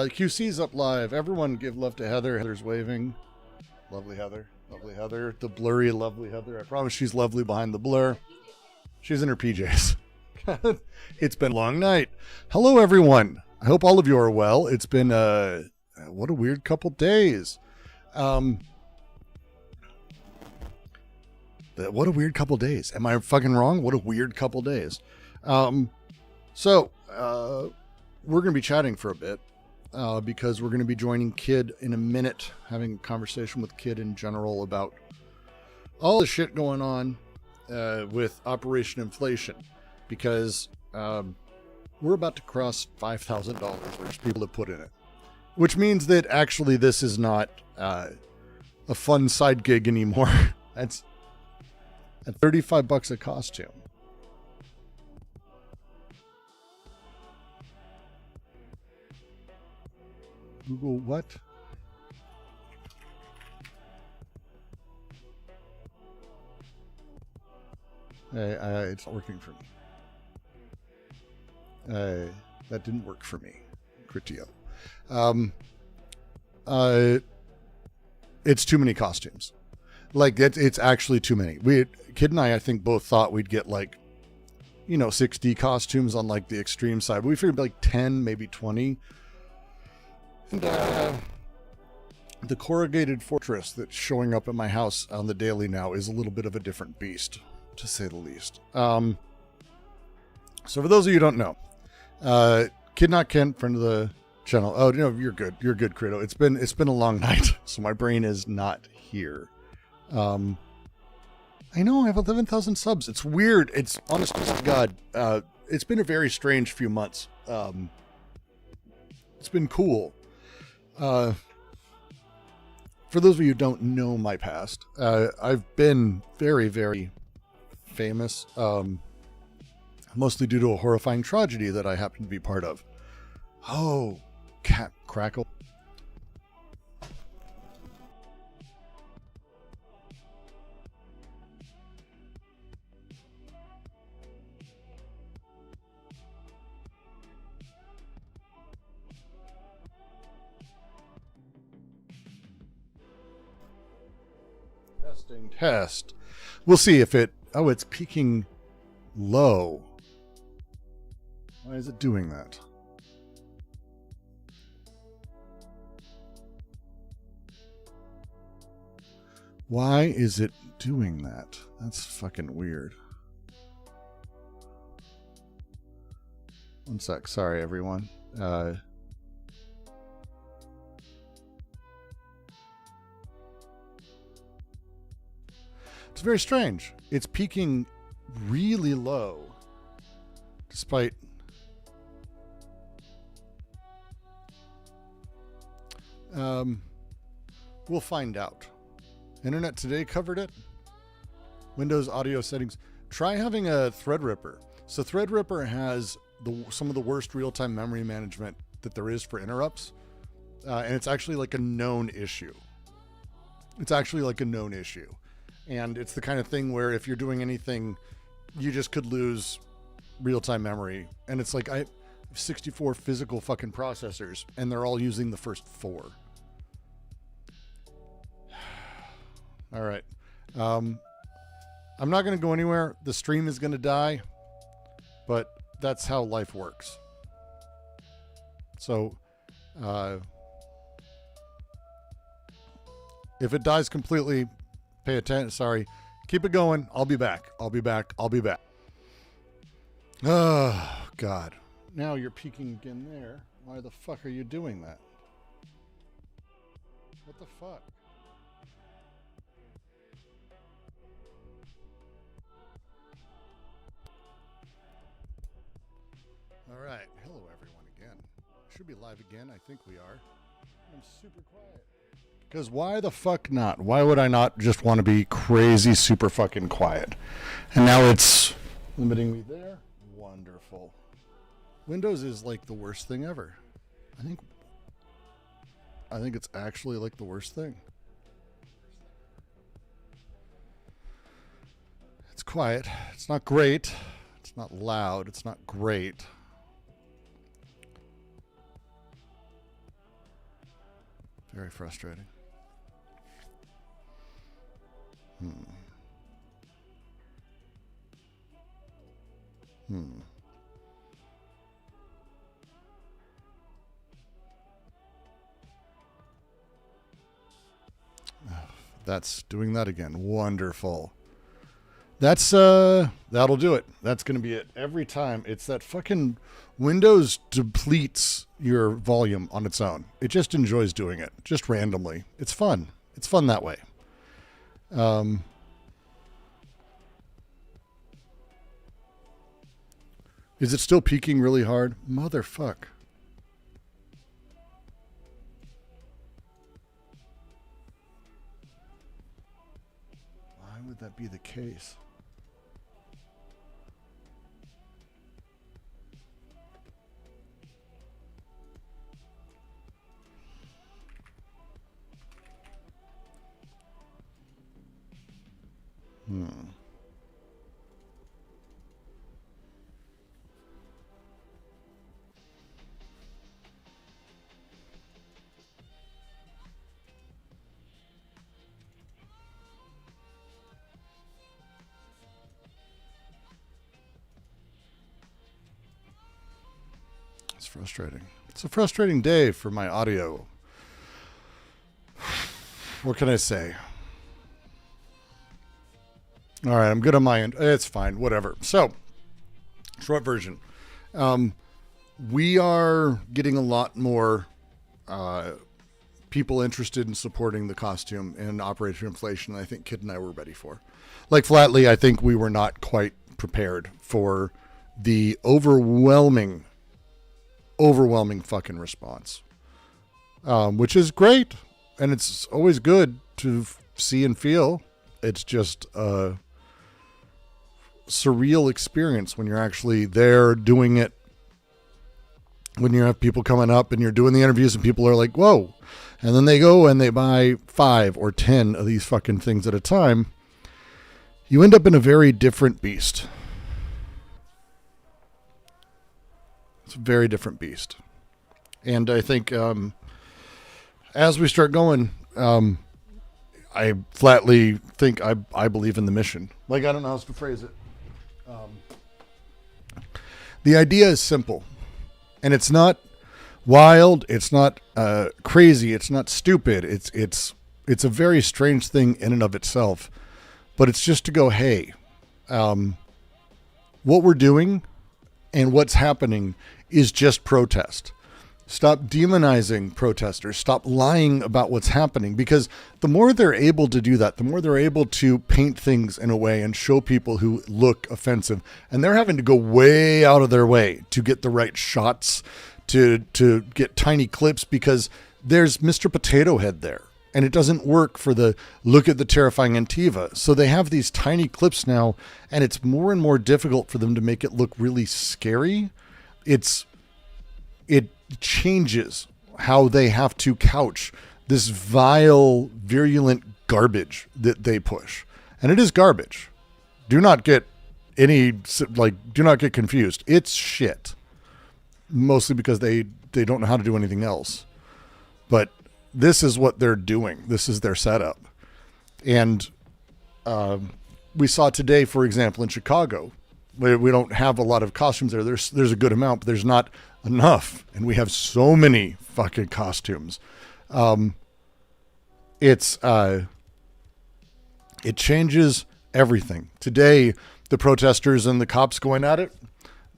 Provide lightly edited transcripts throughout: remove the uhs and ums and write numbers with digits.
QC's up live. Everyone give love to Heather. Heather's waving. Lovely Heather. Lovely Heather. The blurry, lovely Heather. I promise she's lovely behind the blur. She's in her PJs. It's been a long night. Hello, everyone. I hope all of you are well. It's been, what a weird couple days. What a weird couple days. Am I fucking wrong? What a weird couple days. So, we're going to be chatting for a bit. Because we're going to be joining Kid in a minute, having a conversation with Kid in general about all the shit going on with Operation Inflation, because we're about to cross $5,000. There's people to put in it, which means that actually this is not a fun side gig anymore. That's at $35 a costume. Google what? It's not working for me. That didn't work for me. Critio. It's too many costumes. Like it's actually too many. Kid and I think both thought we'd get 60 costumes on like the extreme side. But we figured like 10, maybe 20. And the corrugated fortress that's showing up at my house on the daily now is a little bit of a different beast, to say the least. So for those of you who don't know, Kid Not Kent, friend of the channel. Oh, you're good. You're good, Credo. It's been a long night, so my brain is not here. I know I have 11,000 subs. It's weird. It's honest to God. It's been a very strange few months. It's been cool. For those of you who don't know my past, I've been very, very famous, mostly due to a horrifying tragedy that I happen to be part of. Oh, cat crackle. Test. We'll see if it's peaking low. Why is it doing that? Why is it doing that? That's fucking weird. One sec. Sorry, everyone. It's very strange. It's peaking really low, despite... we'll find out. Internet Today covered it. Windows audio settings. Try having a Threadripper. So Threadripper has some of the worst real-time memory management that there is for interrupts. And it's actually like a known issue. And it's the kind of thing where if you're doing anything, you just could lose real-time memory. And it's like I have 64 physical fucking processors, and they're all using the first 4. All right. I'm not going to go anywhere. The stream is going to die, but that's how life works. So, if it dies completely, pay attention. Sorry. Keep it going. I'll be back. I'll be back. Oh, God. Now you're peeking again there. Why the fuck are you doing that? What the fuck? All right. Hello, everyone, again. Should be live again. I think we are. I'm super quiet. Because why the fuck not? Why would I not just want to be crazy super fucking quiet? And now it's limiting me there. Wonderful. Windows is like the worst thing ever. I think it's actually like the worst thing. It's quiet. It's not great. It's not loud. It's not great. Very frustrating. That's doing that again. Wonderful. That's that'll do it. That's going to be it every time. It's that fucking Windows depletes your volume on its own. It just enjoys doing it just randomly. It's fun. It's fun that way. Is it still peaking really hard? Motherfuck. Why would that be the case? It's frustrating. It's a frustrating day for my audio. What can I say? All right, I'm good on my end. It's fine, whatever. So, short version. We are getting a lot more people interested in supporting the costume and Operation Inflation than I think Kid and I were ready for. Like, flatly, I think we were not quite prepared for the overwhelming fucking response, which is great. And it's always good to see and feel. It's just a surreal experience when you're actually there doing it. When you have people coming up and you're doing the interviews and people are like, whoa. And then they go and they buy 5 or 10 of these fucking things at a time. You end up in a very different beast. It's a very different beast. And I think as we start going, I flatly think I believe in the mission. Like, I don't know how else to phrase it. The idea is simple. And it's not wild. It's not crazy. It's not stupid. It's a very strange thing in and of itself. But it's just to go, hey, what we're doing and what's happening is just protest. Stop demonizing protesters. Stop lying about what's happening, because the more they're able to do that, the more they're able to paint things in a way and show people who look offensive. And they're having to go way out of their way to get the right shots, to get tiny clips, because there's Mr. Potato Head there. And it doesn't work for the look at the terrifying Antiva. So they have these tiny clips now, and it's more and more difficult for them to make it look really scary. It changes how they have to couch this vile, virulent garbage that they push. And it is garbage. Do not get confused. It's shit. Mostly because they don't know how to do anything else. But this is what they're doing. This is their setup. And we saw today, for example, in Chicago, we don't have a lot of costumes there. There's a good amount, but there's not enough. And we have so many fucking costumes. It changes everything. Today, the protesters and the cops going at it,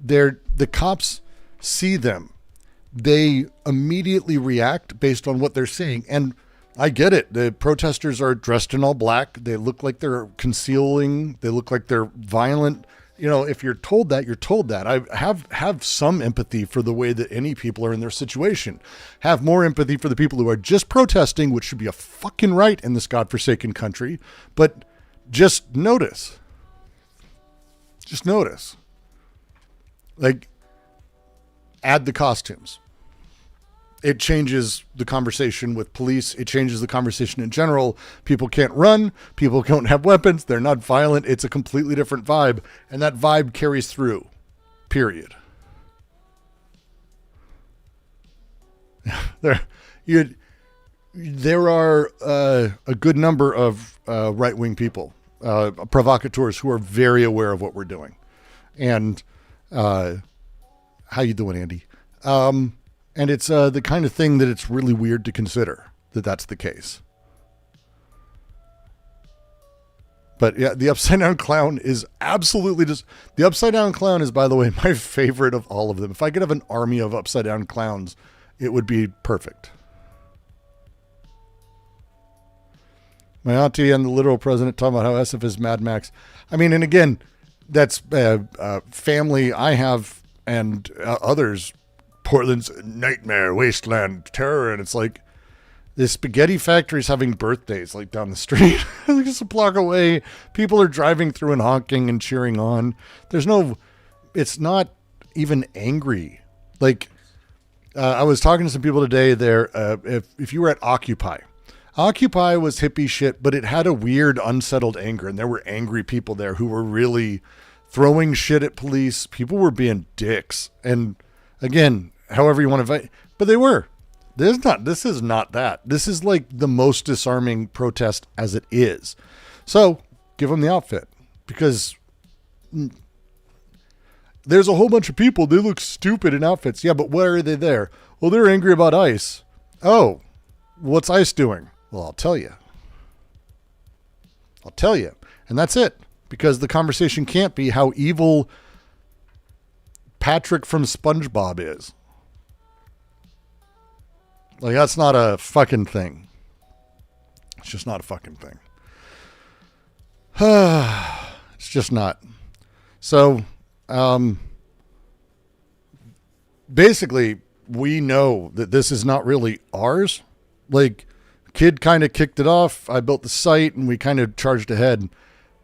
the cops see them. They immediately react based on what they're seeing. And I get it. The protesters are dressed in all black. They look like they're concealing. They look like they're violent. You know, if you're told that, you're told that. I have some empathy for the way that any people are in their situation. Have more empathy for the people who are just protesting, which should be a fucking right in this godforsaken country. But just notice. Just notice. Like, add the costumes. It changes the conversation with police. It changes the conversation in general. People can't run. People don't have weapons. They're not violent. It's a completely different vibe. And that vibe carries through. Period. there are a good number of right-wing people, provocateurs, who are very aware of what we're doing. And how you doing, Andy? And it's the kind of thing that it's really weird to consider that that's the case. But yeah, the upside down clown is absolutely just... The upside down clown is, by the way, my favorite of all of them. If I could have an army of upside down clowns, it would be perfect. My auntie and the literal president talking about how SF is Mad Max. I mean, and again, that's family I have and others. Portland's nightmare, wasteland, terror. And it's like, the spaghetti factory is having birthdays like down the street. Just a block away. People are driving through and honking and cheering on. It's not even angry. Like, I was talking to some people today there. If you were at Occupy was hippie shit, but it had a weird unsettled anger. And there were angry people there who were really throwing shit at police. People were being dicks. And again, however you want to, but they were. This is not that. This is like the most disarming protest as it is. So give them the outfit, because there's a whole bunch of people. They look stupid in outfits. Yeah, but why are they there? Well, they're angry about ICE. Oh, what's ICE doing? Well, I'll tell you. And that's it, because the conversation can't be how evil Patrick from SpongeBob is. Like, that's not a fucking thing. It's just not a fucking thing. It's just not. So, basically, we know that this is not really ours. Like, kid kind of kicked it off. I built the site and we kind of charged ahead.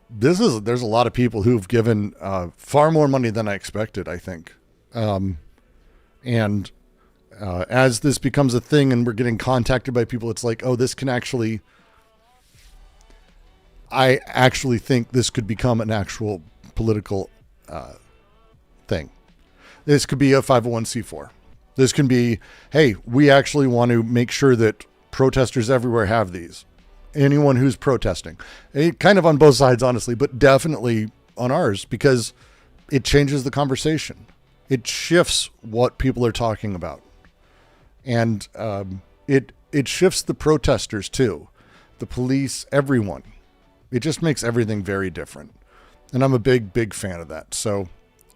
There's a lot of people who've given far more money than I expected, I think. And as this becomes a thing and we're getting contacted by people, it's like, oh, this can actually, I actually think this could become an actual political thing. This could be a 501c4. This can be, hey, we actually want to make sure that protesters everywhere have these. Anyone who's protesting. Kind of on both sides, honestly, but definitely on ours, because it changes the conversation. It shifts what people are talking about. And it shifts the protesters too. The police, everyone. It just makes everything very different. And I'm a big, big fan of that. So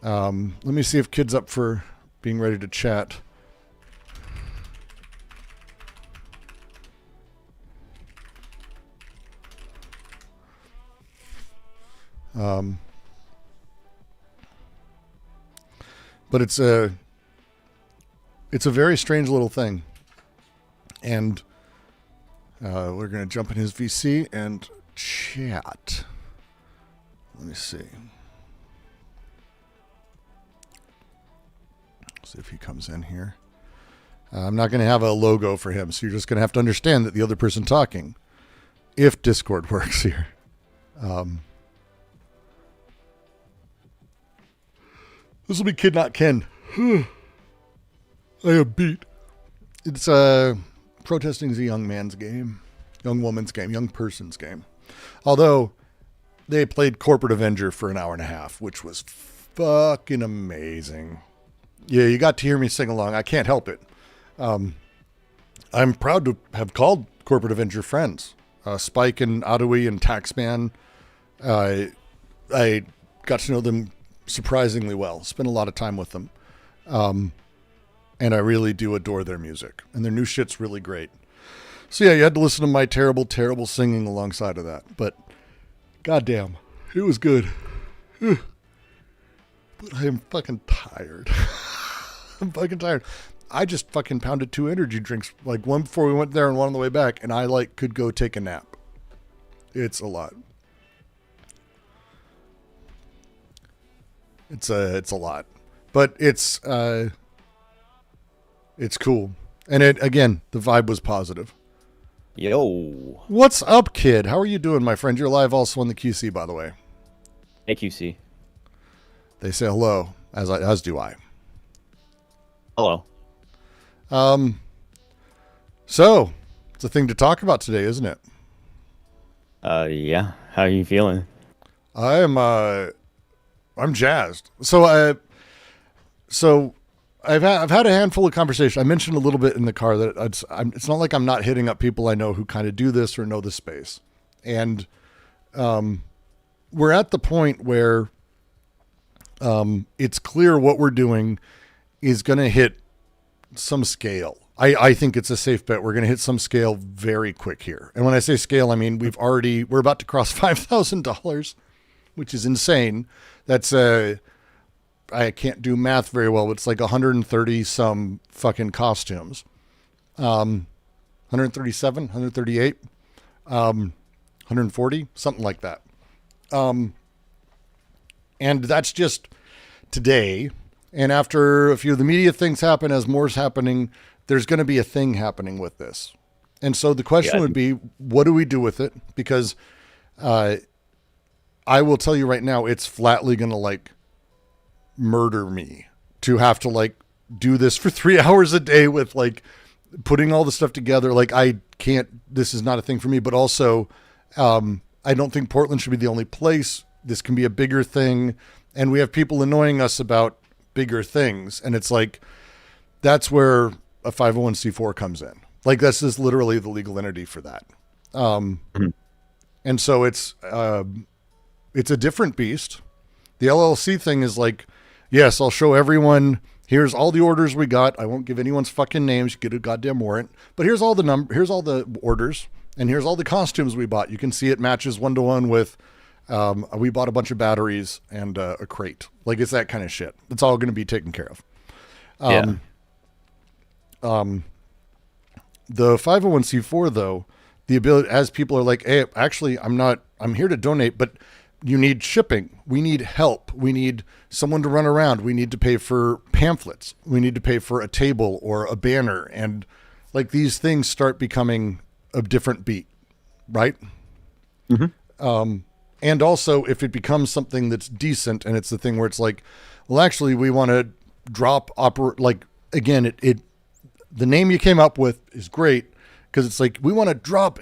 let me see if Kid's up for being ready to chat. But it's a very strange little thing. And we're going to jump in his VC and chat. Let me see. See if he comes in here. I'm not going to have a logo for him, so you're just going to have to understand that the other person talking, if Discord works here. This will be Kid Not Ken. I am beat. It's protesting is a young man's game, young woman's game, young person's game. Although they played Corporate Avenger for an hour and a half, which was fucking amazing. Yeah, you got to hear me sing along. I can't help it. I'm proud to have called Corporate Avenger friends. Spike and Adoui and Taxman. I got to know them surprisingly well. Spent a lot of time with them. And I really do adore their music. And their new shit's really great. So yeah, you had to listen to my terrible, terrible singing alongside of that. But goddamn, it was good. But I am fucking tired. I'm fucking tired. I just fucking pounded 2 energy drinks, like one before we went there and one on the way back, and I could go take a nap. It's a lot. It's a lot, but it's cool. And again, the vibe was positive. Yo. What's up, Kid? How are you doing, my friend? You're live also on the QC, by the way. Hey, QC. They say hello, as do I. Hello. So It's a thing to talk about today, isn't it? Yeah. How are you feeling? I am. I'm jazzed. So I've had a handful of conversations. I mentioned a little bit in the car that it's not like I'm not hitting up people I know who kind of do this or know the space, and we're at the point where it's clear what we're doing is going to hit some scale. I think it's a safe bet. We're going to hit some scale very quick here. And when I say scale, I mean, we're about to cross $5,000, which is insane. That's I can't do math very well, but it's like 130 some fucking costumes. 137, 138, 140, something like that. And that's just today. And after a few of the media things happen, as more's happening, there's going to be a thing happening with this. And so the question would be, what do we do with it? Because I will tell you right now, it's flatly going to like murder me to have to like do this for 3 hours a day with like putting all the stuff together. Like I can't, this is not a thing for me, but also I don't think Portland should be the only place. This can be a bigger thing. And we have people annoying us about bigger things. And it's like, that's where a 501c4 comes in. Like this is literally the legal entity for that. And so it's a different beast. The LLC thing is like, yes, I'll show everyone, here's all the orders we got. I won't give anyone's fucking names. You get a goddamn warrant, but here's all the orders and here's all the costumes we bought. You can see it matches 1-to-1 with, we bought a bunch of batteries and a crate. Like it's that kind of shit. It's all going to be taken care of. The 501c4 though, the ability, as people are like, hey, actually I'm here to donate, but you need shipping. We need help. We need someone to run around. We need to pay for pamphlets. We need to pay for a table or a banner. And like these things start becoming a different beat, right? Mm-hmm. And also if it becomes something that's decent and it's the thing where it's like, well, actually we want to drop like, again, the name you came up with is great because it's like, we want to drop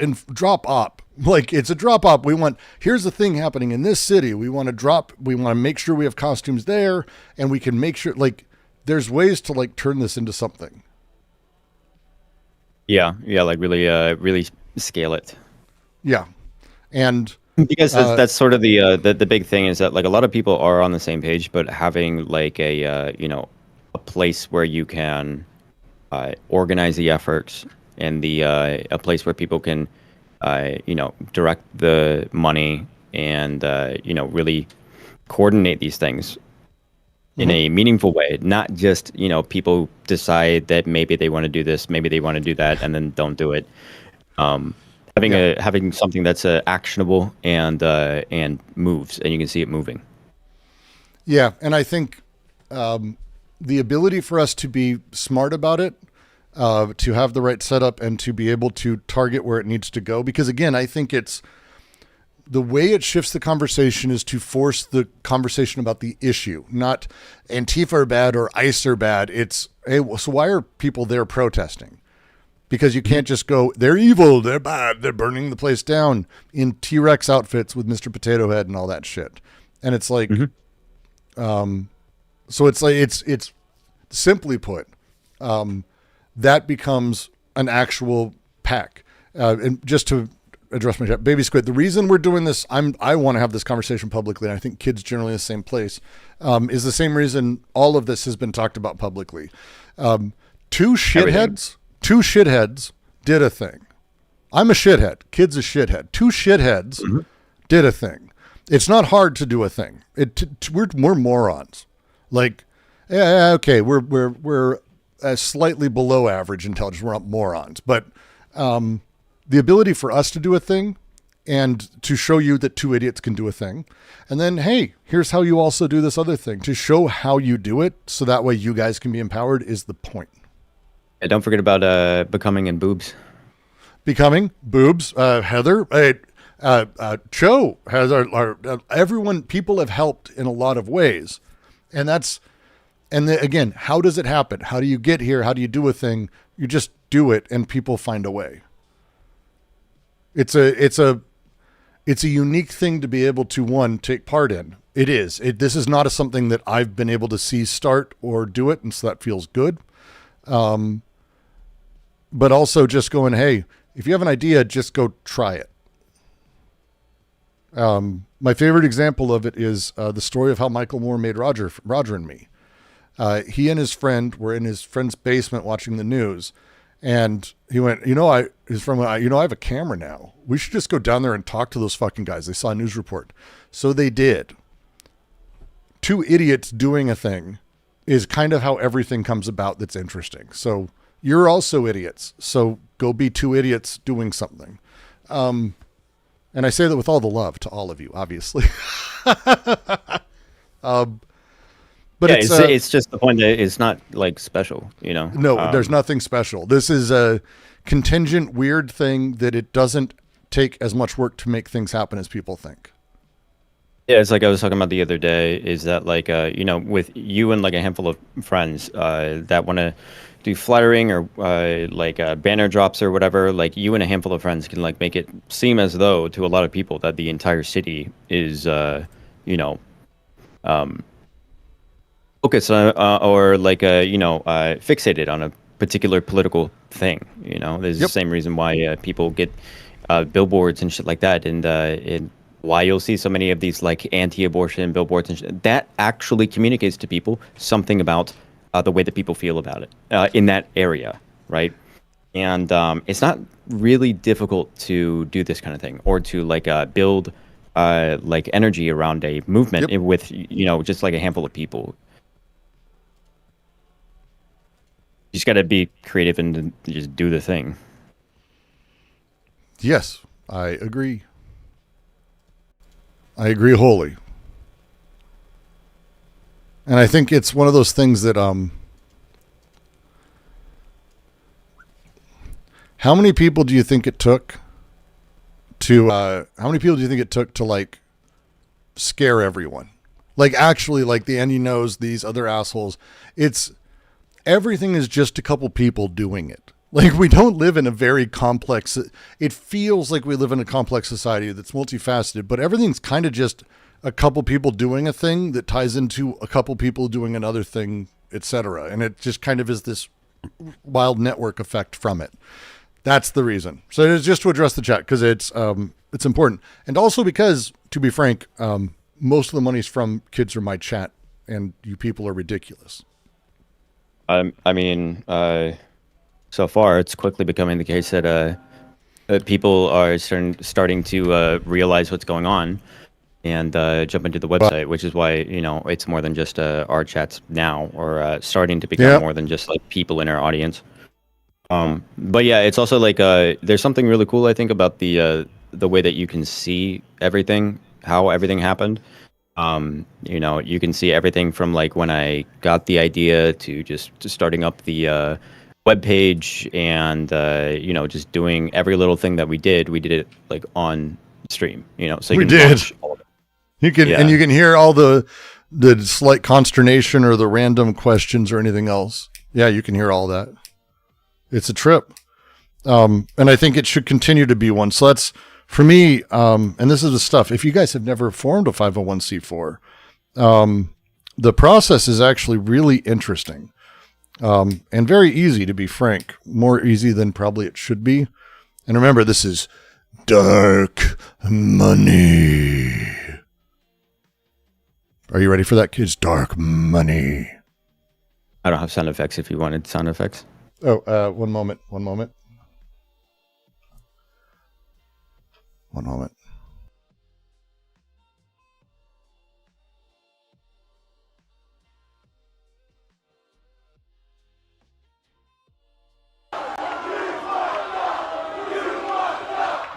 op. Like it's a drop op. Here's the thing happening in this city. We want to make sure we have costumes there and we can make sure like there's ways to like turn this into something. Yeah. Like really scale it. Yeah. And because that's sort of the big thing is that like a lot of people are on the same page, but having like a place where you can organize the efforts and a place where people can direct the money and really coordinate these things in a meaningful way, not just people decide that maybe they want to do this, maybe they want to do that, and then don't do it. Having something that's actionable and moves, and you can see it moving. Yeah, and I think the ability for us to be smart about it, to have the right setup, and to be able to target where it needs to go. Because again, I think it's the way it shifts the conversation is to force the conversation about the issue, not Antifa are bad or ICE are bad. It's, hey, so why are people there protesting? Because you can't just go, they're evil, they're bad, they're burning the place down in T-Rex outfits with Mr. Potato Head and all that shit. And it's like, so it's like, it's simply put, that becomes an actual pack. And just to address my chat, Baby Squid, the reason we're doing this, I want to have this conversation publicly, and I think kids generally in the same place, is the same reason all of this has been talked about publicly. Two shitheads did a thing. I'm a shithead. Kid's a shithead. Two shitheads did a thing. It's not hard to do a thing. We're morons. Like, yeah, okay, we're slightly below average intelligence. We're not morons, but the ability for us to do a thing and to show you that two idiots can do a thing, and then, hey, here's how you also do this other thing, to show how you do it so that way you guys can be empowered is the point. And don't forget about becoming and boobs. Becoming, boobs, Heather, Cho has everyone, people have helped in a lot of ways. And again, how does it happen? How do you get here? How do you do a thing? You just do it and people find a way. It's a unique thing to be able to, one, take part in. It is. This is not something that I've been able to see start or do it, and so that feels good. But also just going, hey, if you have an idea, just go try it. My favorite example of it is the story of how Michael Moore made Roger and Me. He and his friend were in his friend's basement watching the news. And he went, his friend went, I have a camera now. We should just go down there and talk to those fucking guys. They saw a news report. So they did. Two idiots doing a thing is kind of how everything comes about that's interesting. So you're also idiots. So go be two idiots doing something. And I say that with all the love to all of you, obviously. But yeah, it's just the point that it's not like special, No, there's nothing special. This is a contingent, weird thing that it doesn't take as much work to make things happen as people think. Yeah, it's like I was talking about the other day, is that like, with you and like a handful of friends that want to do flattering or banner drops or whatever, like you and a handful of friends can like make it seem as though to a lot of people that the entire city is, focused on, or like fixated on a particular political thing. There's the same reason why people get billboards and shit like that, and why you'll see so many of these like anti-abortion billboards and shit. That actually communicates to people something about the way that people feel about it in that area, right? And it's not really difficult to do this kind of thing, or to like build like energy around a movement with just like a handful of people. You just got to be creative and just do the thing. Yes, I agree. I agree wholly. And I think it's one of those things that how many people do you think it took to like scare everyone? Like actually like the Andy knows these other assholes. Everything is just a couple people doing it. Like we don't live in a very complex, it feels like we live in a complex society that's multifaceted, but everything's kind of just a couple people doing a thing that ties into a couple people doing another thing, etc. And it just kind of is this wild network effect from it. That's the reason. So it's just to address the chat because it's important. And also because, to be frank, most of the money's from kids from my chat and you people are ridiculous. So far, it's quickly becoming the case that people are starting to realize what's going on and jump into the website, which is why it's more than just our chats now, or starting to become more than just like people in our audience. But yeah, it's also like there's something really cool I think about the way that you can see everything, how everything happened. You can see everything from like when I got the idea to starting up the web page and just doing every little thing that we did it like on stream, so you can watch all of it. You can hear all the slight consternation or the random questions or anything else. Yeah, you can hear all that. It's a trip. And I think it should continue to be one. So that's for me. And this is the stuff, if you guys have never formed a 501c4, the process is actually really interesting. And very easy, to be frank, more easy than probably it should be. And remember, this is dark money. Are you ready for that, kids? Dark money. I don't have sound effects if you wanted sound effects. Oh, one moment.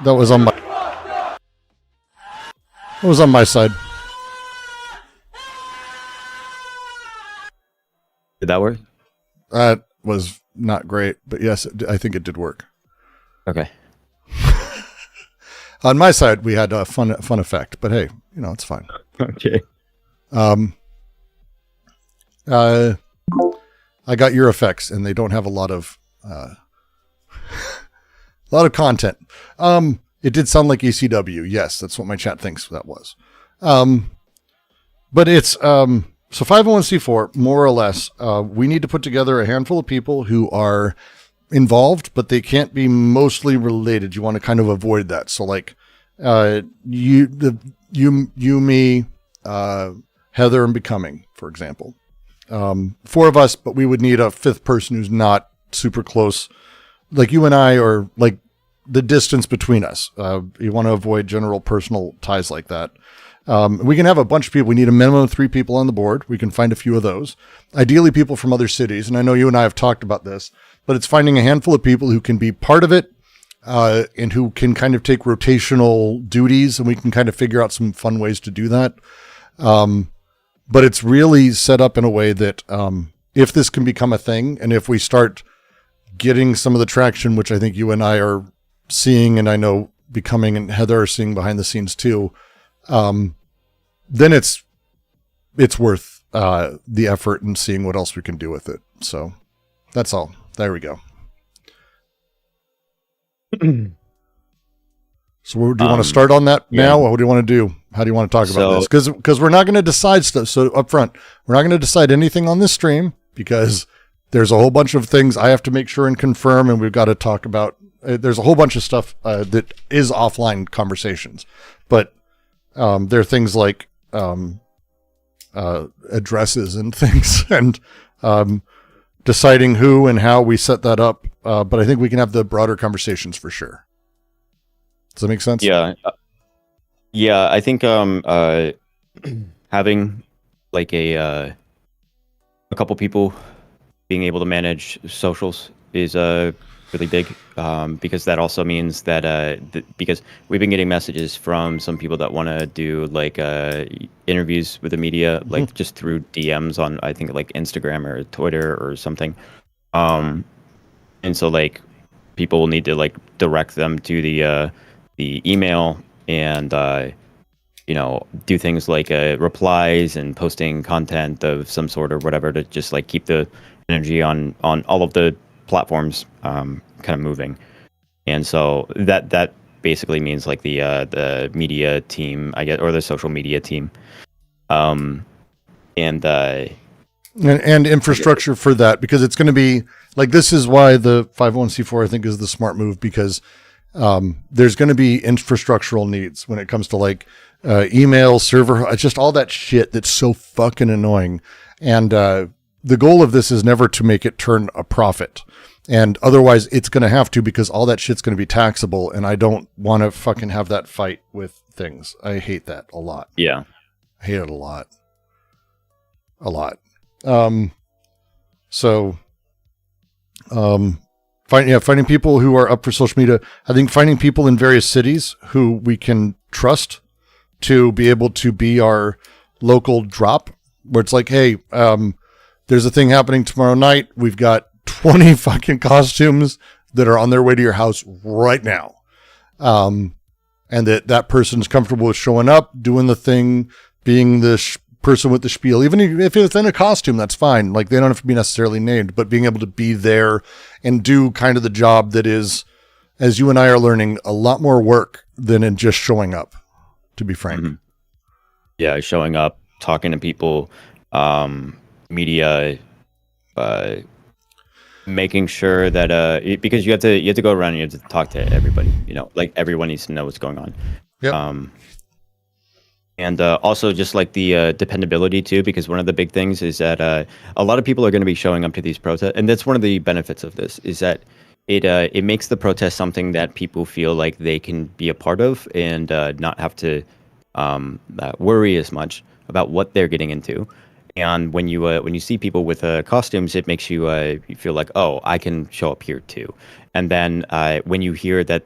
That was on my side. Did that work? That was not great, but yes, I think it did work. Okay. On my side, we had a fun effect, but hey, it's fine. Okay. I got your effects, and they don't have a lot of content. It did sound like ECW. Yes, that's what my chat thinks that was. But it's so 501c4, more or less. We need to put together a handful of people who are involved, but they can't be mostly related. You want to kind of avoid that. So like you, me, Heather, and Becoming, for example. 4 of us, but we would need a 5th person who's not super close, like you and I, or like the distance between us. You want to avoid general personal ties like that. We can have a bunch of people. We need a minimum of 3 people on the board. We can find a few of those. Ideally, people from other cities. And I know you and I have talked about this, but it's finding a handful of people who can be part of it, and who can kind of take rotational duties, and we can kind of figure out some fun ways to do that. But it's really set up in a way that if this can become a thing, and if we start getting some of the traction, which I think you and I are seeing, and I know Becoming and Heather are seeing behind the scenes too, then it's worth the effort and seeing what else we can do with it. So that's all. There we go. So do you want to start on that now? Or what do you want to do? How do you want to talk about this? Because we're not going to decide stuff. So up front, we're not going to decide anything on this stream because there's a whole bunch of things I have to make sure and confirm, and we've got to talk about. There's a whole bunch of stuff that is offline conversations, but there are things like addresses and things, and deciding who and how we set that up. But I think we can have the broader conversations for sure. Does that make sense? Yeah. Yeah, I think having like a couple people being able to manage socials is really big, because that also means that because we've been getting messages from some people that want to do like interviews with the media, like just through DMs on, I think, like Instagram or Twitter or something, and so like people will need to like direct them to the email and do things like replies and posting content of some sort or whatever to just like keep the energy on all of the platforms kind of moving. And so that basically means like the media team, I guess, or the social media team, and infrastructure for that, because it's going to be like, this is why the 501c4 I think is the smart move, because there's going to be infrastructural needs when it comes to like email server, just all that shit that's so fucking annoying. And the goal of this is never to make it turn a profit, and otherwise it's going to have to, because all that shit's going to be taxable, and I don't want to fucking have that fight with things. I hate that a lot. Yeah, I hate it a lot. Finding people who are up for social media. I think finding people in various cities who we can trust to be able to be our local drop, where it's like, hey, there's a thing happening tomorrow night. We've got 20 fucking costumes that are on their way to your house right now. And that person's comfortable with showing up, doing the thing, being the person with the spiel. Even if it's in a costume, that's fine. Like, they don't have to be necessarily named, but being able to be there and do kind of the job that is, as you and I are learning, a lot more work than in just showing up, to be frank. Mm-hmm. Yeah, showing up, talking to people, media, making sure that because you have to go around and you have to talk to everybody. Like, everyone needs to know what's going on. Yep. And also just like the dependability too, because one of the big things is that a lot of people are going to be showing up to these protests, and that's one of the benefits of this, is that it makes the protest something that people feel like they can be a part of, and not have to worry as much about what they're getting into. And when you see people with costumes, it makes you feel like, oh, I can show up here too. And then when you hear that,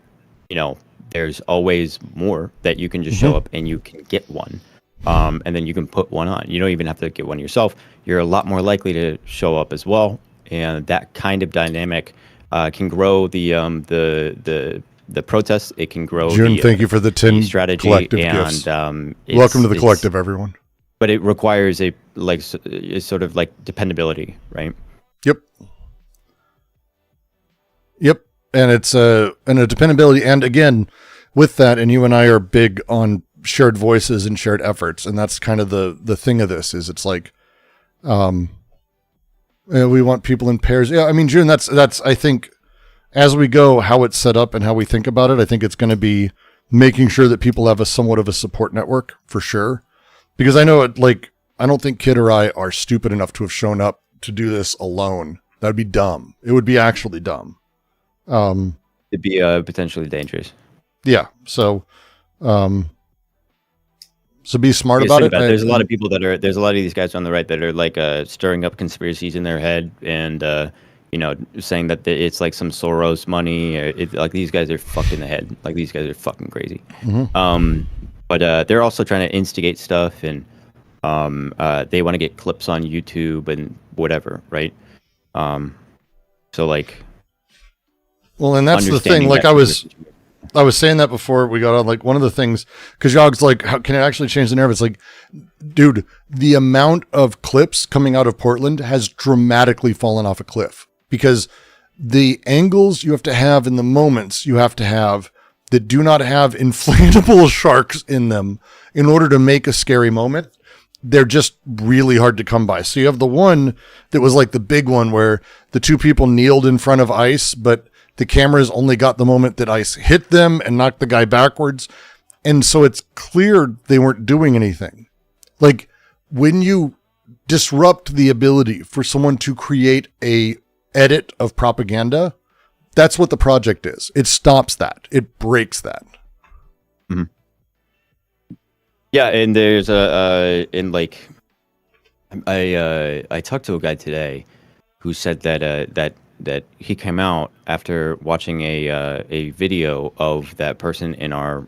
there's always more, that you can just show up and you can get one, and then you can put one on. You don't even have to get one yourself. You're a lot more likely to show up as well, and that kind of dynamic can grow the protests. It can grow. June, thank you for the 10 strategy collective and gifts. Welcome to the collective, everyone. But it requires a sort of like dependability, right? Yep. And it's a dependability. And again, with that, and you and I are big on shared voices and shared efforts, and that's kind of the thing of this is it's like, we want people in pairs. Yeah, I mean, June, that's I think as we go, how it's set up and how we think about it, I think it's going to be making sure that people have a somewhat of a support network for sure. Because I know I don't think Kid or I are stupid enough to have shown up to do this alone. That'd be dumb. It would be actually dumb. It'd be potentially dangerous. Yeah. So be smart about it. There's a lot of people there's a lot of these guys on the right that are like stirring up conspiracies in their head and saying that it's like some Soros money. Like these guys are fucked in the head. Like these guys are fucking crazy. Mm-hmm. But they're also trying to instigate stuff and they want to get clips on YouTube and whatever, right? So like, well, and that's the thing. Like I was saying that before we got on, like one of the things, because Yog's like, how can it actually change the narrative? It's like, dude, the amount of clips coming out of Portland has dramatically fallen off a cliff because the angles you have to have in the moments you have to have that do not have inflatable sharks in them in order to make a scary moment, they're just really hard to come by. So you have the one that was like the big one where the two people kneeled in front of ice, but the cameras only got the moment that ice hit them and knocked the guy backwards. And so it's clear they weren't doing anything. Like when you disrupt the ability for someone to create a edit of propaganda, that's what the project is. It stops that. It breaks that. Mm-hmm. Yeah, and there's I talked to a guy today who said that he came out after watching a video of that person in our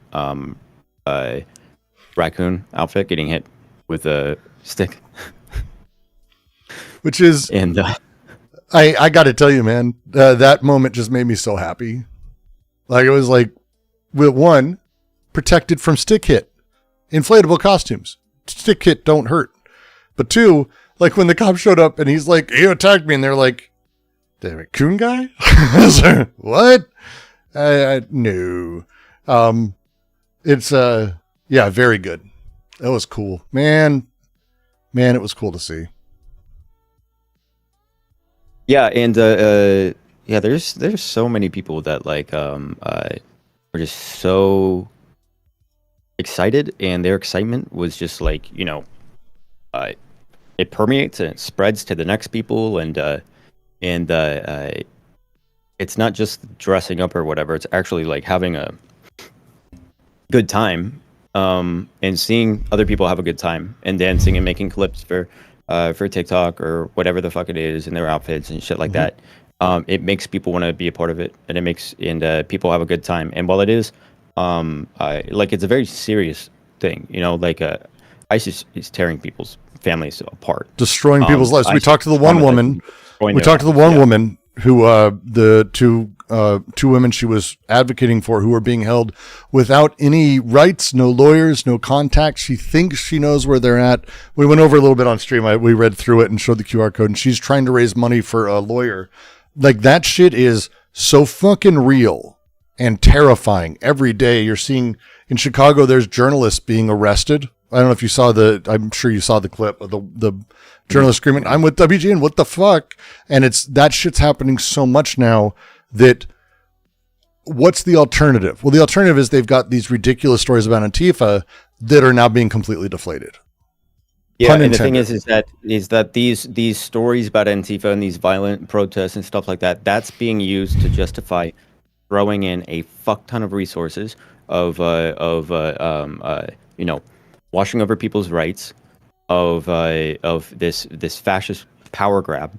raccoon outfit getting hit with a stick, which is and I got to tell you, man, that moment just made me so happy. Like it was like, with one, protected from stick hit. Inflatable costumes. Stick hit don't hurt. But two, like when the cop showed up and he's like, he attacked me, and they're like, the raccoon guy? What? No. It's yeah, very good. That was cool. Man, it was cool to see. Yeah, and yeah, there's so many people that like are just so excited, and their excitement was just like, it permeates and it spreads to the next people, and it's not just dressing up or whatever, it's actually like having a good time, and seeing other people have a good time and dancing and making clips for TikTok or whatever the fuck it is in their outfits and shit like that. It makes people want to be a part of it, and people have a good time. And while it is it's a very serious thing, ISIS is tearing people's families apart, destroying people's lives. We talked to the one woman. Woman who the two women she was advocating for, who were being held without any rights, no lawyers, no contacts. She thinks she knows where they're at. We went over a little bit on stream. We read through it and showed the QR code, and she's trying to raise money for a lawyer. Like, that shit is so fucking real and terrifying. Every day you're seeing in Chicago, there's journalists being arrested. I don't know if you saw I'm sure you saw the clip of the journalist screaming, "I'm with WGN, what the fuck?" And that shit's happening so much now that what's the alternative? Well, the alternative is they've got these ridiculous stories about Antifa that are now being completely deflated. Yeah, and the thing is that these stories about Antifa and these violent protests and stuff like that, that's being used to justify throwing in a fuck ton of resources of washing over people's rights, of this fascist power grab,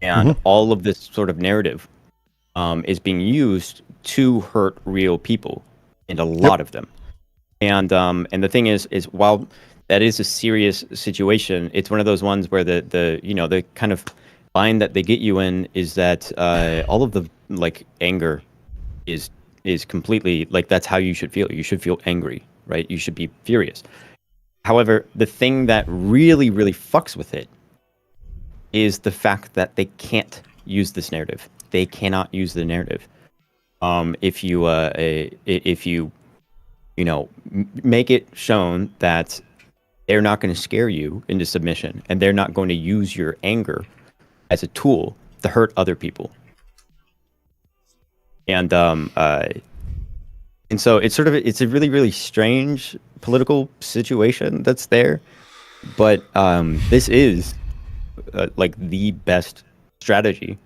and all of this sort of narrative is being used to hurt real people, and a lot of them. And the thing is while that is a serious situation, it's one of those ones where the kind of bind that they get you in is that all of the like anger is completely like, that's how you should feel. You should feel angry, right? You should be furious. However, the thing that really, really fucks with it is the fact that they can't use this narrative. They cannot use the narrative. If you make it shown that they're not going to scare you into submission, and they're not going to use your anger as a tool to hurt other people. And so it's a really, really strange political situation that's there. But this is like the best strategy.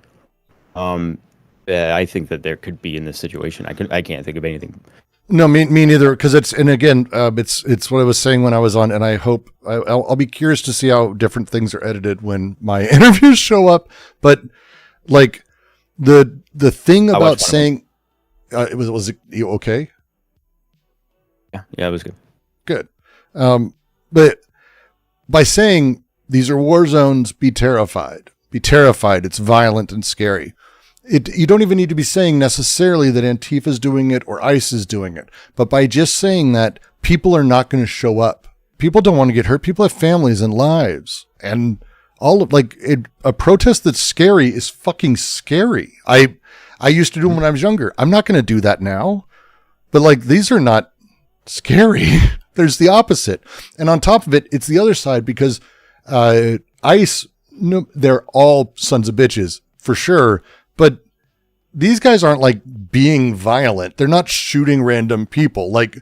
I think that there could be in this situation. I can't think of anything. No, me neither. Because it's what I was saying when I was on, and I hope I'll be curious to see how different things are edited when my interviews show up. But like the thing about saying, was it you okay? Yeah, it was good. Good. But by saying these are war zones, be terrified. Be terrified. It's violent and scary. You don't even need to be saying necessarily that Antifa is doing it or ICE is doing it. But by just saying that, people are not going to show up. People don't want to get hurt. People have families and lives. And a protest that's scary is fucking scary. I used to do them when I was younger. I'm not going to do that now. But like, these are not scary. There's the opposite. And on top of it, it's the other side because ICE, no, they're all sons of bitches for sure. But these guys aren't like being violent. They're not shooting random people. Like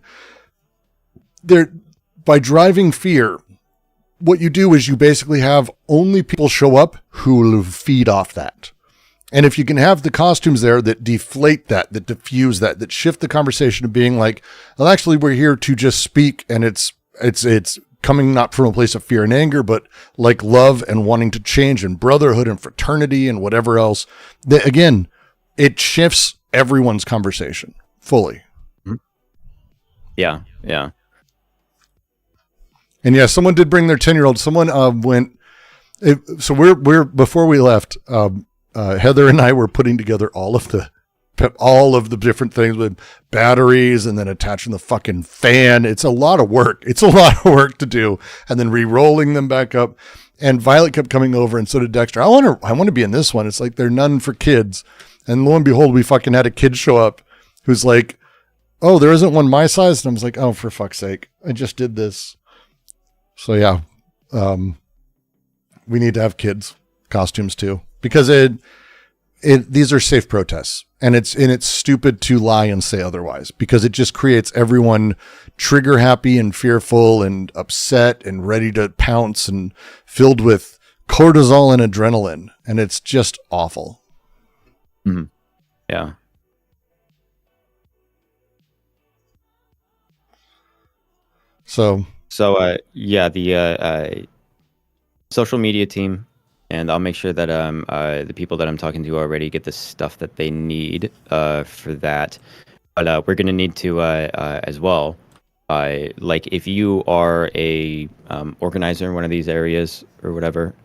by driving fear, what you do is you basically have only people show up who will feed off that. And if you can have the costumes there that deflate that diffuse that shift the conversation to being like, well, actually we're here to just speak, and it's coming not from a place of fear and anger, but like love and wanting to change and brotherhood and fraternity and whatever else. Again, it shifts everyone's conversation fully. Yeah. And yeah, someone did bring their 10-year-old. Someone went. So we're before we left, Heather and I were putting together all of the different things with batteries and then attaching the fucking fan. It's a lot of work. It's a lot of work to do. And then re-rolling them back up. And Violet kept coming over, and so did Dexter. I want to be in this one. It's like they're none for kids. And lo and behold, we fucking had a kid show up who's like, oh, there isn't one my size. And I was like, oh, for fuck's sake. I just did this. So yeah. We need to have kids costumes too, because these are safe protests, and it's stupid to lie and say otherwise, because it just creates everyone trigger happy and fearful and upset and ready to pounce and filled with cortisol and adrenaline. And it's just awful. Mm-hmm. Yeah. So yeah, the social media team, and I'll make sure that the people that I'm talking to already get the stuff that they need for that. But we're gonna need to as well, like if you are a organizer in one of these areas or whatever,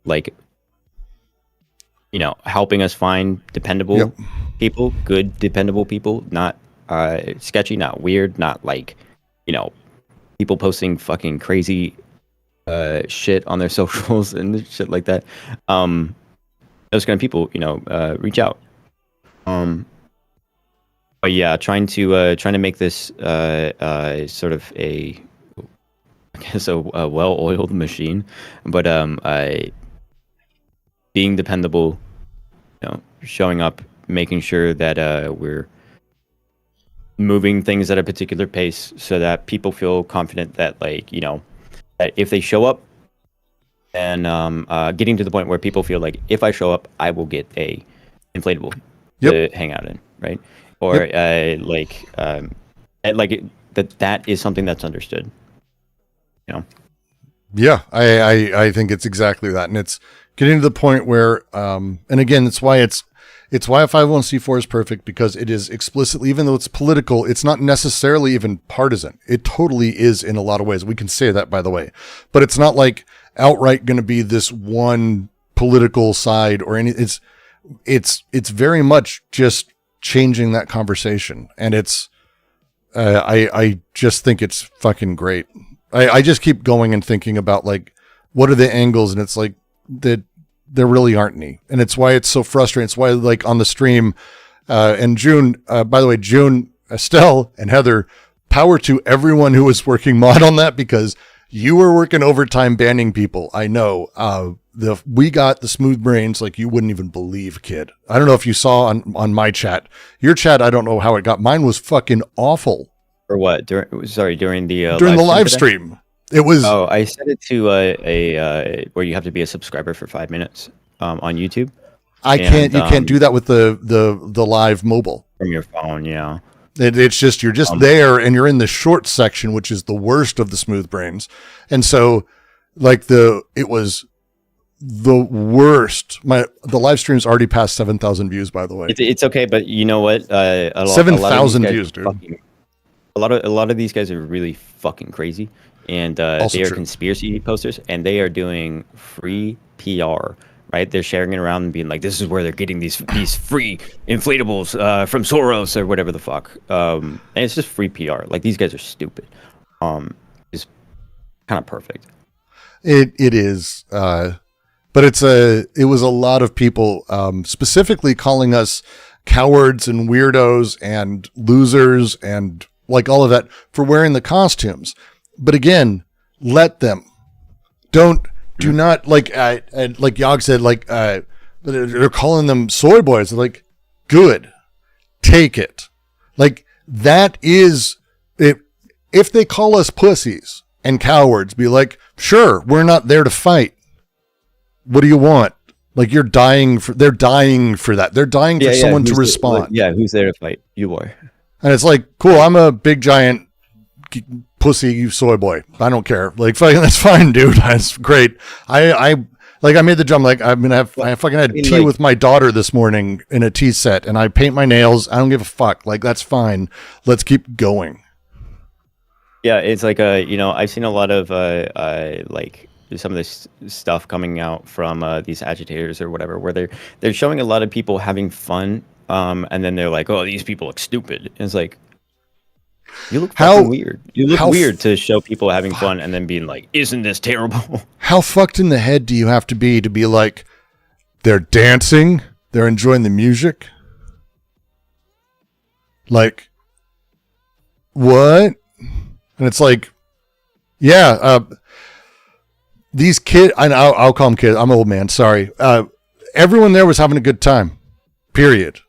like, helping us find dependable people, good dependable people, not sketchy, not weird, not like, people posting fucking crazy shit on their socials and shit like that. Those kind of people, reach out. But yeah, trying to make this sort of a well-oiled machine, but being dependable, showing up, making sure that we're moving things at a particular pace so that people feel confident that, like, that if they show up, and getting to the point where people feel like, if I show up, I will get a inflatable to hang out in, right? Or that is something that's understood. Yeah, I think it's exactly that, and it's getting to the point where, and again, it's why a 501c4 is perfect, because it is explicitly, even though it's political, it's not necessarily even partisan. It totally is in a lot of ways. We can say that, by the way, but it's not like outright going to be this one political side or any. It's very much just changing that conversation, and I just think it's fucking great. I just keep going and thinking about, like, what are the angles, and it's like that. There really aren't any. And it's why it's so frustrating. It's why, like, on the stream, and June, by the way, June, Estelle and Heather, power to everyone who was working mod on that, because you were working overtime banning people. I know. We got the smooth brains like you wouldn't even believe, kid. I don't know if you saw on my chat. Your chat, I don't know how it got. Mine was fucking awful. Or what? During the live stream. It was. Oh, I set it to a where you have to be a subscriber for 5 minutes on YouTube. You can't do that with the live mobile from your phone. Yeah. It's just, you're just there and you're in the short section, which is the worst of the smooth brains. And so like it was the worst. The live stream's already passed 7,000 views, by the way. It's okay. But you know what? 7,000 views, dude. A lot of these guys are really fucking crazy. And they are conspiracy posters, and they are doing free PR. Right, they're sharing it around and being like, "This is where they're getting these free inflatables from Soros or whatever the fuck." And it's just free PR. Like, these guys are stupid. It's kind of perfect. It is, but it was a lot of people specifically calling us cowards and weirdos and losers and like all of that for wearing the costumes. But again, let them. Do not, like Yog said, they're calling them soy boys. They're like, good, take it. Like, that is it. If they call us pussies and cowards, be like, sure, we're not there to fight. What do you want? Like, they're dying for that. They're dying for someone to respond. Who's there to fight? You are. And it's like, cool, I'm a big giant pussy soy boy. I don't care. Like, fucking, that's fine, dude. That's great. I made the jump. Like, I fucking had tea with my daughter this morning in a tea set, and I paint my nails. I don't give a fuck. Like, that's fine. Let's keep going. Yeah, it's like I've seen a lot of like some of this stuff coming out from these agitators or whatever, where they're showing a lot of people having fun, and then they're like, oh, these people look stupid. And it's like, you look fucking weird. You look weird to show people having fun and then being like, isn't this terrible? How fucked in the head do you have to be like, they're dancing, they're enjoying the music? Like, what? And it's like, these kids, I'll call them kids. I'm an old man. Sorry. Everyone there was having a good time, period.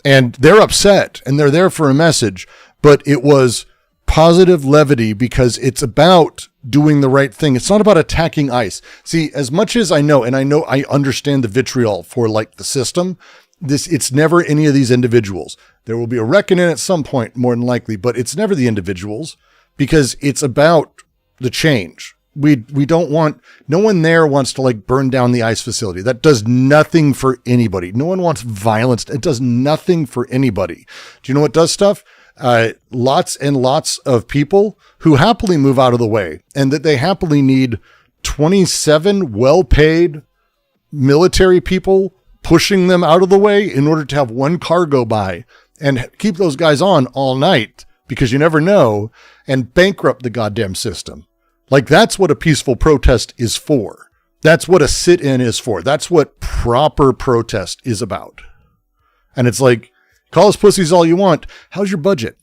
And they're upset and they're there for a message. But it was positive levity because it's about doing the right thing. It's not about attacking ICE. See, as much as I know I understand the vitriol for like the system, it's never any of these individuals. There will be a reckoning at some point, more than likely, but it's never the individuals because it's about the change. We don't want, no one there wants to like burn down the ICE facility. That does nothing for anybody. No one wants violence. It does nothing for anybody. Do you know what does stuff? Lots and lots of people who happily move out of the way, and that they happily need 27 well-paid military people pushing them out of the way in order to have one car go by and keep those guys on all night, because you never know, and bankrupt the goddamn system. Like, that's what a peaceful protest is for. That's what a sit-in is for. That's what proper protest is about. And it's like, call us pussies all you want. How's your budget?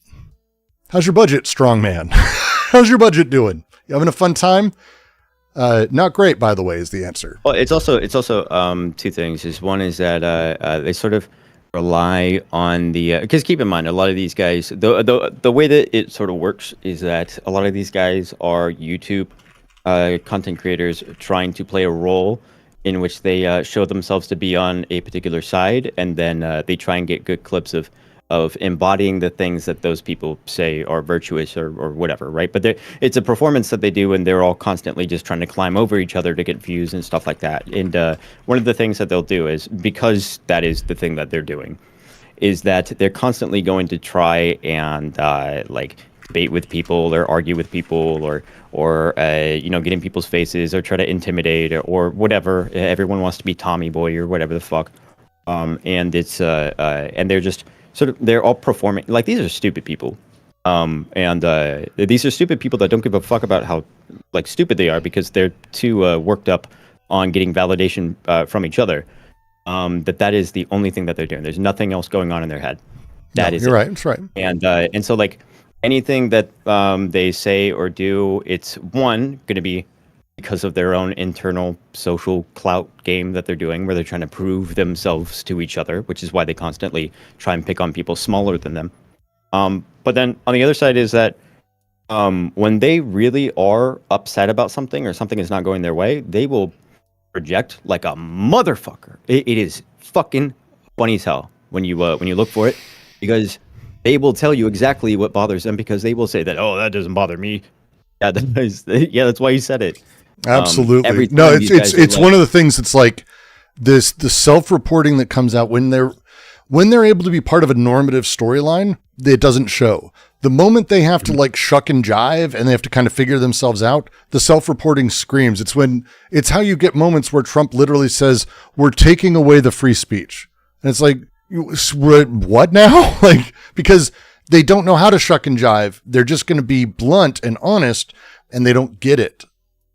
How's your budget, strong man? How's your budget doing? You having a fun time? Not great, by the way, is the answer. Well, it's also two things. Is one is that they sort of rely on the because keep in mind, a lot of these guys, the way that it sort of works is that a lot of these guys are YouTube content creators trying to play a role in which they show themselves to be on a particular side, and then they try and get good clips of embodying the things that those people say are virtuous or whatever, right? But it's a performance that they do, and they're all constantly just trying to climb over each other to get views and stuff like that. And one of the things that they'll do is, because that is the thing that they're doing, is that they're constantly going to try and like debate with people or argue with people or get in people's faces or try to intimidate or whatever. Everyone wants to be Tommy Boy or whatever the fuck. And it's and they're just sort of, they're all performing like these are stupid people. And these are stupid people that don't give a fuck about how like stupid they are, because they're too worked up on getting validation from each other. That is the only thing that they're doing. There's nothing else going on in their head. No, That is you're it. right. That's right. And so like anything that they say or do, it's one going to be because of their own internal social clout game that they're doing, where they're trying to prove themselves to each other, which is why they constantly try and pick on people smaller than them. But then on the other side is that when they really are upset about something or something is not going their way, they will project like a motherfucker. It is fucking funny as hell when you look for it, because they will tell you exactly what bothers them, because they will say that, oh, that doesn't bother me. Yeah, that's why you said it. Absolutely. Every No, time these guys are it's one of the things that's like the self-reporting that comes out when they're able to be part of a normative storyline, it doesn't show. The moment they have to like shuck and jive and they have to kind of figure themselves out, the self-reporting screams. It's how you get moments where Trump literally says, we're taking away the free speech. And it's like, what now? Like, because they don't know how to shuck and jive. They're just going to be blunt and honest, and they don't get it.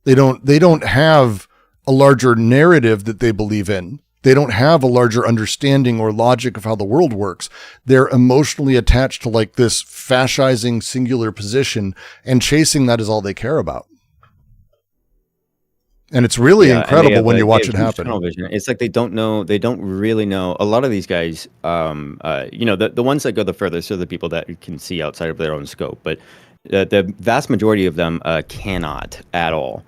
They don't have a larger narrative that they believe in. They don't have a larger understanding or logic of how the world works. They're emotionally attached to like this fascizing singular position, and chasing that is all they care about. And it's really incredible when you watch it happen. It's like they don't really know. A lot of these guys, the ones that go the furthest are the people that can see outside of their own scope. But the vast majority of them cannot at all.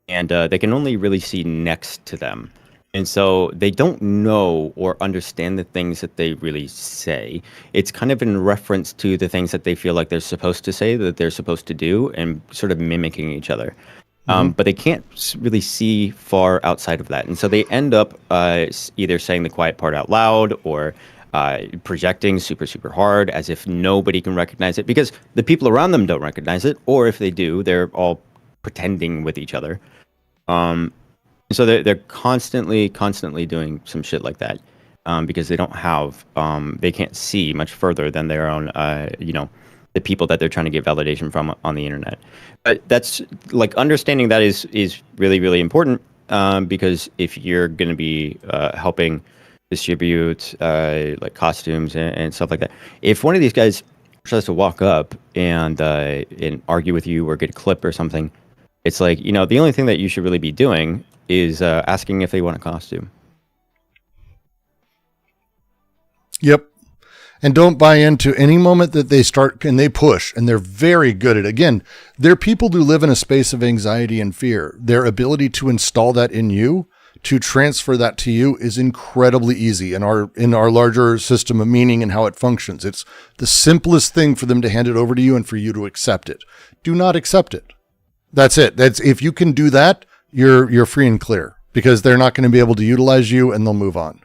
And they can only really see next to them. And so they don't know or understand the things that they really say. It's kind of in reference to the things that they feel like they're supposed to say, that they're supposed to do, and sort of mimicking each other. But they can't really see far outside of that. And so they end up either saying the quiet part out loud, or projecting super, super hard as if nobody can recognize it, because the people around them don't recognize it. Or if they do, they're all pretending with each other. So they're constantly doing some shit like that, because they don't have, they can't see much further than their own, the people that they're trying to get validation from on the internet. But that's like, understanding that is really, really important, because if you're going to be helping distribute like costumes and stuff like that, if one of these guys tries to walk up and argue with you or get a clip or something, it's like, the only thing that you should really be doing is asking if they want a costume. Yep. And don't buy into any moment that they start and they push, and they're very good at it. Again, they're people who live in a space of anxiety and fear. Their ability to install that in you, to transfer that to you, is incredibly easy in our larger system of meaning and how it functions. It's the simplest thing for them to hand it over to you and for you to accept it. Do not accept it. That's it. If you can do that, you're free and clear, because they're not going to be able to utilize you, and they'll move on.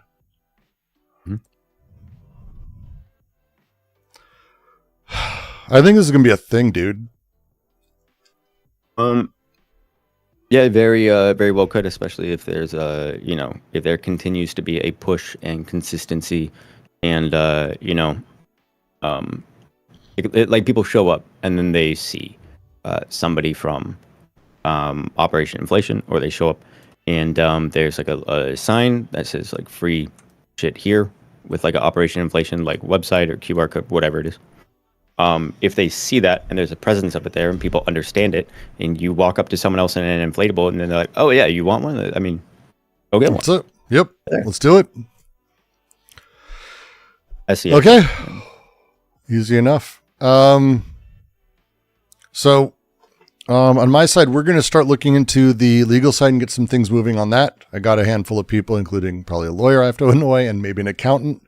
I think this is going to be a thing, dude. Yeah, very well could, especially if there's if there continues to be a push and consistency, and like people show up and then they see somebody from Operation Inflation, or they show up and there's like a sign that says like free shit here with like an Operation Inflation like website or QR code, whatever it is. If they see that and there's a presence of it there and people understand it, and you walk up to someone else in an inflatable and then they're like, oh yeah, you want one? I mean, go get one. That's it. Yep. There. Let's do it. I see. Okay. Easy enough. So on my side, we're going to start looking into the legal side and get some things moving on that. I got a handful of people, including probably a lawyer I have to annoy, and maybe an accountant.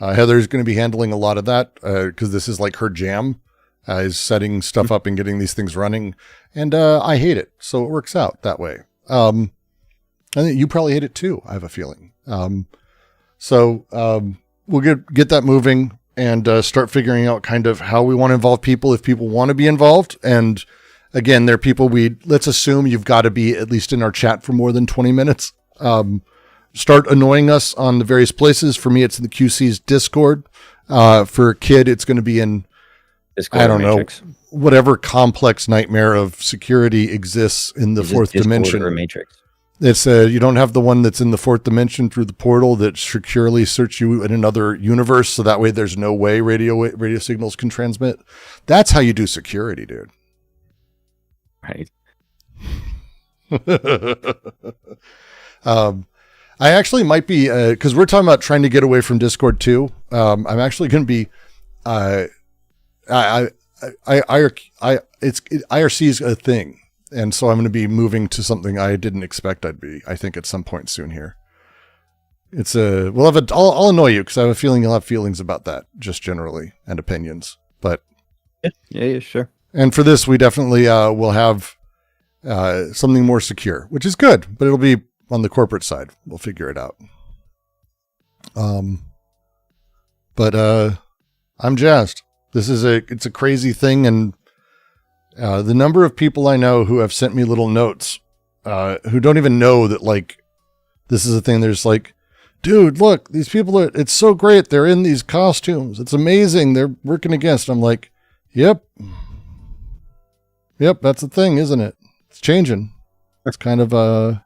Heather's going to be handling a lot of that, because this is like her jam, is setting stuff up and getting these things running. And I hate it, so it works out that way. I think you probably hate it too, I have a feeling. So we'll get that moving and start figuring out kind of how we want to involve people, if people want to be involved. And again, they're people let's assume you've got to be at least in our chat for more than 20 minutes. Start annoying us on the various places. For me, it's in the QC's Discord. For Kid, it's going to be in, Discord, I don't know, whatever complex nightmare of security exists in the fourth dimension. Or Matrix. It's you don't have the one that's in the fourth dimension through the portal that securely search you in another universe, so that way there's no way radio signals can transmit. That's how you do security, dude. Right. I actually might be because we're talking about trying to get away from Discord too. I'm actually going to be IRC is a thing. And so I'm going to be moving to something I didn't expect I'd be, I think, at some point soon here. It's I'll annoy you because I have a feeling you'll have feelings about that just generally and opinions, but yeah, sure. And for this, we definitely will have something more secure, which is good, but it'll be on the corporate side. We'll figure it out. But I'm jazzed. It's a crazy thing. And the number of people I know who have sent me little notes, who don't even know that, like, this is a thing. There's like, dude, look, these people it's so great. They're in these costumes. It's amazing. They're working against. I'm like, yep, that's the thing, isn't it? It's changing. It's kind of,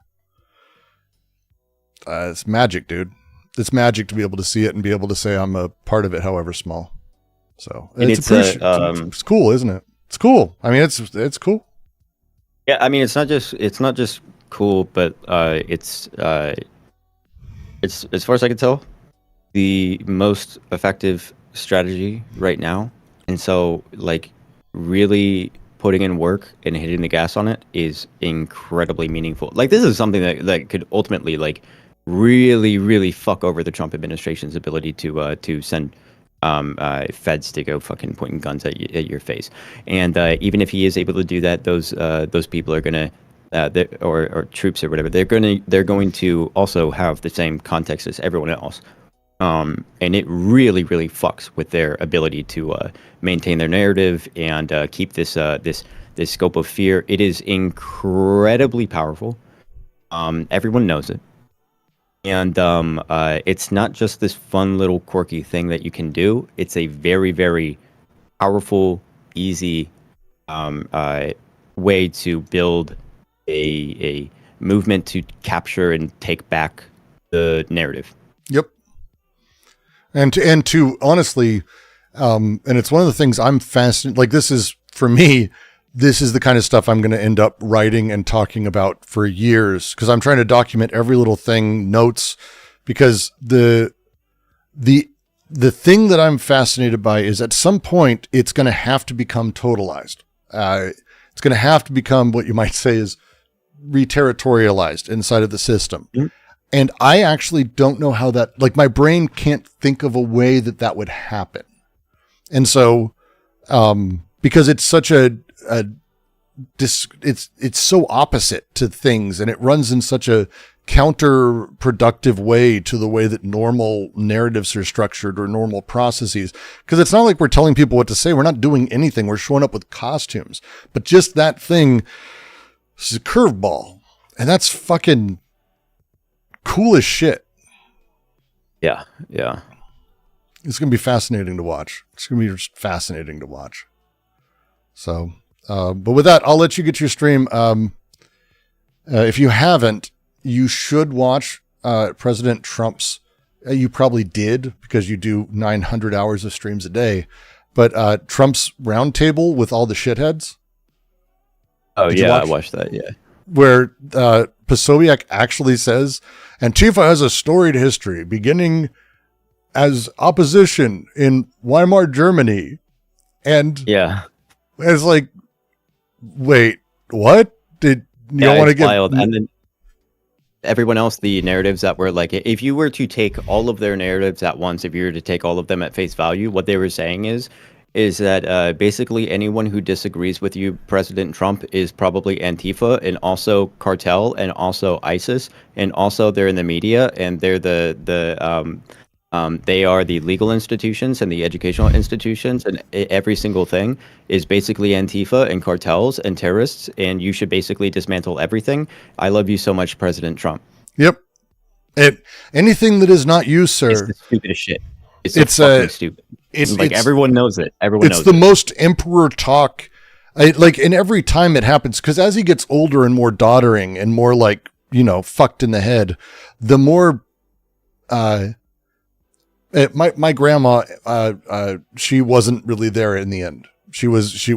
it's magic, dude. It's magic to be able to see it and be able to say I'm a part of it, however small. So it's cool, isn't it? It's cool. I mean, it's cool. Yeah, I mean, it's not just cool, but it's as far as I can tell, the most effective strategy right now. And so, like, really putting in work and hitting the gas on it is incredibly meaningful. Like, this is something that could ultimately, like, really fuck over the Trump administration's ability to send feds to go fucking pointing guns at your face. And even if he is able to do that, those people are gonna or troops or whatever, they're going to also have the same context as everyone else. And it really fucks with their ability to maintain their narrative and keep this scope of fear. It is incredibly powerful. Everyone knows it. And it's not just this fun little quirky thing that you can do. It's a very powerful, easy way to build a movement to capture and take back the narrative. Yep. And to honestly, and it's one of the things I'm fascinated. Like, this is, for me, this is the kind of stuff I'm going to end up writing and talking about for years, because I'm trying to document every little thing, notes, because the thing that I'm fascinated by is at some point it's going to have to become totalized. It's going to have to become what you might say is re-territorialized inside of the system. Mm-hmm. And I actually don't know how that, like, my brain can't think of a way that would happen. And so, because it's such it's so opposite to things, and it runs in such a counterproductive way to the way that normal narratives are structured or normal processes. Because it's not like we're telling people what to say. We're not doing anything. We're showing up with costumes. But just that thing is a curveball. And that's fucking cool as shit. Yeah. It's going to be fascinating to watch. It's going to be just fascinating to watch. So, but with that, I'll let you get your stream. If you haven't, you should watch President Trump's. You probably did, because you do 900 hours of streams a day. But Trump's roundtable with all the shitheads. Oh, yeah, I watched that, yeah. Where Posobiec actually says, Antifa has a storied history, beginning as opposition in Weimar, Germany. And yeah, it's like, wait, what? Did you don't want to get wild. And then everyone else, the narratives that were like, if you were to take all of their narratives at once, if you were to take all of them at face value, what they were saying is that basically anyone who disagrees with you, President Trump, is probably Antifa and also cartel and also ISIS, and also they're in the media, and they're they are the legal institutions and the educational institutions, and every single thing is basically Antifa and cartels and terrorists, and you should basically dismantle everything. I love you so much, President Trump. Yep. Anything that is not you, sir. It's the stupidest shit. It's fucking stupid. It's like everyone knows it. It's the most emperor talk. Like, and every time it happens, because as he gets older and more doddering and more like fucked in the head, the more, my grandma, she wasn't really there in the end. Dementia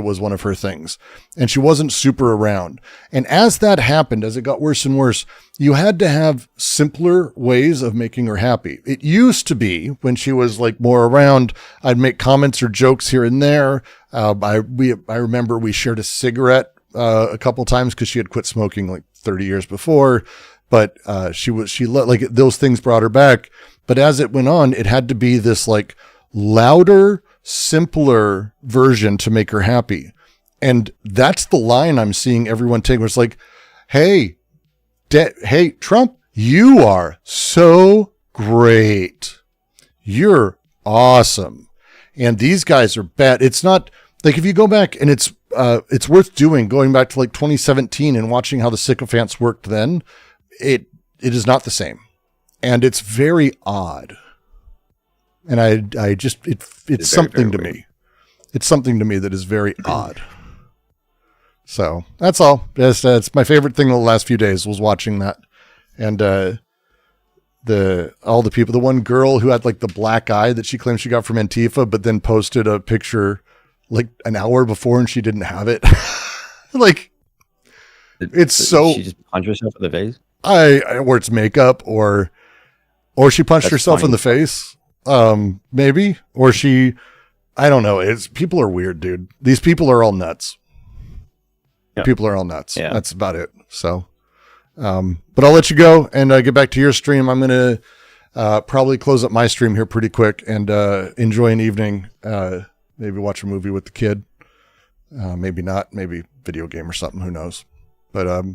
was one of her things, and she wasn't super around. And as that happened, as it got worse and worse, you had to have simpler ways of making her happy. It used to be when she was like more around, I'd make comments or jokes here and there. I remember we shared a cigarette, a couple times because she had quit smoking like 30 years before, but, like those things brought her back. But as it went on, it had to be this like louder, simpler version to make her happy. And that's the line I'm seeing everyone take, where it's like, hey, Trump, you are so great. You're awesome. And these guys are bad. It's not like, if you go back, and it's worth going back to like 2017 and watching how the sycophants worked then, it is not the same. And it's very odd. And it's something to me. It's something to me that is very odd. So that's all. That's my favorite thing the last few days was watching that. And all the people, the one girl who had like the black eye that she claimed she got from Antifa, but then posted a picture like an hour before and she didn't have it. Like, it's so. She just punched herself in the face? Or it's makeup, or she punched herself in the face. Maybe, or I don't know. People are weird, dude. These people are all nuts. Yeah. People are all nuts. Yeah. That's about it. So, but I'll let you go and get back to your stream. I'm going to probably close up my stream here pretty quick and enjoy an evening. Maybe watch a movie with the kid. Maybe not. Maybe video game or something. Who knows? But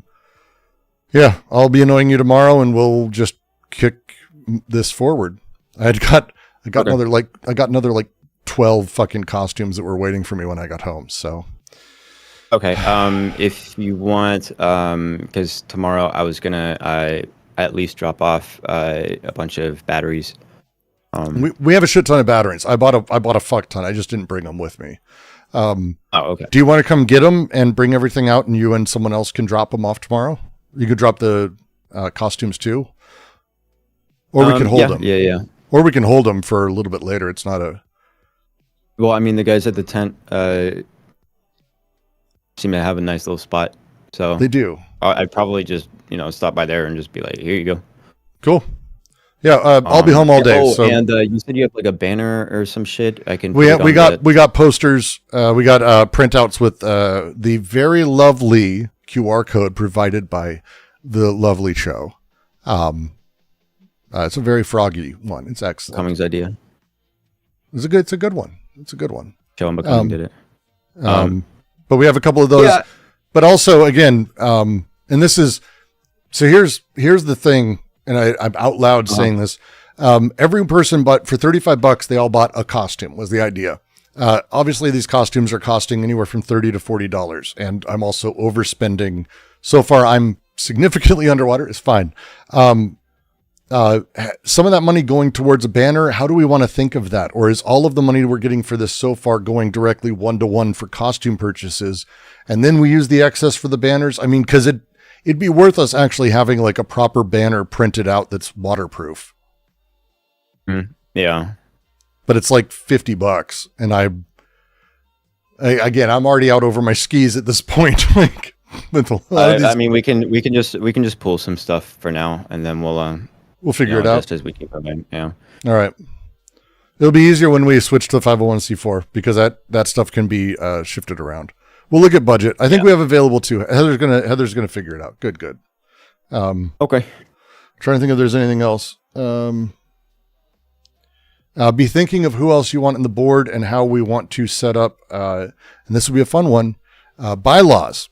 yeah, I'll be annoying you tomorrow, and we'll just kick this forward. I got another like 12 fucking costumes that were waiting for me when I got home. So, okay. If you want, because tomorrow I was gonna at least drop off a bunch of batteries. We have a shit ton of batteries. I bought a fuck ton. I just didn't bring them with me. Okay. Do you want to come get them and bring everything out, and you and someone else can drop them off tomorrow? You could drop the costumes too, or we can hold them. Yeah. Or we can hold them for a little bit later. It's not a. Well, I mean, the guys at the tent seem to have a nice little spot, so they do. I'd probably just stop by there and just be like, "Here you go." Cool. Yeah, I'll be home all day. Oh, so. And you said you have like a banner or some shit. I can. We got posters. We got printouts with the very lovely QR code provided by the lovely show. It's a very froggy one. It's excellent. Cummings' idea. It's a good one. It's a good one. Joe McCumming did it. But we have a couple of those. Yeah. But also, again, and this is so. Here's the thing, and I'm out loud saying this. Every person bought for $35. They all bought a costume. Was the idea. Obviously, these costumes are costing anywhere from $30 to $40, and I'm also overspending. So far, I'm significantly underwater. It's fine. Some of that money going towards a banner, how do we want to think of that? Or is all of the money we're getting for this so far going directly 1-to-1 for costume purchases? And then we use the excess for the banners? I mean, because it'd be worth us actually having like a proper banner printed out that's waterproof. Yeah. But it's like $50. And again, I'm already out over my skis at this point. Like, I mean, we can just pull some stuff for now, and then we'll figure it out just as we keep going. Yeah. All right. It'll be easier when we switch to 501c4 because that stuff can be shifted around. We'll look at budget. I think we have available too. Heather's gonna figure it out. Good. Okay. Trying to think if there's anything else. Be thinking of who else you want in the board and how we want to set up. And this will be a fun one. Bylaws.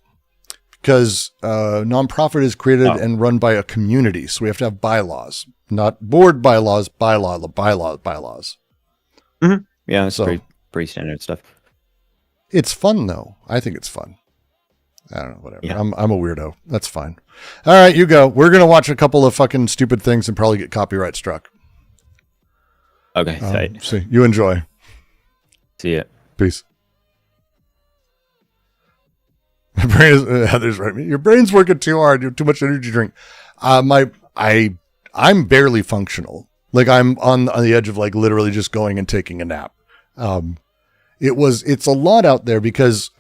Because nonprofit is created and run by a community, so we have to have bylaws, not board bylaws. Bylaws. Mm-hmm. Yeah, it's pretty standard stuff. It's fun though. I think it's fun. I don't know, whatever. Yeah. I'm a weirdo. That's fine. All right, you go. We're gonna watch a couple of fucking stupid things and probably get copyright struck. Okay, tight. See, you enjoy. See ya. Peace. My brain is, Heather's right. Your brain's working too hard. You have too much energy drink. I'm barely functional. Like I'm on the edge of like literally just going and taking a nap. It's a lot out there because,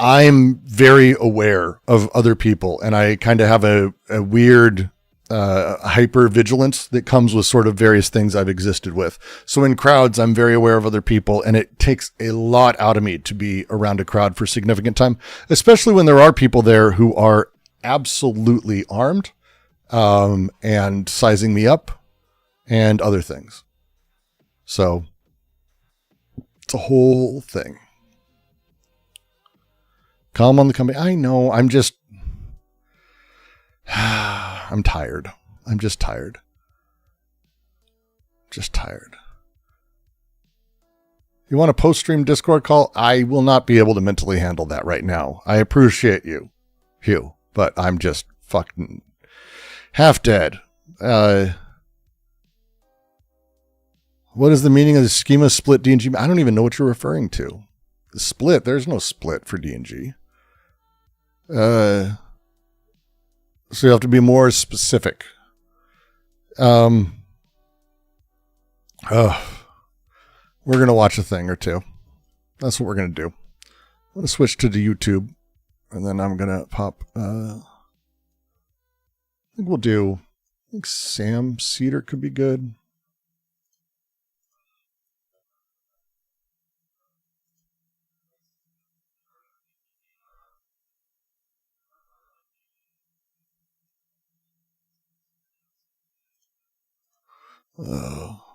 I'm very aware of other people, and I kind of have a weird hyper vigilance that comes with sort of various things I've existed with. So in crowds, I'm very aware of other people, and it takes a lot out of me to be around a crowd for significant time, especially when there are people there who are absolutely armed, and sizing me up and other things. So it's a whole thing. Calm on the company. I know. I'm tired. I'm just tired. Just tired. You want a post-stream Discord call? I will not be able to mentally handle that right now. I appreciate you, Hugh, but I'm just fucking half dead. What is the meaning of the schema split D&G? I don't even know what you're referring to. The split? There's no split for D&G. So you have to be more specific. We're going to watch a thing or two. That's what we're going to do. I'm going to switch to the YouTube, and then I'm going to pop, I think we'll do, I think Sam Cedar could be good.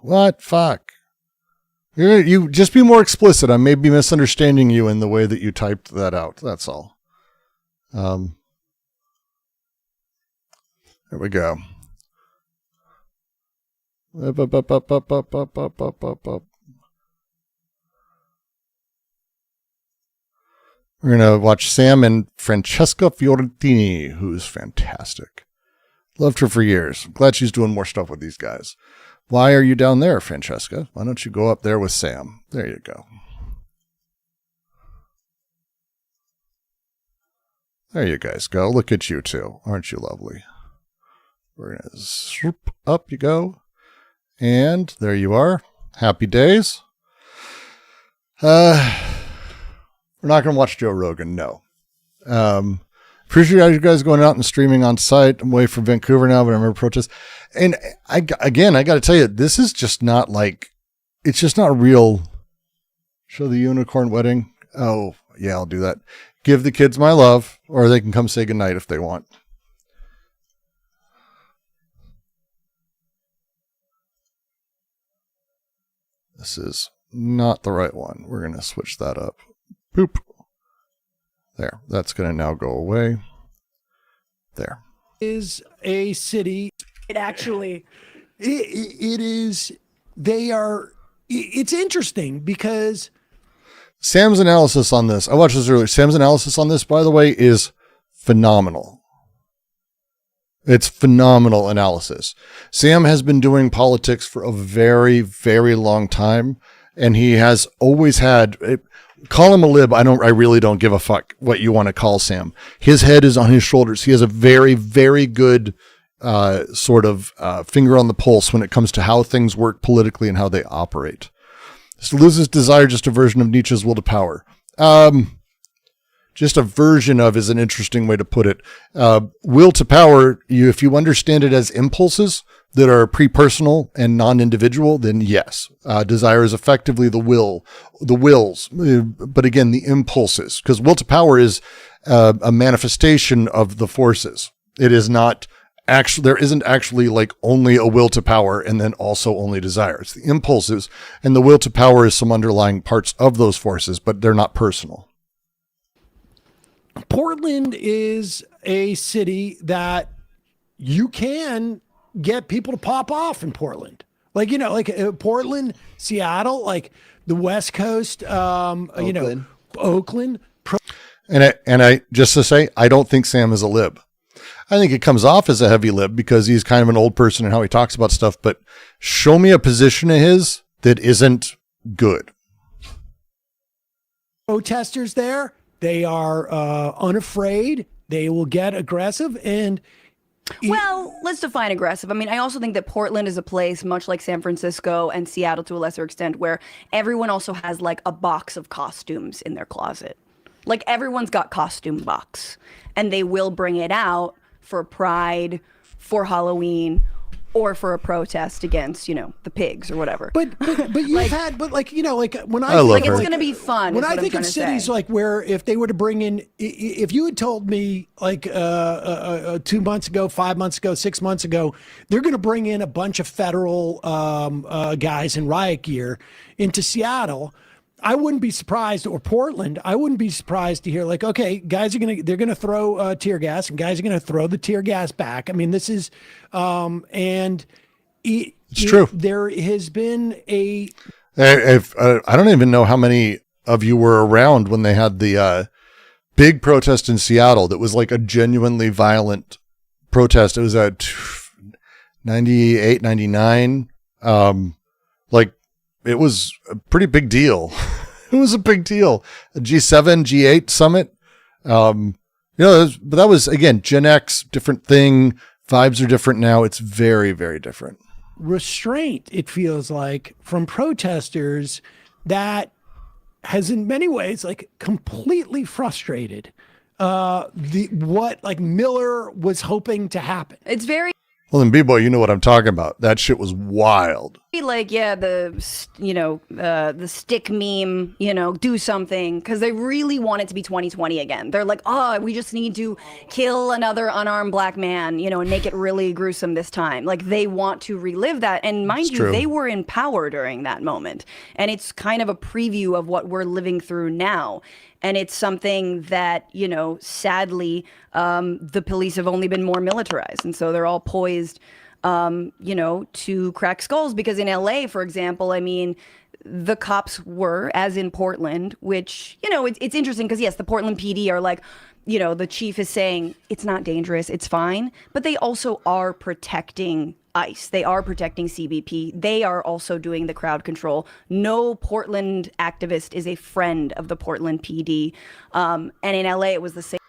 What? Fuck. You just be more explicit. I may be misunderstanding you in the way that you typed that out. That's all. There we go. Up. We're going to watch Sam and Francesca Fiorentini, who's fantastic. Loved her for years. Glad she's doing more stuff with these guys. Why are you down there, Francesca? Why don't you go up there with Sam? There you go. There you guys go. Look at you two. Aren't you lovely? We're going to swoop up you go. And there you are. Happy days. We're not going to watch Joe Rogan, no. Appreciate you guys going out and streaming on site. I'm away from Vancouver now, but I remember protests. And I got to tell you, this is just not like, it's just not real. Show the unicorn wedding. Oh, yeah, I'll do that. Give the kids my love, or they can come say goodnight if they want. This is not the right one. We're going to switch that up. Boop. There. That's going to now go away. There. Is a city. It actually. It is. They are. It's interesting because. Sam's analysis on this, I watched this earlier. Sam's analysis on this, by the way, is phenomenal. It's phenomenal analysis. Sam has been doing politics for a very, very long time, and he has always had. Call him a lib. I really don't give a fuck what you want to call Sam. His head is on his shoulders. He has a very, very good sort of finger on the pulse when it comes to how things work politically and how they operate. To lose his desire, just a version of Nietzsche's will to power. Just a version of is an interesting way to put it. Will to power, if you understand it as impulses that are pre-personal and non-individual, then yes. Desire is effectively the wills, but again, the impulses, because will to power is a manifestation of the forces. It is not actually, there isn't actually like only a will to power and then also only desire. It's the impulses, and the will to power is some underlying parts of those forces, but they're not personal. Portland is a city that you can get people to pop off in Portland. Like, you know, like Portland, Seattle, like the West Coast, Oakland. You know, Oakland. And I just to say, I don't think Sam is a lib. I think it comes off as a heavy lib because he's kind of an old person and how he talks about stuff, but show me a position of his that isn't good. Protesters there, they are unafraid. They will get aggressive. And well, let's define aggressive. I mean, I also think that Portland is a place, much like San Francisco and Seattle to a lesser extent, where everyone also has like a box of costumes in their closet. Like everyone's got costume box, and they will bring it out for Pride, for Halloween, or for a protest against, the pigs or whatever. But you've had, but like, like when I love like her. it's going to be fun. When is I what think I'm of trying to cities say. like where if they were to bring in, if you had told me like 2 months ago, 5 months ago, 6 months ago, they're going to bring in a bunch of federal guys in riot gear into Seattle, I wouldn't be surprised, or Portland, I wouldn't be surprised to hear like, okay, they're going to throw tear gas, and guys are going to throw the tear gas back. I mean, this is, and It's true. There has been a I don't even know how many of you were around when they had the big protest in Seattle that was like a genuinely violent protest. It was at 98, 99. Like it was a pretty big deal. It was a big deal. A G7, G8 summit. But that was, again, Gen X, different thing. Vibes are different now. It's very, very different. Restraint, it feels like, from protesters that has in many ways like completely frustrated what like Miller was hoping to happen. It's very Well, then, B-Boy, you know what I'm talking about. That shit was wild. like, yeah, the stick meme, do something, because they really want it to be 2020 again. They're like, oh, we just need to kill another unarmed black man, and make it really gruesome this time. Like, they want to relive that. And mind you, true. they were in power during that moment. And it's kind of a preview of what we're living through now. And it's something that, sadly, the police have only been more militarized. And so they're all poised to crack skulls, because in LA, for example, I mean, the cops were, as in Portland, which, it's interesting because, yes, the Portland PD are like, the chief is saying it's not dangerous, it's fine. But they also are protecting ICE. They are protecting CBP. They are also doing the crowd control. No Portland activist is a friend of the Portland PD. And in LA, it was the same.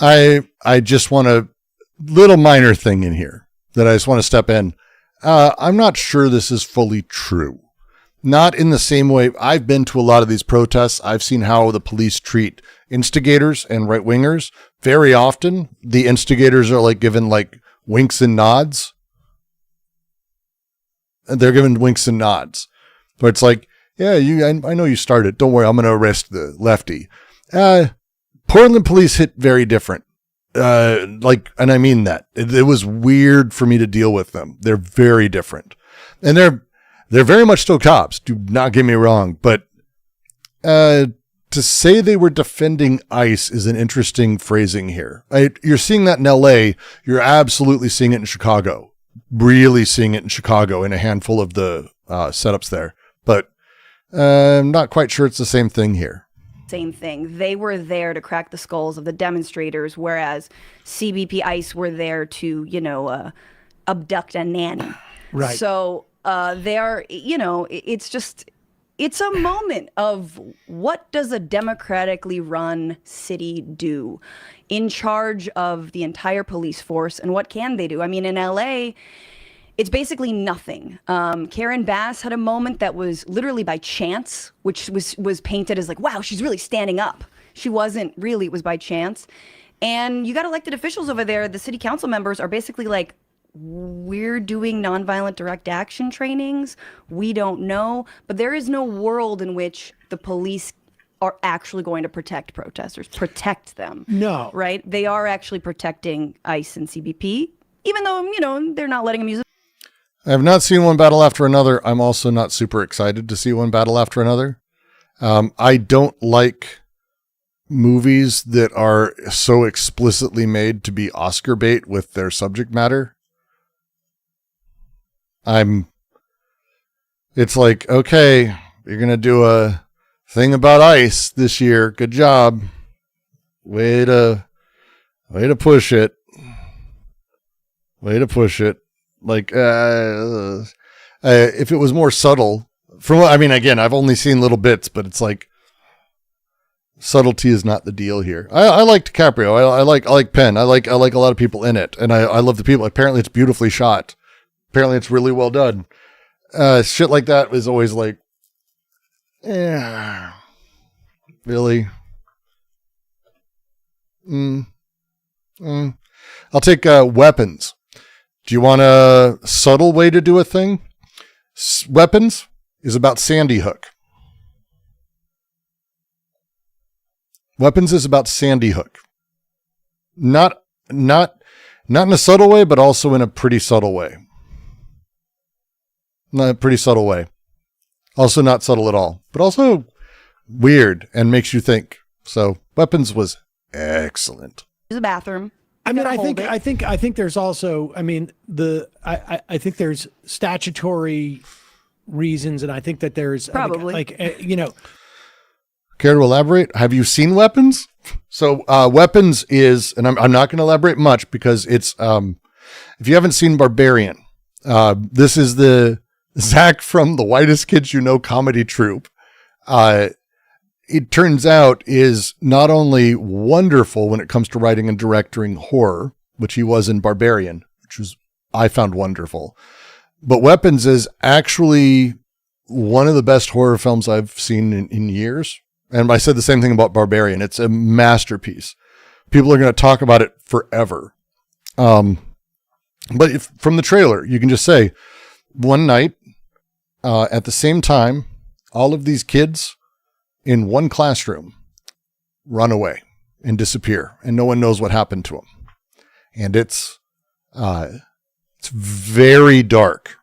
I just want a little minor thing in here that I just want to step in. I'm not sure this is fully true. Not in the same way. I've been to a lot of these protests. I've seen how the police treat instigators and right wingers. Very often, the instigators are like given like winks and nods. And they're given winks and nods. But it's like, yeah, I know you started. Don't worry, I'm going to arrest the lefty. Portland police hit very different. And I mean that. It was weird for me to deal with them. They're very different. And they're very much still cops. Do not get me wrong. But to say they were defending ICE is an interesting phrasing here. You're seeing that in LA. You're absolutely seeing it in Chicago. Really seeing it in Chicago in a handful of the setups there. But I'm not quite sure it's the same thing here. Same thing. They were there to crack the skulls of the demonstrators, whereas CBP ICE were there to, abduct a nanny. Right. So they are, it's a moment of what does a democratically run city do in charge of the entire police force, and what can they do? I mean, in LA, it's basically nothing. Karen Bass had a moment that was literally by chance, which was painted as like, wow, she's really standing up. She wasn't really, it was by chance. And you got elected officials over there, the city council members are basically like, we're doing nonviolent direct action trainings. We don't know. But there is no world in which the police are actually going to protect protesters, protect them. No. Right? They are actually protecting ICE and CBP, even though, they're not letting them use it. I have not seen one battle after another. I'm also not super excited to see one battle after another. I don't like movies that are so explicitly made to be Oscar bait with their subject matter. It's like, okay, you're going to do a thing about ICE this year. Good job. Way to push it. Way to push it. Like, if it was more subtle, I mean, again, I've only seen little bits, but it's like subtlety is not the deal here. I like DiCaprio. I like Penn. I like a lot of people in it, and I love the people. Apparently, it's beautifully shot. Apparently, it's really well done. Shit like that is always like, yeah, really. I'll take Weapons. Do you want a subtle way to do a thing? Weapons is about Sandy Hook. Weapons is about Sandy Hook. Not in a subtle way, but also in a pretty subtle way. Not a pretty subtle way. Also not subtle at all, but also weird and makes you think. So Weapons was excellent. Use the bathroom. I mean, Gotta I think there's also, I mean, I think there's statutory reasons, and I think that there's Probably. Care to elaborate? Have you seen Weapons? So Weapons is, and I'm not going to elaborate much because it's, if you haven't seen Barbarian, this is the Zach from the Whitest Kids You Know comedy troupe. It turns out is not only wonderful when it comes to writing and directing horror, which he was in Barbarian, I found wonderful, but Weapons is actually one of the best horror films I've seen in years. And I said the same thing about Barbarian. It's a masterpiece. People are going to talk about it forever. But from the trailer, you can just say one night, at the same time, all of these kids in one classroom run away and disappear, and no one knows what happened to them. And it's very dark.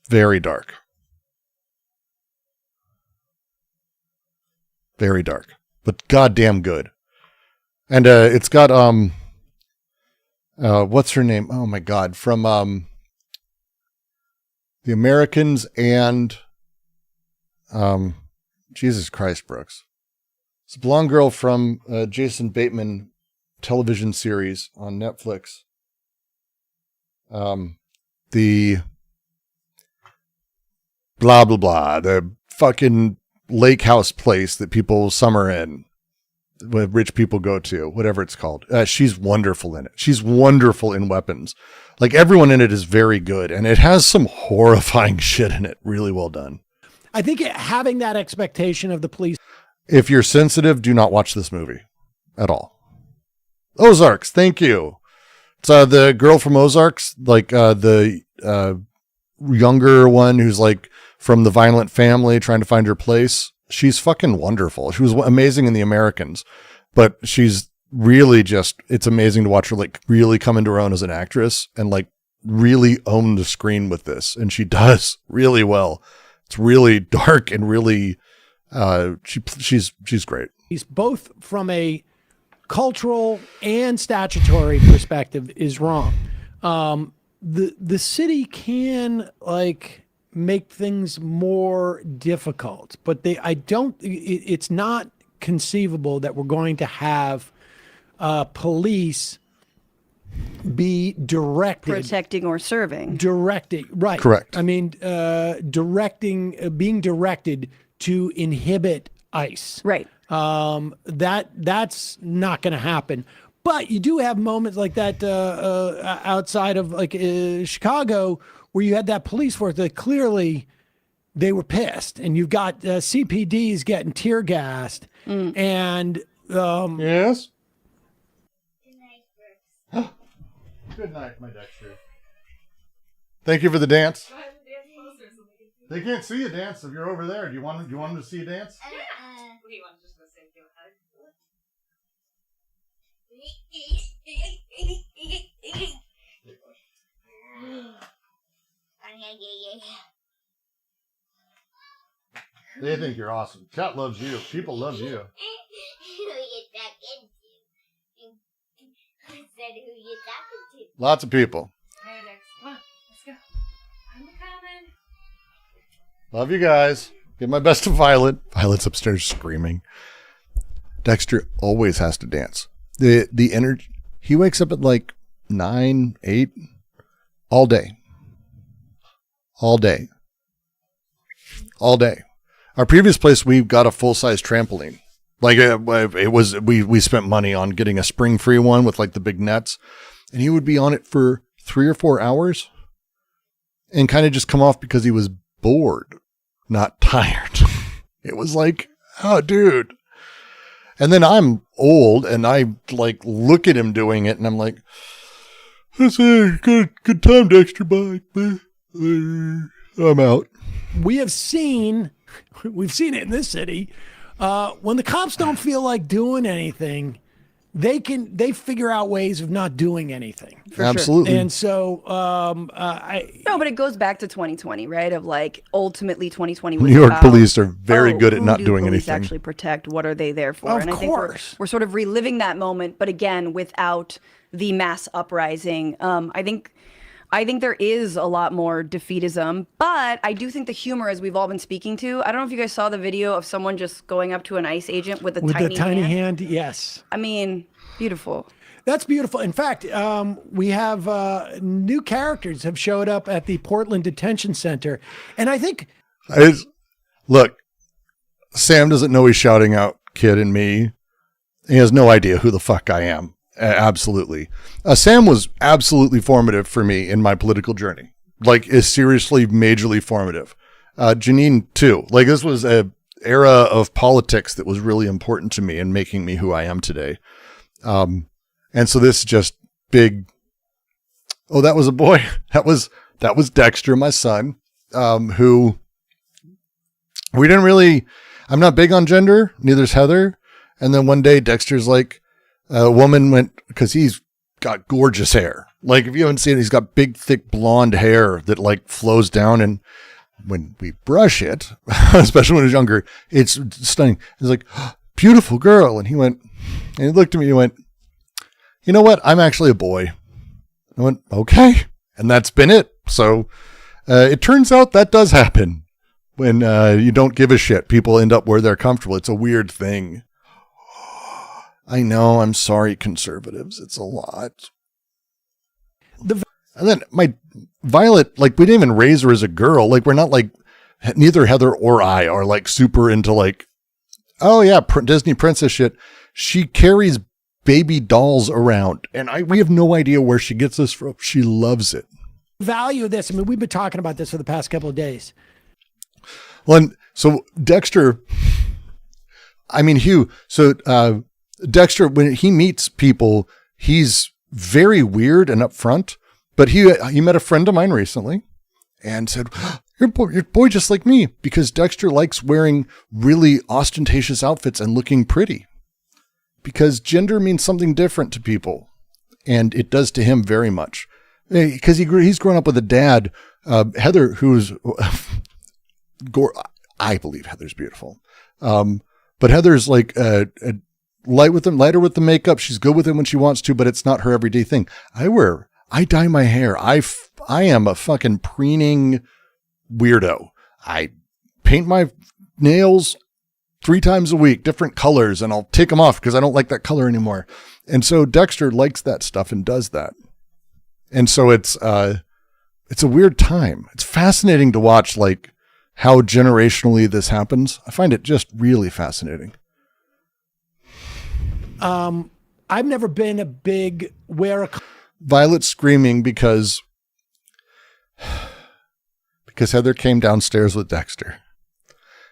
Very dark. Very dark, but goddamn good. And it's got what's her name? Oh my God, from The Americans and Jesus Christ, Brooks. It's a blonde girl from Jason Bateman television series on Netflix. The blah blah blah, the fucking lake house place that people summer in, what rich people go to, whatever it's called. She's wonderful in it. She's wonderful in Weapons. Like, everyone in it is very good, and it has some horrifying shit in it. Really well done. I think having that expectation of the police. If you're sensitive, do not watch this movie at all. Ozarks, thank you. It's the girl from Ozarks, like the younger one who's like from the violent family trying to find her place. She's fucking wonderful. She was amazing in The Americans, but she's really just, it's amazing to watch her like really come into her own as an actress and like really own the screen with this. And she does really well. It's really dark and really, she's great. He's both from a cultural and statutory perspective is wrong. The city can like make things more difficult, but it's not conceivable that we're going to have police be directed, Protecting or serving. directing, right? Correct. I mean, being directed to inhibit ICE. Right. That's not going to happen. But you do have moments like that outside of like Chicago, where you had that police force that clearly they were pissed, and you've got CPDs getting tear gassed, and Yes. Good night, my Dexter. Thank you for the dance. They can't see you dance if you're over there. Do you want them to see you dance? What do you want to just go say give a hug? They think you're awesome. Chat loves you. People love you. Who you talking to? I said who you talking to? Lots of people. Hey, Dex. Come on, let's go. I'm coming. Love you guys. Give my best to Violet. Violet's upstairs screaming. Dexter always has to dance. The energy. He wakes up at like 9, 8 all day. all day. All day. Our previous place, we got a full-size trampoline. Like it was, we spent money on getting a spring-free one with like the big nets, and he would be on it for 3 or 4 hours and kind of just come off because he was bored, not tired. It was like, oh, dude. And then I'm old and I like look at him doing it and I'm like, that's a good time, Dexter. Bye. I'm out. We've seen it in this city. When the cops don't feel like doing anything, they figure out ways of not doing anything. Absolutely. And so, No, but it goes back to 2020, right? Of like, ultimately 2020 was New York about, police are very good at who not do doing police anything. actually protect? What are they there for? Of And I think course. we're sort of reliving that moment, but again, without the mass uprising. I think there is a lot more defeatism, but I do think the humor, as we've all been speaking to, I don't know if you guys saw the video of someone just going up to an ICE agent with a with tiny the tiny hand. hand, yes. I mean, beautiful. That's beautiful. In fact, we have new characters have showed up at the Portland Detention Center. And I think Look, Sam doesn't know he's shouting out Kid and me. He has no idea who the fuck I am. Absolutely. Sam was absolutely formative for me in my political journey. Like, is seriously majorly formative. Janine too. Like, this was a era of politics that was really important to me in making me who I am today. And so this just big, oh, that was a boy. That was Dexter, my son, who we didn't really, I'm not big on gender. Neither's Heather. And then one day Dexter's like, a woman went, because he's got gorgeous hair. Like, if you haven't seen it, he's got big, thick blonde hair that like flows down. And when we brush it, especially when he's younger, it's stunning. He's like, oh, beautiful girl. And he went, and he looked at me and he went, you know what? I'm actually a boy. I went, okay. And that's been it. So it turns out that does happen when you don't give a shit. People end up where they're comfortable. It's a weird thing. I know. I'm sorry, conservatives. It's a lot. And then my Violet, like, we didn't even raise her as a girl. Like, we're not like, neither Heather or I are like super into like, oh yeah, Disney princess shit. She carries baby dolls around and we have no idea where she gets this from. She loves it. Value this. I mean, we've been talking about this for the past couple of days. Well, and so Dexter, I mean, Hugh, so, Dexter, when he meets people, he's very weird and upfront, but he met a friend of mine recently and said, you're a boy just like me, because Dexter likes wearing really ostentatious outfits and looking pretty, because gender means something different to people. And it does to him very much, because he's grown up with a dad, Heather, who's I believe Heather's beautiful. But Heather's like, lighter with the makeup. She's good with it when she wants to, but it's not her everyday thing. I dye my hair. I am a fucking preening weirdo. I paint my nails 3 times a week, different colors, and I'll take them off because I don't like that color anymore. And so Dexter likes that stuff and does that. And so it's a weird time. It's fascinating to watch, like, how generationally this happens. I find it just really fascinating. I've never been a big Violet's screaming because Heather came downstairs with Dexter.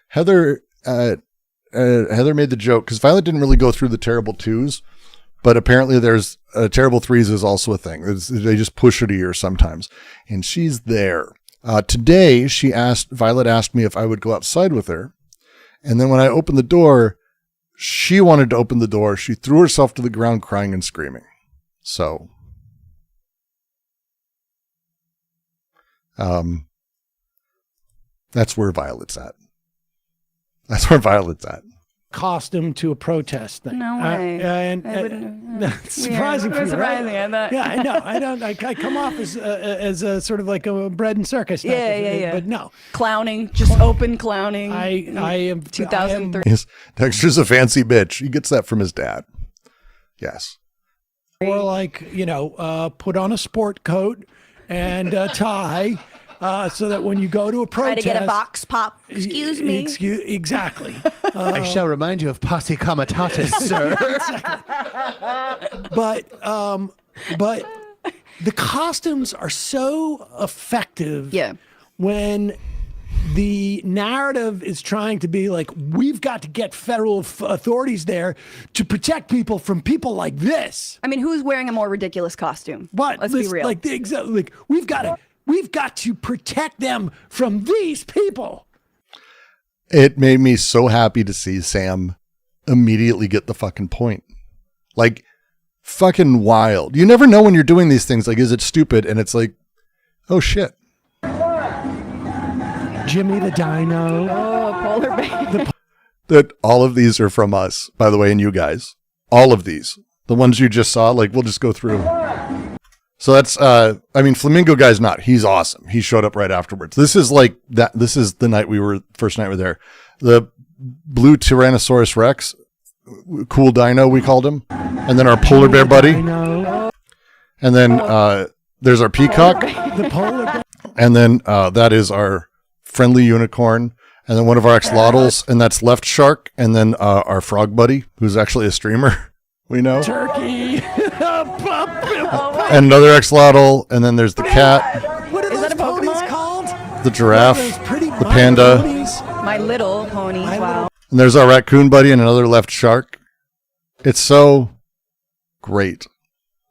Heather made the joke because Violet didn't really go through the terrible 2s, but apparently there's terrible 3s is also a thing. They just push her to ear sometimes, and she's there. Today Violet asked me if I would go outside with her, and then when I opened the door, she wanted to open the door. She threw herself to the ground crying and screaming. So, that's where Violet's at. costume to a protest thing. No way. That's surprising for you, right? I thought. Yeah, I know. I come off as a sort of like a bread and circus type of thing, Yeah. but no. Clowning, just open clowning. I am 2003. Yes, Dexter's a fancy bitch. He gets that from his dad. Yes. Or like, put on a sport coat and a tie so that when you go to a Try protest, to get a vox pop. Excuse me. Exactly. I shall remind you of Posse Comitatus, sir. But the costumes are so effective. Yeah. When the narrative is trying to be like, we've got to get federal authorities there to protect people from people like this. I mean, who's wearing a more ridiculous costume? But Let's be real. Like we've got to protect them from these people. It made me so happy to see Sam immediately get the fucking point. Like, fucking wild. You never know when you're doing these things. Like, is it stupid? And it's like, oh shit. Jimmy the Dino. Oh, polar bear. That all of these are from us, by the way, and you guys. All of these. The ones you just saw, like, we'll just go through. So that's, Flamingo Guy's not. He's awesome. He showed up right afterwards. This is like that. This is the first night we were there. The blue Tyrannosaurus Rex, cool dino, we called him. And then our polar bear buddy. Dino. And then, there's our peacock. The polar bear. And then, that is our friendly unicorn. And then one of our axolotls, and that's Left Shark. And then, our frog buddy, who's actually a streamer. We know. Turkey. And another axolotl, and then there's the cat, What are Is those that a ponies Pokemon? called? the giraffe, Those pretty the My panda, Ponies. My Little Ponies. Wow. and there's our raccoon buddy and another Left Shark. It's so great.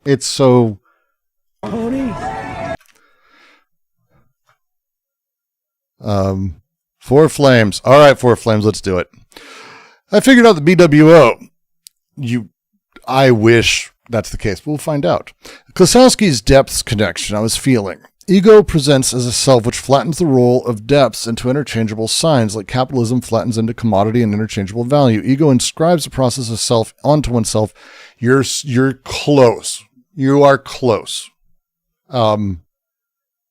It's so... Pony. Four Flames. All right, Four Flames, let's do it. I figured out the BWO. I wish that's the case, but we'll find out. Klosowski's depths connection I was feeling. Ego presents as a self which flattens the role of depths into interchangeable signs, like capitalism flattens into commodity and interchangeable value. Ego inscribes the process of self onto oneself. You're close. You are close. I'm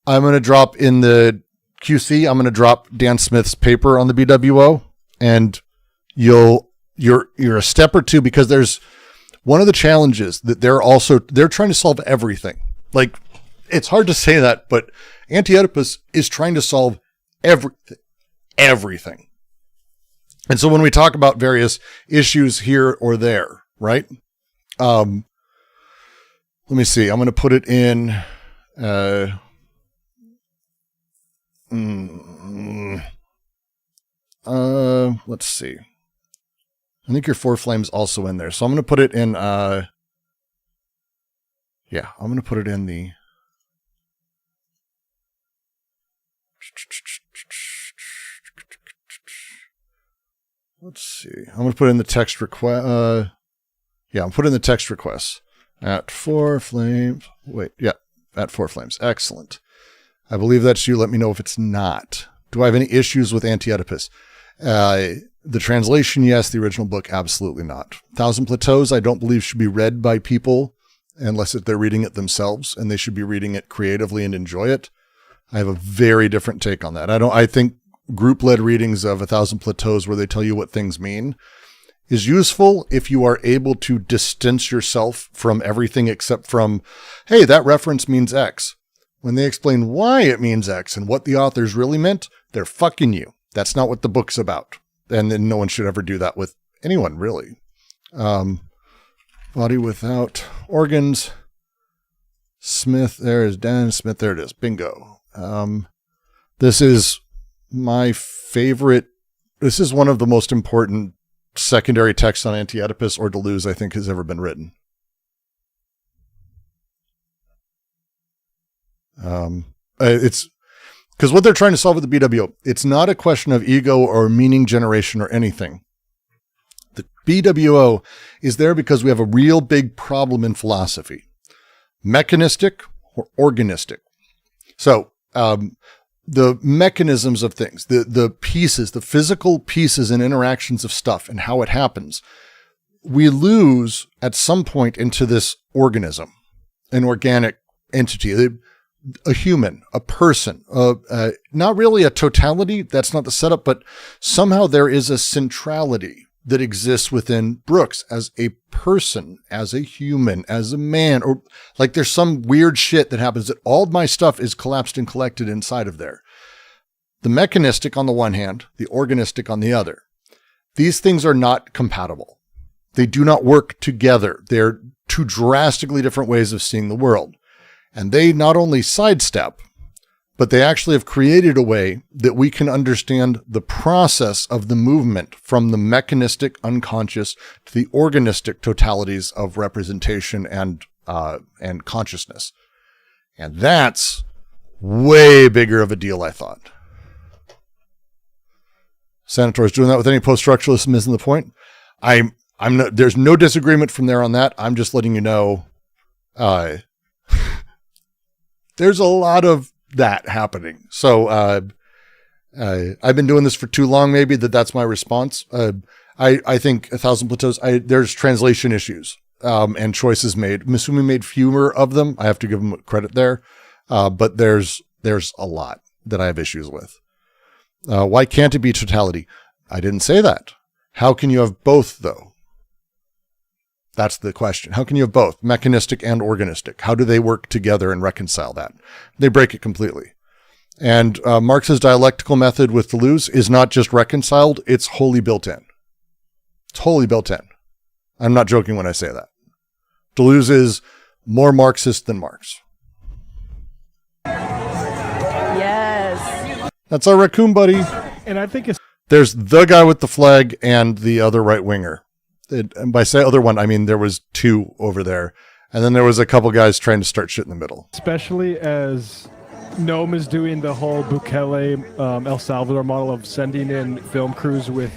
going to drop in the QC. I'm going to drop Dan Smith's paper on the BWO, and you're a step or two, because there's one of the challenges that they're trying to solve everything. Like, it's hard to say that, but Anti-Oedipus is trying to solve everything. And so when we talk about various issues here or there, right? Let me see. I'm going to put it in, let's see. I think your Four Flames also in there. So I'm going to put it in, I'm going to put it in the, let's see. I'm going to put in the text request. I'm putting the text requests at Four Flames. At Four Flames. Excellent. I believe that's you. Let me know if it's not. Do I have any issues with Anti-Oedipus? The translation, yes. The original book, absolutely not. Thousand Plateaus, I don't believe should be read by people unless they're reading it themselves, and they should be reading it creatively and enjoy it. I have a very different take on that. I think group-led readings of A Thousand Plateaus where they tell you what things mean is useful if you are able to distance yourself from everything except from, hey, that reference means X. When they explain why it means X and what the authors really meant, they're fucking you. That's not what the book's about. And then no one should ever do that with anyone, really. Body without organs. Smith, there is Dan Smith, there it is. Bingo. This is my favorite. This is one of the most important secondary texts on Anti-Oedipus or Deleuze I think has ever been written. It's because what they're trying to solve with the BWO, it's not a question of ego or meaning generation or anything. The BWO is there because we have a real big problem in philosophy. Mechanistic or organistic. So, the mechanisms of things, the pieces, the physical pieces and interactions of stuff and how it happens, we lose at some point into this organism, an organic entity, a human, a person, not really a totality. That's not the setup, but somehow there is a centrality that exists within Brooks as a person, as a human, as a man, or like there's some weird shit that happens that all my stuff is collapsed and collected inside of there. The mechanistic on the one hand, the organistic on the other. These things are not compatible. They do not work together. They're two drastically different ways of seeing the world. And they not only sidestep, but they actually have created a way that we can understand the process of the movement from the mechanistic unconscious to the organistic totalities of representation and consciousness. And that's way bigger of a deal, I thought. Sanator's doing that with any post-structuralism missing the point. There's no disagreement from there on that. I'm just letting you know, there's a lot of that happening. So, I've been doing this for too long, maybe that's my response. I think 1,000 Plateaus, there's translation issues, and choices made. Misumi made fewer of them. I have to give him credit there. But there's a lot that I have issues with. Why can't it be totality? I didn't say that. How can you have both, though? That's the question. How can you have both, mechanistic and organistic? How do they work together and reconcile that? They break it completely. And Marx's dialectical method with Deleuze is not just reconciled, it's wholly built in. It's wholly built in. I'm not joking when I say that. Deleuze is more Marxist than Marx. Yes. That's our raccoon buddy. And I think There's the guy with the flag and the other right winger. And by say other one, I mean there was two over there. And then there was a couple guys trying to start shit in the middle. especially as Nome is doing the whole Bukele, El Salvador model of sending in film crews with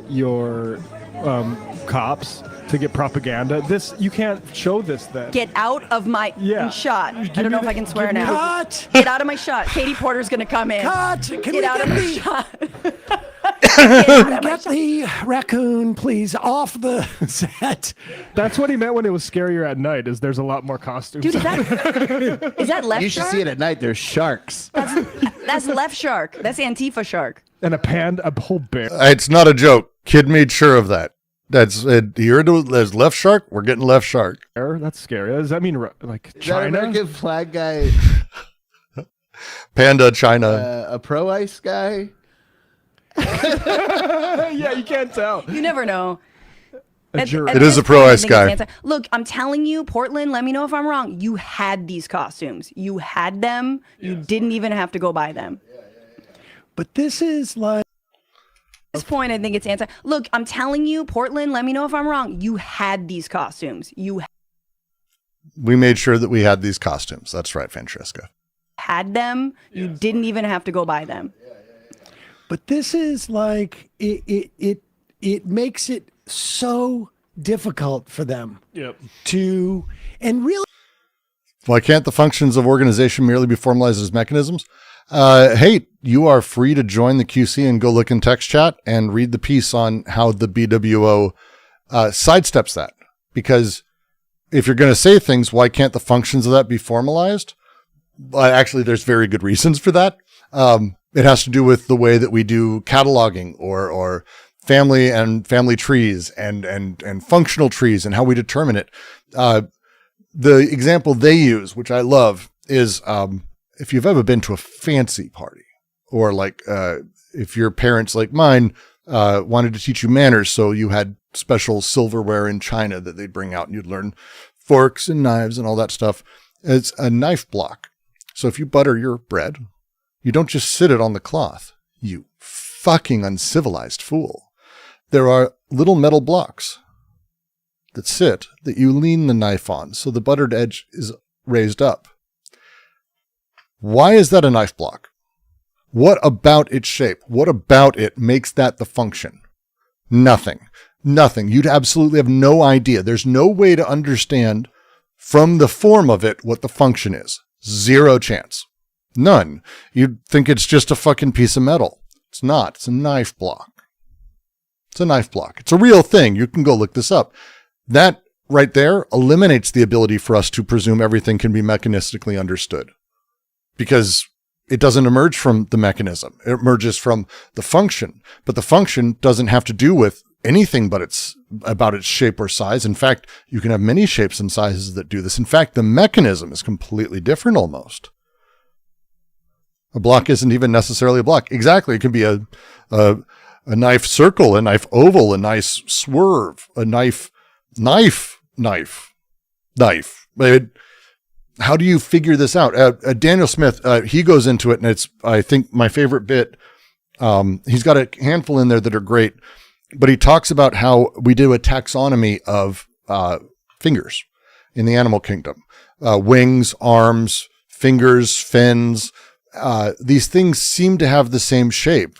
your cops to get propaganda. This, you can't show this then. Get out of my Yeah. shot. I Give don't me know if the- I can swear give me now. Cut! Get out of my shot. Katie Porter's going to come in. Cut! Can we Get out get of my the, shot. Get out of my get shot. the raccoon, please, off the set? That's what he meant when it was scarier at night, is there's a lot more costumes. Dude, is that left You should shark? see it at night. There's sharks. That's left shark. That's Antifa shark. And a panda, a whole bear. It's not a joke. Kid made sure of that. That's it. Here there's left shark. We're getting left shark. That's scary. Does that mean like Is that China? American flag guy Panda, China. a pro ice guy? Yeah, you can't tell. You never know. A jury. It is a pro ice guy. Look, I'm telling you, Portland, let me know if I'm wrong. You had these costumes. You had them. You didn't even have to go buy them. But this is like, At this point, I think it's anti. Look, I'm telling you, Portland, let me know if I'm wrong. You had these costumes. You We made sure that we had these costumes. That's right, Francesca. had them. You didn't even have to go buy them. but this is like, it makes it so difficult for them Yep. to, and really, Why can't the functions of organization merely be formalized as mechanisms? Hey, you are free to join the QC and go look in text chat and read the piece on how the BWO sidesteps that. Because if you're going to say things, why can't the functions of that be formalized? Actually, there's very good reasons for that. It has to do with the way that we do cataloging or family and family trees and functional trees and how we determine it. The example they use, which I love, is if you've ever been to a fancy party, or like if your parents, like mine, wanted to teach you manners, so you had special silverware in China that they'd bring out, and you'd learn forks and knives and all that stuff. It's a knife block. So if you butter your bread, you don't just sit it on the cloth. You fucking uncivilized fool. There are little metal blocks that sit that you lean the knife on, so the buttered edge is raised up. Why is that a knife block? What about its shape? What about it makes that the function? Nothing. Nothing. You'd absolutely have no idea. There's no way to understand from the form of it what the function is. Zero chance. None. You'd think it's just a fucking piece of metal. It's not. It's a knife block. It's a knife block. It's a real thing. You can go look this up. That right there eliminates the ability for us to presume everything can be mechanistically understood, because it doesn't emerge from the mechanism. It emerges from the function, but the function doesn't have to do with anything but its shape or size. In fact, you can have many shapes and sizes that do this. In fact, the mechanism is completely different almost. A block isn't even necessarily a block. Exactly. It can be a knife circle, a knife oval, a nice swerve, a knife. How do you figure this out? Daniel Smith, he goes into it, and it's, I think, my favorite bit. He's got a handful in there that are great, but he talks about how we do a taxonomy of fingers in the animal kingdom. Wings, arms, fingers, fins. These things seem to have the same shape.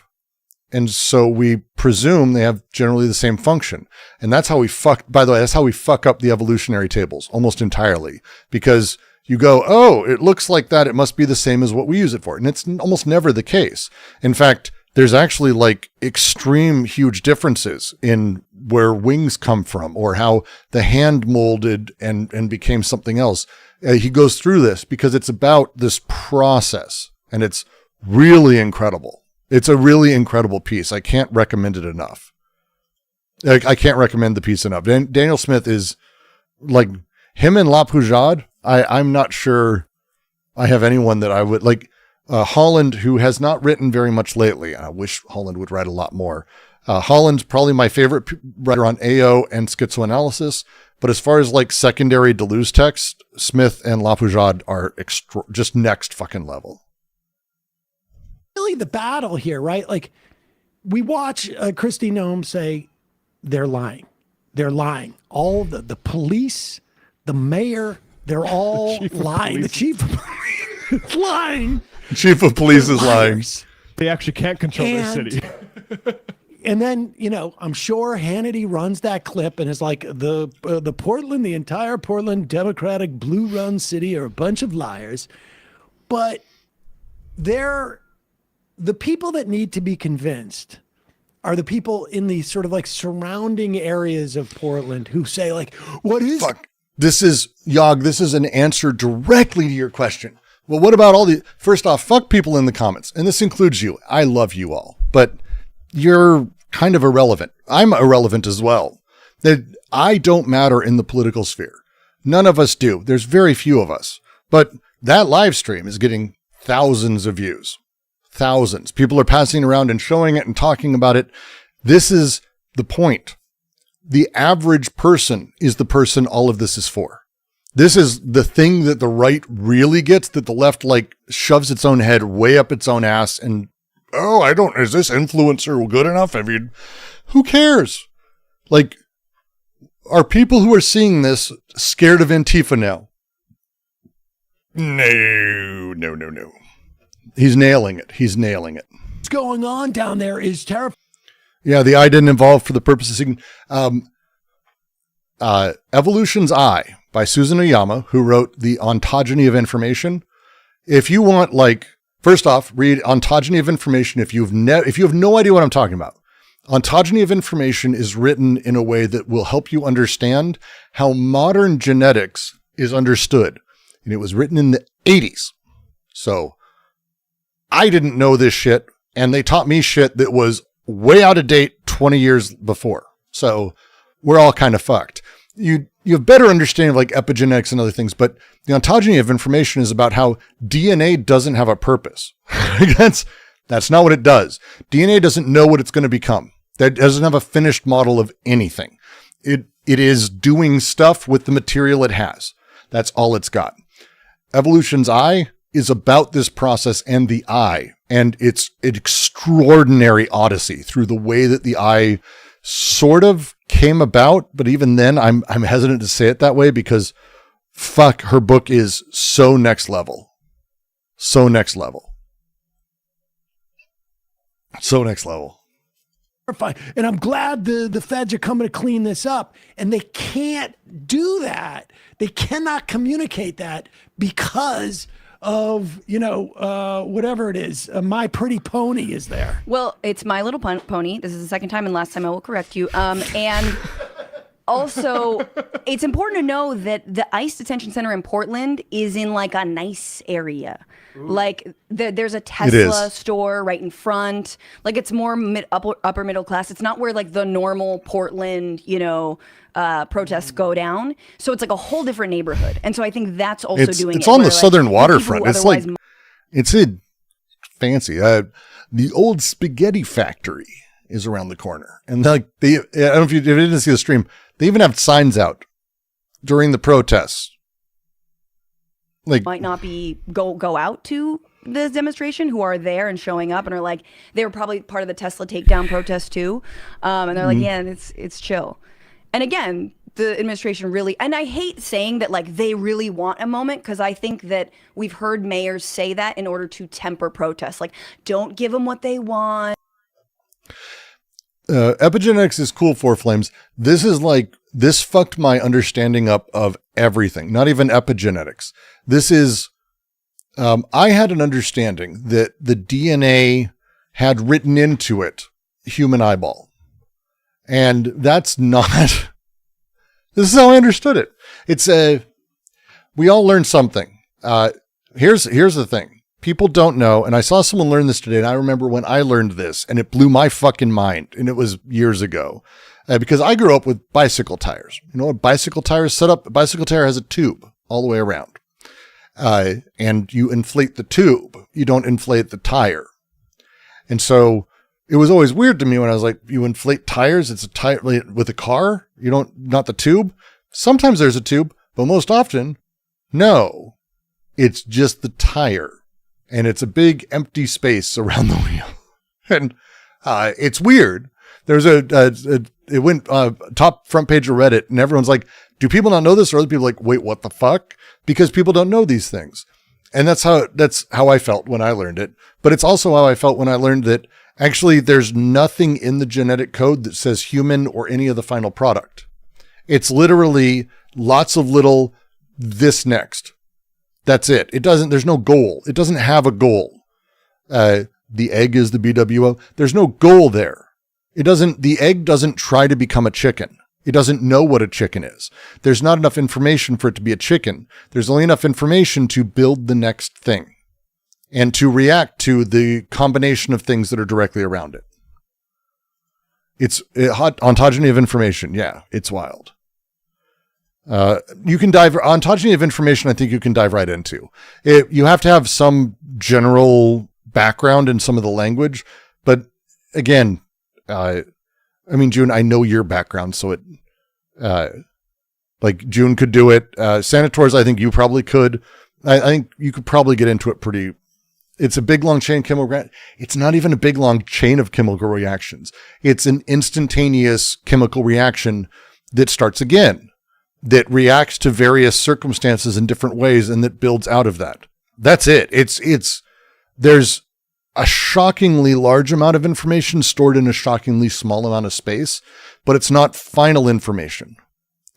And so we presume they have generally the same function. And that's how we fuck up the evolutionary tables almost entirely, because you go, oh, it looks like that. It must be the same as what we use it for. And it's almost never the case. In fact, there's actually like extreme huge differences in where wings come from, or how the hand molded and became something else. He goes through this because it's about this process, and it's really incredible. It's a really incredible piece. I can't recommend it enough. I can't recommend the piece enough. Daniel Smith is like, him and La Poujade. I'm not sure I have anyone that I would like. Holland, who has not written very much lately. I wish Holland would write a lot more. Holland's probably my favorite writer on AO and schizoanalysis. But as far as like secondary Deleuze text, Smith and La Poujade are just next fucking level. Really the battle here, right? Like, we watch Kristi Noem say, they're lying. They're lying. All the police, the mayor, they're all lying. The chief of police is lying. Chief of police is lying. They actually can't control their city. And then, I'm sure Hannity runs that clip and is like, the entire Portland Democratic blue run city are a bunch of liars. But the people that need to be convinced are the people in the sort of like surrounding areas of Portland who say like, what is... Fuck. This is an answer directly to your question. Well, what about first off, fuck people in the comments. And this includes you. I love you all, but you're kind of irrelevant. I'm irrelevant as well. I don't matter in the political sphere. None of us do. There's very few of us, but that live stream is getting thousands of views. Thousands. People are passing around and showing it and talking about it. This is the point. The average person is the person all of this is for. This is the thing that the right really gets, that the left like shoves its own head way up its own ass and, is this influencer good enough? Who cares? Like, are people who are seeing this scared of Antifa now? No. He's nailing it. What's going on down there is terrifying. Yeah, the eye didn't evolve for the purpose of seeing. Evolution's Eye by Susan Oyama, who wrote The Ontogeny of Information. If you want, first off, read Ontogeny of Information if you have no idea what I'm talking about. Ontogeny of Information is written in a way that will help you understand how modern genetics is understood. And it was written in the 80s. So I didn't know this shit, and they taught me shit that was way out of date 20 years before. So we're all kind of fucked. You have better understanding of like epigenetics and other things, but the ontogeny of information is about how DNA doesn't have a purpose. That's not what it does. DNA doesn't know what it's going to become. That doesn't have a finished model of anything. It is doing stuff with the material it has. That's all it's got. Evolution's Eye is about this process and the eye, and it's an extraordinary odyssey through the way that the eye sort of came about. But even then, I'm hesitant to say it that way because fuck, her book is so next level. So next level. And I'm glad the feds are coming to clean this up, and they can't do that. They cannot communicate that because of, whatever it is. My Pretty Pony is there. Well, it's My Little Pony. This is the second time and last time I will correct you. And also, it's important to know that the ICE detention center in Portland is in like a nice area. Like there's a Tesla store right in front. Like it's more upper middle class. It's not where like the normal Portland, protests go down. So it's like a whole different neighborhood. And so I think that's also doing it's it. on where, the like, southern the waterfront. people who It's like it's a fancy. The old spaghetti factory is around the corner, and like I don't know if you didn't see the stream. They even have signs out during the protests. Like might not be go out to the demonstration, who are there and showing up and are like, they were probably part of the Tesla takedown protest too, and they're like, yeah, it's chill. And again, the administration really, and I hate saying that like they really want a moment, because I think that we've heard mayors say that in order to temper protests, like don't give them what they want. Epigenetics is cool, for Flames. This fucked my understanding up of everything, not even epigenetics. This is, I had an understanding that the DNA had written into it human eyeball. And that's not, this is how I understood it. It's we all learn something. Here's the thing. People don't know, and I saw someone learn this today, and I remember when I learned this, and it blew my fucking mind, and it was years ago. Because I grew up with bicycle tires. You know what bicycle tires set up? A bicycle tire has a tube all the way around. And you inflate the tube. You don't inflate the tire. And so it was always weird to me when I was like, you inflate tires, it's a tire with a car, not the tube. Sometimes there's a tube, but most often, no, it's just the tire. And it's a big empty space around the wheel. And it's weird. There's it went top front page of Reddit, and everyone's like, do people not know this? Or other people like, wait, what the fuck? Because people don't know these things. And that's how I felt when I learned it. But it's also how I felt when I learned that actually there's nothing in the genetic code that says human or any of the final product. It's literally lots of little this next. That's it. There's no goal. It doesn't have a goal. The egg is the BWO. There's no goal there. The egg doesn't try to become a chicken. It doesn't know what a chicken is. There's not enough information for it to be a chicken. There's only enough information to build the next thing and to react to the combination of things that are directly around it. It's ontogeny of information. Yeah, it's wild. You can dive ontogeny of information. I think you can dive right into it. You have to have some general background in some of the language, but again, June, I know your background, so like June could do it. Sanitors, I think you probably could. I think you could probably get into it it's a big long chain chemical. It's not even a big long chain of chemical reactions. It's an instantaneous chemical reaction that starts again, that reacts to various circumstances in different ways, and that builds out of that. That's it. There's a shockingly large amount of information stored in a shockingly small amount of space, but it's not final information.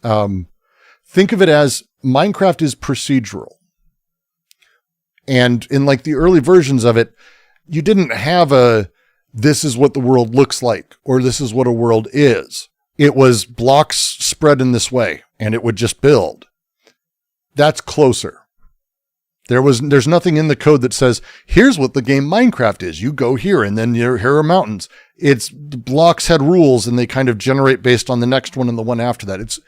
Think of it as Minecraft is procedural. And in like the early versions of it, you didn't have this is what the world looks like, or this is what a world is. It was blocks spread in this way, and it would just build. That's closer. There's nothing in the code that says, here's what the game Minecraft is. You go here, and then here are mountains. The blocks had rules, and they kind of generate based on the next one and the one after that. It's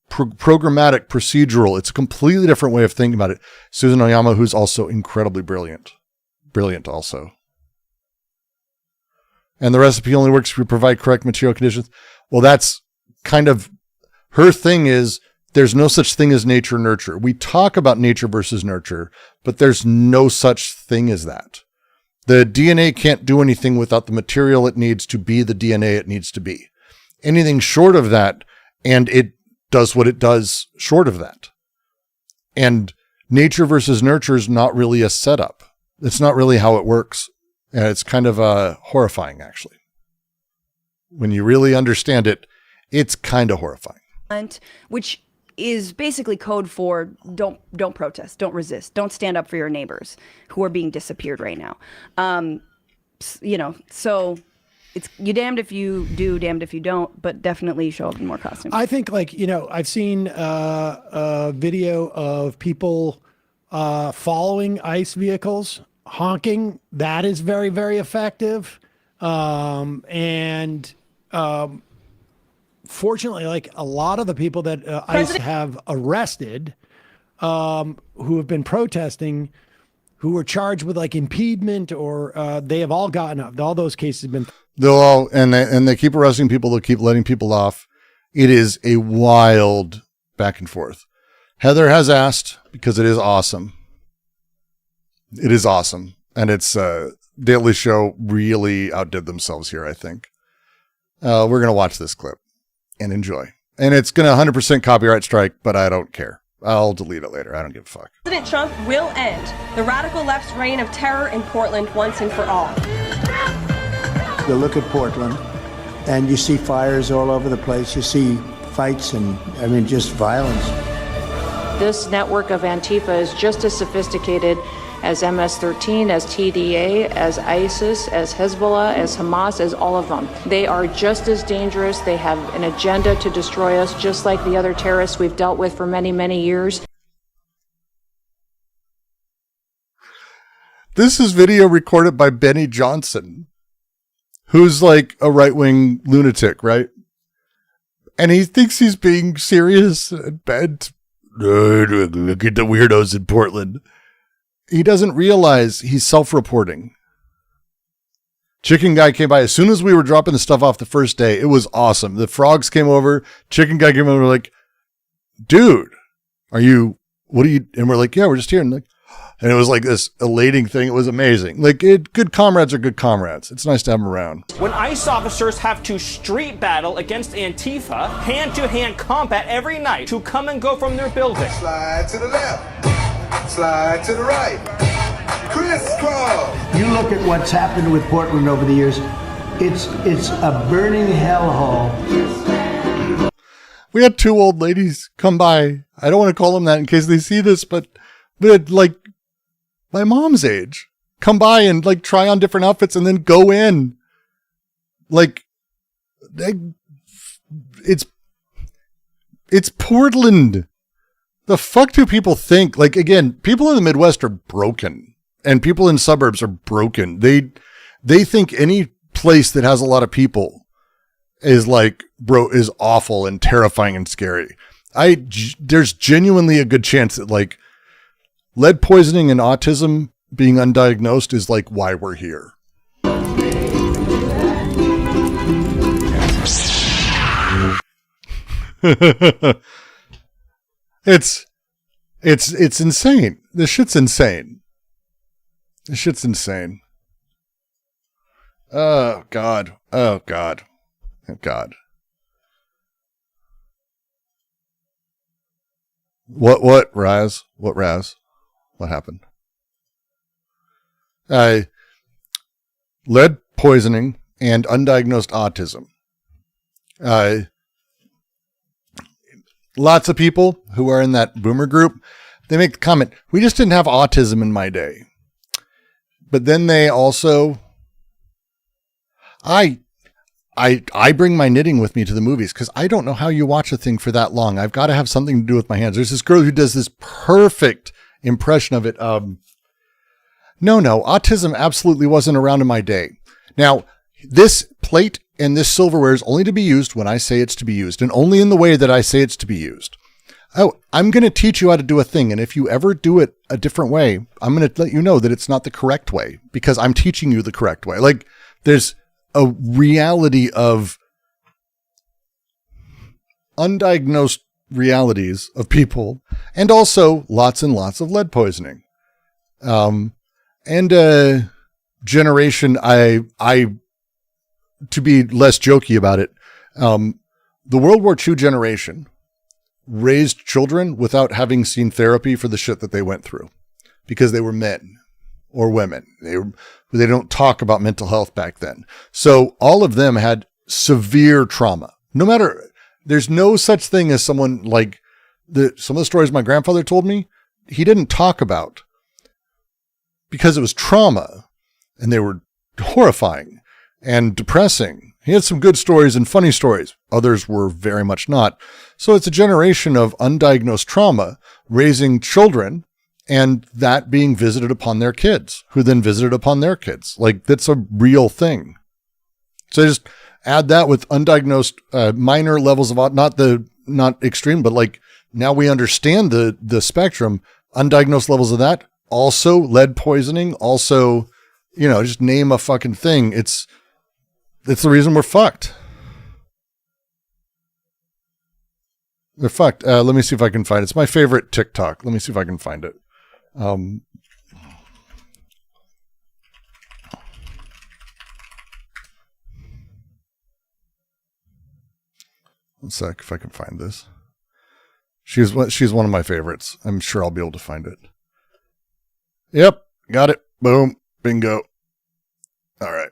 programmatic, procedural. It's a completely different way of thinking about it. Susan Oyama, who's also incredibly brilliant also. And the recipe only works if you provide correct material conditions. Well, that's kind of her thing is, there's no such thing as nature nurture. We talk about nature versus nurture, but there's no such thing as that. The DNA can't do anything without the material it needs to be the DNA it needs to be. Anything short of that, and it does what it does short of that. And nature versus nurture is not really a setup. It's not really how it works. And it's kind of horrifying, actually. When you really understand it, it's kind of horrifying. Which is basically code for don't protest, don't resist, don't stand up for your neighbors who are being disappeared right now. So it's you damned if you do, damned if you don't, but definitely show up in more costumes. I think, like, I've seen a video of people following ICE vehicles, honking. That is very, very effective. Fortunately, like a lot of the people that ICE have arrested, who have been protesting, who were charged with like impediment, or they have all gotten up. All those cases have been. They'll all, and they keep arresting people. They'll keep letting people off. It is a wild back and forth. Heather has asked, because it is awesome. It is awesome. And it's Daily Show really outdid themselves here, I think. We're going to watch this clip and enjoy. And it's going to 100% copyright strike, but I don't care. I'll delete it later. I don't give a fuck. President Trump will end the radical left's reign of terror in Portland once and for all. You look at Portland and you see fires all over the place. You see fights and, just violence. This network of Antifa is just as sophisticated as MS-13, as TDA, as ISIS, as Hezbollah, as Hamas, as all of them. They are just as dangerous. They have an agenda to destroy us, just like the other terrorists we've dealt with for many, many years. This is video recorded by Benny Johnson, who's like a right-wing lunatic, right? And he thinks he's being serious and bad. Look at the weirdos in Portland. He doesn't realize he's self-reporting. Chicken Guy came by as soon as we were dropping the stuff off the first day. It was awesome. The frogs came over. Chicken Guy came over, like, dude, what are you? And we're like, yeah, we're just here. And it was like this elating thing. It was amazing. Like, good comrades are good comrades. It's nice to have them around. When ICE officers have to street battle against Antifa, hand-to-hand combat every night to come and go from their building. Slide to the left. Slide to the right. Crisscross. You look at what's happened with Portland over the years. It's a burning hellhole. We had two old ladies come by. I don't want to call them that in case they see this, but we had like my mom's age come by and like try on different outfits and then go in. Like, it's Portland. The fuck do people think? Like, again, people in the Midwest are broken and people in suburbs are broken. They think any place that has a lot of people is like, is awful and terrifying and scary. There's genuinely a good chance that like lead poisoning and autism being undiagnosed is like why we're here. It's insane. This shit's insane. Oh God. Oh God. Oh God. What Raz? What Raz? What happened? Lead poisoning and undiagnosed autism. Lots of people who are in that boomer group, they make the comment, we just didn't have autism in my day. But then they also, I bring my knitting with me to the movies because I don't know how you watch a thing for that long. I've got to have something to do with my hands. There's this girl who does this perfect impression of it. No, autism absolutely wasn't around in my day. Now, this plate and this silverware is only to be used when I say it's to be used, and only in the way that I say it's to be used. Oh, I'm going to teach you how to do a thing, and if you ever do it a different way, I'm going to let you know that it's not the correct way because I'm teaching you the correct way. Like, there's a reality of undiagnosed realities of people, and also lots and lots of lead poisoning. And a generation, to be less jokey about it, the World War II generation raised children without having seen therapy for the shit that they went through because they were men or women. They don't talk about mental health back then. So all of them had severe trauma. There's no such thing as someone like some of the stories my grandfather told me, he didn't talk about because it was trauma and they were horrifying. and depressing. He had some good stories and funny stories. Others were very much not. So it's a generation of undiagnosed trauma raising children and that being visited upon their kids, who then visited upon their kids. Like, that's a real thing. So just add that with undiagnosed minor levels of, not extreme, but like now we understand the spectrum, undiagnosed levels of that. Also lead poisoning, also, just name a fucking thing. It's the reason we're fucked. They're fucked. Let me see if I can find it. It's my favorite TikTok. Let me see if I can find it. One sec, if I can find this. She's one of my favorites. I'm sure I'll be able to find it. Yep, got it. Boom, bingo. All right.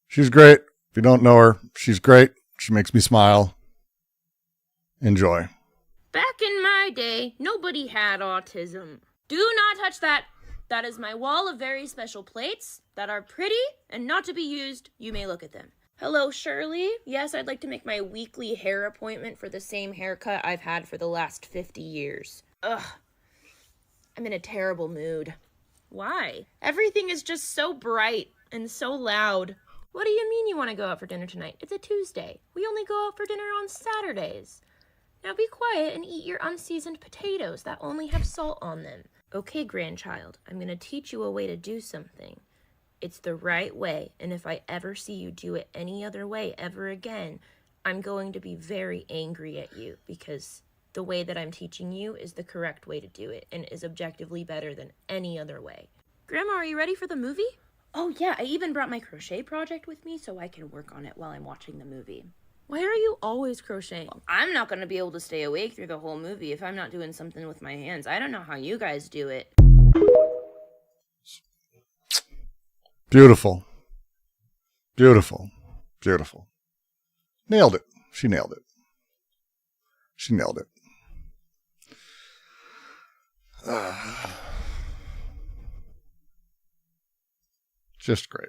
She's great. If you don't know her, she's great. She makes me smile. Enjoy. Back in my day, nobody had autism. Do not touch that. That is my wall of very special plates that are pretty and not to be used. You may look at them. Hello, Shirley. Yes, I'd like to make my weekly hair appointment for the same haircut I've had for the last 50 years. Ugh. I'm in a terrible mood. Why? Everything is just so bright and so loud. What do you mean you want to go out for dinner tonight? It's a Tuesday. We only go out for dinner on Saturdays. Now be quiet and eat your unseasoned potatoes that only have salt on them. Okay, grandchild, I'm going to teach you a way to do something. It's the right way, and if I ever see you do it any other way ever again, I'm going to be very angry at you because the way that I'm teaching you is the correct way to do it and is objectively better than any other way. Grandma, are you ready for the movie? Oh yeah, I even brought my crochet project with me so I can work on it while I'm watching the movie. Why are you always crocheting? Well, I'm not going to be able to stay awake through the whole movie if I'm not doing something with my hands. I don't know how you guys do it. Beautiful. Beautiful. Beautiful. Nailed it. She nailed it. She nailed it. Just great.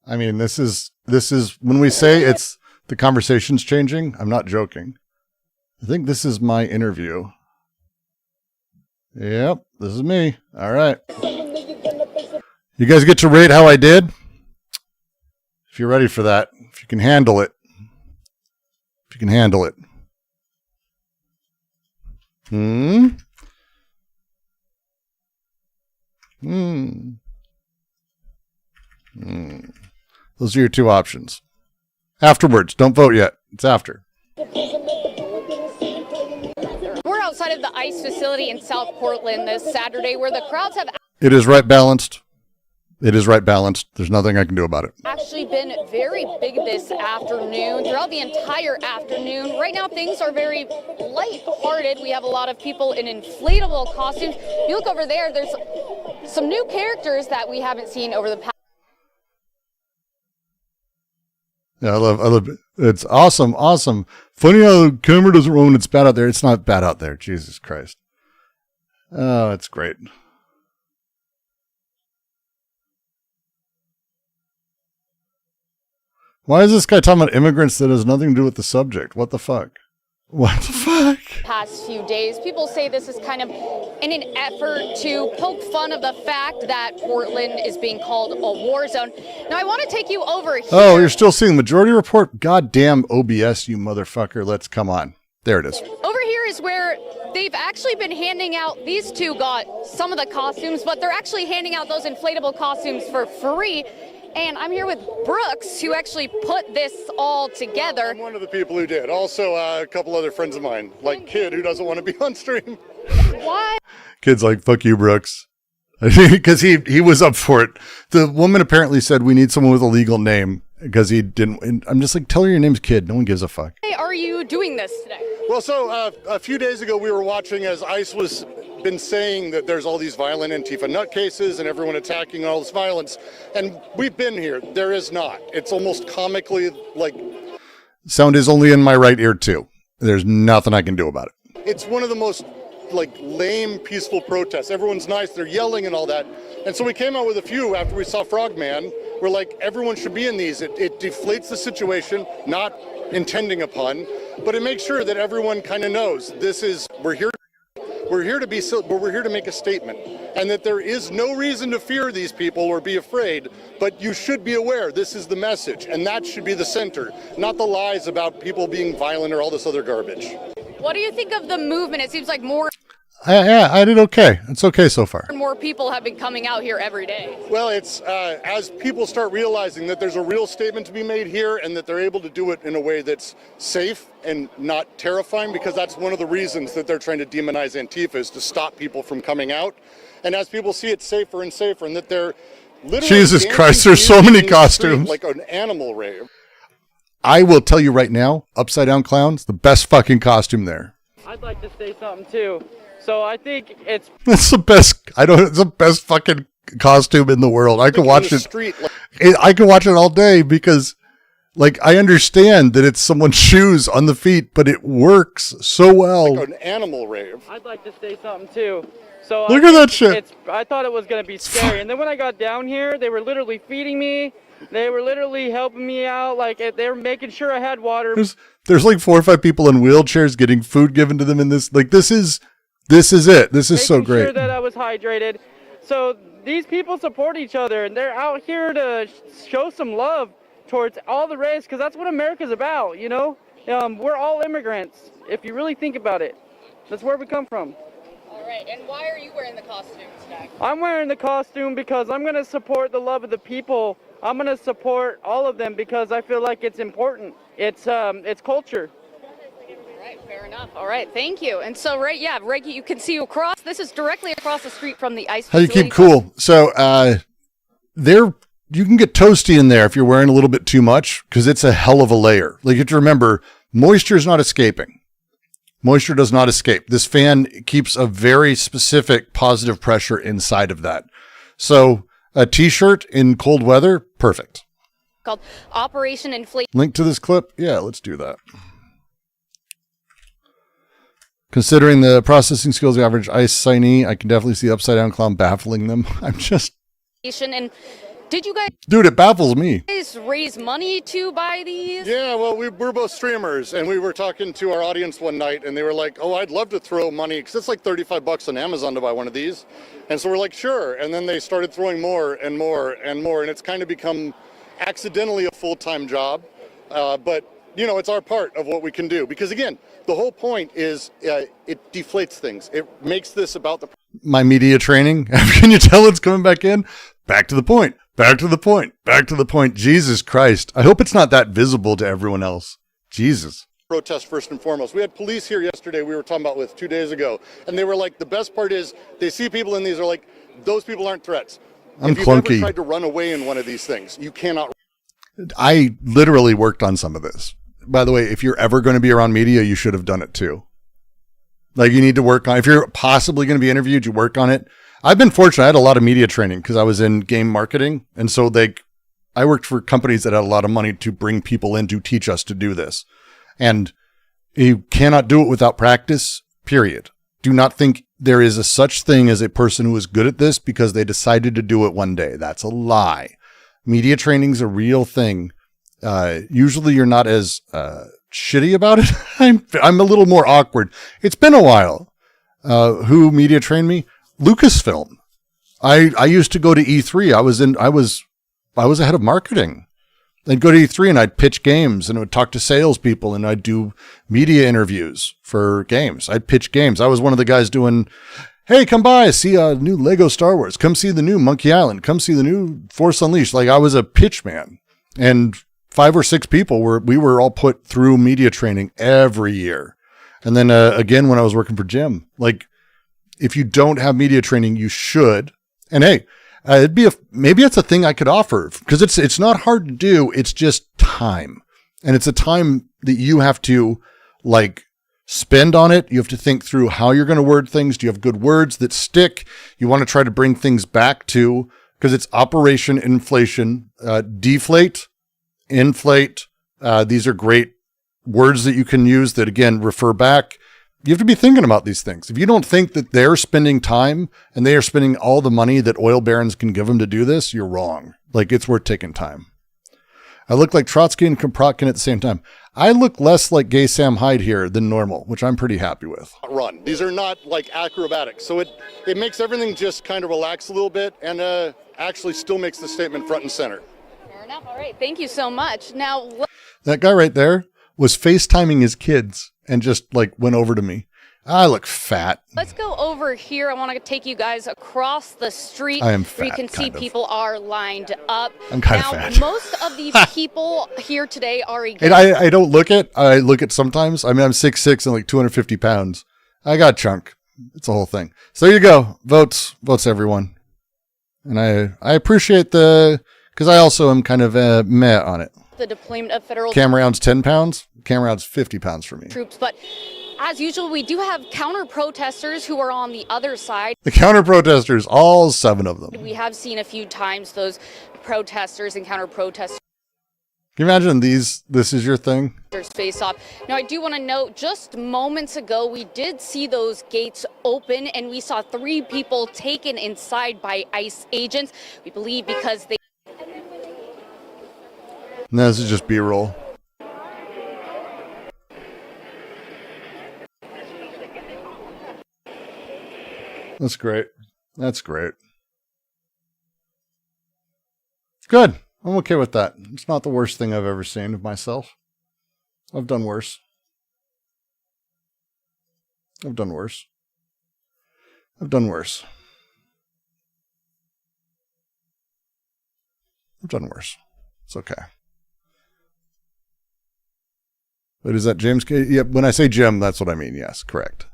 I mean, this is when we say it's the conversation's changing, I'm not joking. I think this is my interview. Yep, this is me. All right. You guys get to rate how I did? If you're ready for that, if you can handle it. If you can handle it. Those are your two options. Afterwards, don't vote yet. It's after. We're outside of the ICE facility in South Portland this Saturday where the crowds have It is right balanced. It is right balanced. There's nothing I can do about it. actually been very big this afternoon, throughout the entire afternoon. Right now, things are very light-hearted. We have a lot of people in inflatable costumes. You look over there, there's some new characters that we haven't seen over the past. Yeah, I love it. It's awesome. Funny how the camera doesn't roll when it's bad out there. It's not bad out there. Jesus Christ. Oh, it's great. Why is this guy talking about immigrants that has nothing to do with the subject? What the fuck? What the fuck? Past few days, people say this is kind of in an effort to poke fun of the fact that Portland is being called a war zone. Now, I want to take you over here. Oh, you're still seeing the majority report? Goddamn OBS, you motherfucker. Let's come on. There it is. Over here is where they've actually been handing out, these two got some of the costumes, but they're actually handing out those inflatable costumes for free. And I'm here with Brooks, who actually put this all together. I'm one of the people who did. Also, a couple other friends of mine, like Kid, who doesn't want to be on stream. What? Kid's like, fuck you, Brooks. Because he was up for it. The woman apparently said, we need someone with a legal name, because he didn't. And I'm just like, tell her your name's Kid. No one gives a fuck. Why are you doing this today? Well, so a few days ago, we were watching as ICE was been saying that there's all these violent Antifa nutcases and everyone attacking all this violence. And we've been here. There is not. It's almost comically like... Sound is only in my right ear too. There's nothing I can do about it. It's one of the most like lame, peaceful protests. Everyone's nice. They're yelling and all that. And so we came out with a few after we saw Frogman. We're like, everyone should be in these. It deflates the situation, not intending upon, but it makes sure that everyone kind of knows this is, we're here to be, but we're here to make a statement, and that there is no reason to fear these people or be afraid, but you should be aware this is the message, and that should be the center, not the lies about people being violent or all this other garbage. What do you think of the movement? It seems like more I did okay. It's okay so far. and more people have been coming out here every day. Well, it's as people start realizing that there's a real statement to be made here and that they're able to do it in a way that's safe and not terrifying, because that's one of the reasons that they're trying to demonize Antifa, is to stop people from coming out. And as people see it safer and safer, and that they're literally Jesus dancing Christ, there's so many in the street costumes. like an animal rave. I will tell you right now, Upside Down Clown's the best fucking costume there. I'd like to say something too. So I think it's It's the best. It's the best fucking costume in the world. I could watch it. I could watch it all day because, like, I understand that it's someone's shoes on the feet, but it works so well. Like an animal rave. I'd like to say something too. So Look at that shit. I thought it was gonna be scary, and then when I got down here, they were literally feeding me. They were literally helping me out. Like they were making sure I had water. There's like 4 or 5 people in wheelchairs getting food given to them in this. Like this is it. This is so great. Sure that I was hydrated. So these people support each other, and they're out here to show some love towards all the race, because that's what America's about. You know, we're all immigrants. If you really think about it, that's where we come from. All right, and why are you wearing the costume today? I'm wearing the costume because I'm going to support the love of the people. I'm going to support all of them because I feel like it's important. It's culture. Right, fair enough. All right, thank you. And so, right, you can see across. This is directly across the street from the ice How do you facility. keep cool? So you can get toasty in there if you're wearing a little bit too much, because it's a hell of a layer. Like, you have to remember, moisture is not escaping. Moisture does not escape. This fan keeps a very specific positive pressure inside of that. So a t-shirt in cold weather, perfect. Called Operation Inflation. Link to this clip? Yeah, let's do that. Considering the processing skills of the average ICE signee, I can definitely see Upside Down Clown baffling them. I'm just... And did you guys... Dude, it baffles me. raise money to buy these? Yeah, well, we're both streamers, and we were talking to our audience one night, and they were like, oh, I'd love to throw money, because it's like $35 on Amazon to buy one of these. And so we're like, sure. And then they started throwing more and more and more, and it's kind of become accidentally a full-time job. But, you know, it's our part of what we can do. Because, again, the whole point is it deflates things. It makes this about the... My media training, can you tell it's coming back in? Back to the point. Back to the point. Back to the point. Jesus Christ. I hope it's not that visible to everyone else. Jesus. Protest first and foremost. We had police here yesterday we were talking about with 2 days ago, and they were like, the best part is they see people in these are like, those people aren't threats. If you've ever tried to run away in one of these things, you cannot. I literally worked on some of this. By the way, if you're ever going to be around media, you should have done it too. Like, you need to work on, if you're possibly going to be interviewed, you work on it. I've been fortunate. I had a lot of media training because I was in game marketing. And so I worked for companies that had a lot of money to bring people in to teach us to do this. And you cannot do it without practice, period. Do not think there is a such thing as a person who is good at this because they decided to do it one day. That's a lie. Media training is a real thing. Usually you're not as shitty about it. I'm a little more awkward. It's been a while. Who media trained me? Lucasfilm. I used to go to E3. I was a head of marketing. I'd go to E3 and I'd pitch games and I would talk to salespeople and I'd do media interviews for games. I'd pitch games. I was one of the guys doing, hey, come by, see a new Lego Star Wars. Come see the new Monkey Island. Come see the new Force Unleashed. Like, I was a pitch man. And 5 or 6 people we were all put through media training every year. And then again, when I was working for Jim, like, if you don't have media training, you should. And hey, maybe it's a thing I could offer because it's not hard to do. It's just time. And it's a time that you have to like spend on it. You have to think through how you're going to word things. Do you have good words that stick? You want to try to bring things back to, because it's operation inflation, deflate, inflate. These are great words that you can use that, again, refer back. You have to be thinking about these things. If you don't think that they're spending time and they are spending all the money that oil barons can give them to do this, you're wrong. Like, it's worth taking time. I look like Trotsky and Kropotkin at the same time. I look less like gay Sam Hyde here than normal, which I'm pretty happy with. Run. These are not like acrobatics. So it makes everything just kind of relax a little bit and actually still makes the statement front and center. Fair enough. All right. Thank you so much. Now, that guy right there was FaceTiming his kids and just like went over to me. I look fat. let's go over here. I want to take you guys across the street. I am where you fat, can see kind of. people are lined up. I'm kind now, of fat. most of the people here today are And I don't look it. I look it sometimes. I mean, I'm 6'6" and like 250 pounds. I got chunk. It's a whole thing. So there you go. Votes, everyone. And I appreciate because I also am kind of meh on it. the deployment of federal Cam rounds 10 pounds. Cam rounds 50 pounds for me. troops, but as usual, we do have counter protesters who are on the other side. The counter protesters, all 7 of them. We have seen a few times those protesters and counter protesters Can you imagine this is your thing? face off. Now, I do want to note, just moments ago, we did see those gates open and we saw 3 people taken inside by ICE agents. We believe because they... No, this is just B-roll. That's great. That's great. Good. I'm okay with that. It's not the worst thing I've ever seen of myself. I've done worse. I've done worse. I've done worse. I've done worse. It's okay. But is that James? Yeah, when I say Jim, that's what I mean. Yes, correct.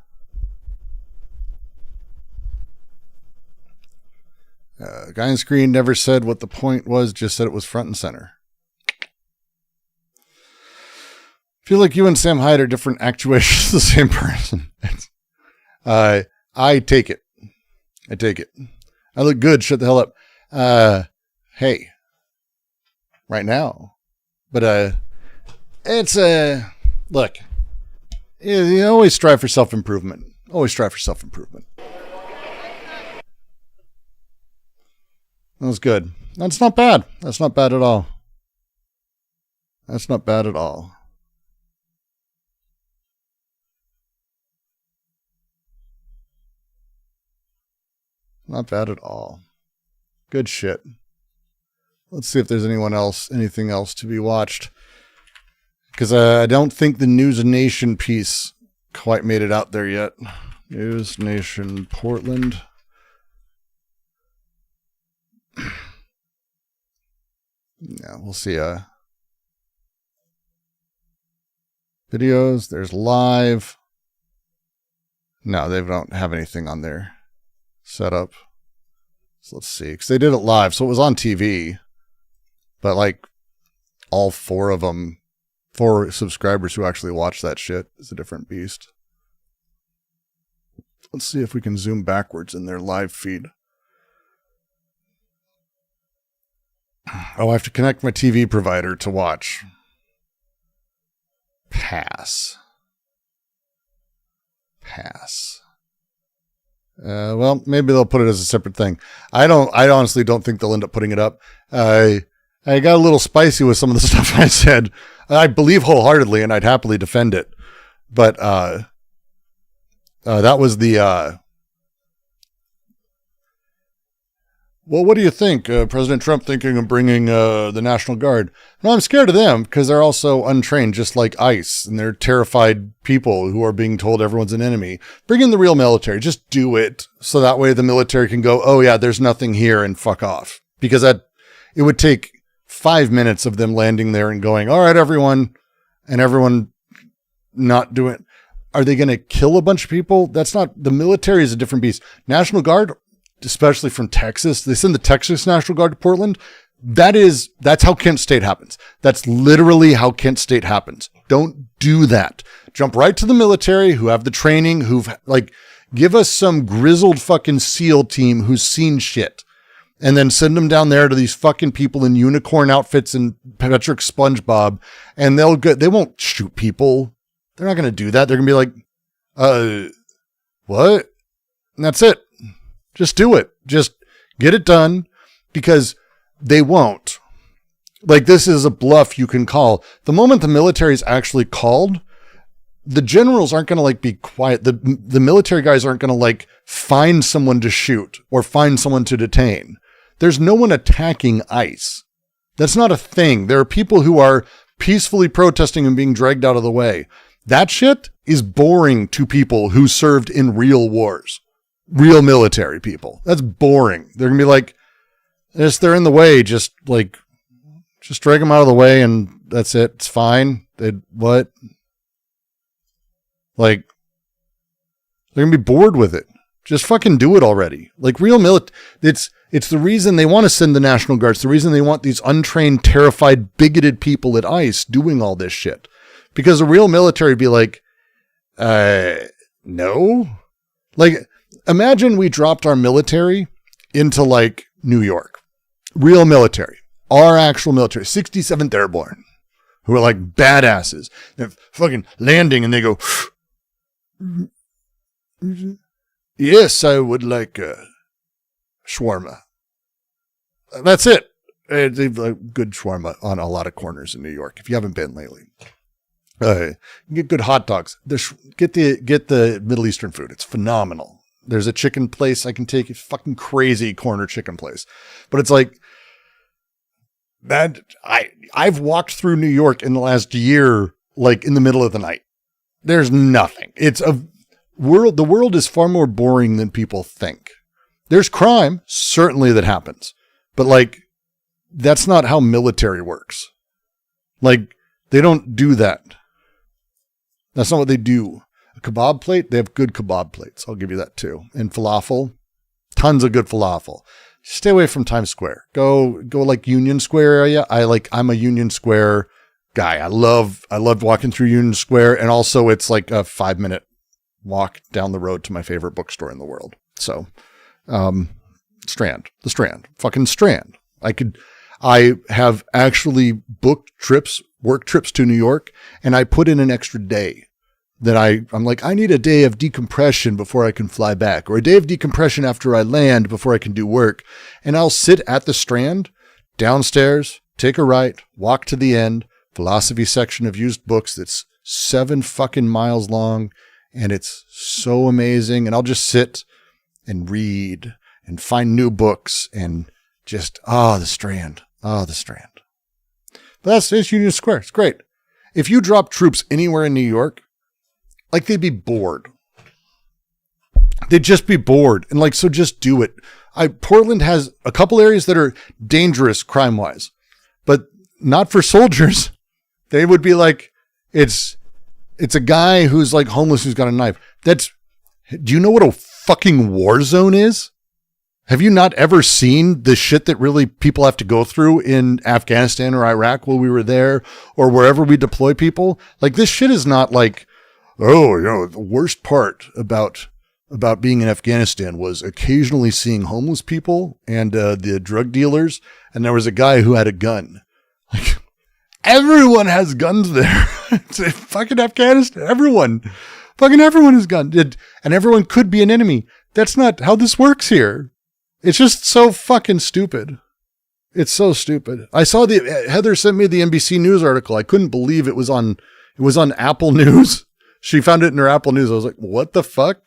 Guy on screen never said what the point was, just said it was front and center. Feel like you and Sam Hyde are different actuations, the same person. I take it. I take it. I look good. Shut the hell up. Hey. Right now. But, it's look, you always strive for self-improvement. Always strive for self-improvement. That was good. That's not bad. That's not bad at all. That's not bad at all. Not bad at all. Good shit. Let's see if there's anything else to be watched. Because I don't think the News Nation piece quite made it out there yet. News Nation Portland. Yeah, we'll see. Videos. There's live. No, they don't have anything on there set up. So let's see. Because they did it live, so it was on TV. But like all 4 of them, 4 subscribers who actually watch that shit is a different beast. Let's see if we can zoom backwards in their live feed. Oh, I have to connect my TV provider to watch. Pass. Well, maybe they'll put it as a separate thing. I honestly don't think they'll end up putting it up. I got a little spicy with some of the stuff I said. I believe wholeheartedly, and I'd happily defend it. But that was the... Well, what do you think? President Trump thinking of bringing the National Guard? No, I'm scared of them because they're also untrained, just like ICE, and they're terrified people who are being told everyone's an enemy. Bring in the real military. Just do it, so that way the military can go, oh yeah, there's nothing here, and fuck off. Because it would take 5 minutes of them landing there and going, all right, everyone, and everyone not doing. Are they going to kill a bunch of people? That's not. The military is a different beast. National Guard, especially from Texas, they send the Texas National Guard to Portland. That's how Kent State happens. That's literally how Kent State happens. Don't do that. Jump right to the military who have the training, give us some grizzled fucking SEAL team who's seen shit. And then send them down there to these fucking people in unicorn outfits and Patrick SpongeBob, and they won't shoot people. They're not going to do that. They're going to be like, what? And that's it. Just do it. Just get it done, because they won't. Like, this is a bluff you can call. The moment the military is actually called, the generals aren't going to be quiet. The military guys aren't going to find someone to shoot or find someone to detain. There's no one attacking ICE. That's not a thing. There are people who are peacefully protesting and being dragged out of the way. That shit is boring to people who served in real wars. Real military people. That's boring. They're going to be like, they're in the way. Just drag them out of the way and that's it. It's fine. What? They're going to be bored with it. Just fucking do it already. It's the reason they want to send the National Guards. The reason they want these untrained, terrified, bigoted people at ICE doing all this shit. Because the real military would be like, no. Imagine we dropped our military into New York. Real military. Our actual military. 67th Airborne. Who are badasses. They're fucking landing and they go, yes, I would like shawarma. That's it. They've good shawarma on a lot of corners in New York. If you haven't been lately, get good hot dogs. Get the Middle Eastern food. It's phenomenal. There's a chicken place I can take. It's fucking crazy corner chicken place, but it's that. I've walked through New York in the last year, in the middle of the night. There's nothing. The world is far more boring than people think. There's crime, certainly, that happens. But that's not how military works. They don't do that. That's not what they do. A kebab plate, they have good kebab plates. I'll give you that too. And falafel, tons of good falafel. Stay away from Times Square. Go Union Square area. I'm a Union Square guy. I loved walking through Union Square, and also it's a 5-minute walk down the road to my favorite bookstore in the world. So, the Strand, fucking Strand. I have actually booked work trips to New York, and I put in an extra day that I'm I need a day of decompression before I can fly back, or a day of decompression after I land before I can do work. And I'll sit at the Strand downstairs, take a right, walk to the end, philosophy section of used books that's 7 fucking miles long. And it's so amazing. And I'll just sit and read and find new books and just, the Strand. The Strand. But it's Union Square. It's great. If you drop troops anywhere in New York, they'd be bored. They'd just be bored. And so just do it. Portland has a couple areas that are dangerous crime-wise, but not for soldiers. They would be it's a guy who's homeless who's got a knife. Do you know what a fucking war zone is? Have you not ever seen the shit that really people have to go through in Afghanistan or Iraq while we were there, or wherever we deploy people? This shit is not the worst part about being in Afghanistan was occasionally seeing homeless people and the drug dealers. And there was a guy who had a gun. Everyone has guns there. It's fucking Afghanistan. Everyone has guns. And everyone could be an enemy. That's not how this works here. It's just so fucking stupid. It's so stupid. I saw Heather sent me the NBC News article. I couldn't believe it was on Apple News. She found it in her Apple News. I was like, what the fuck?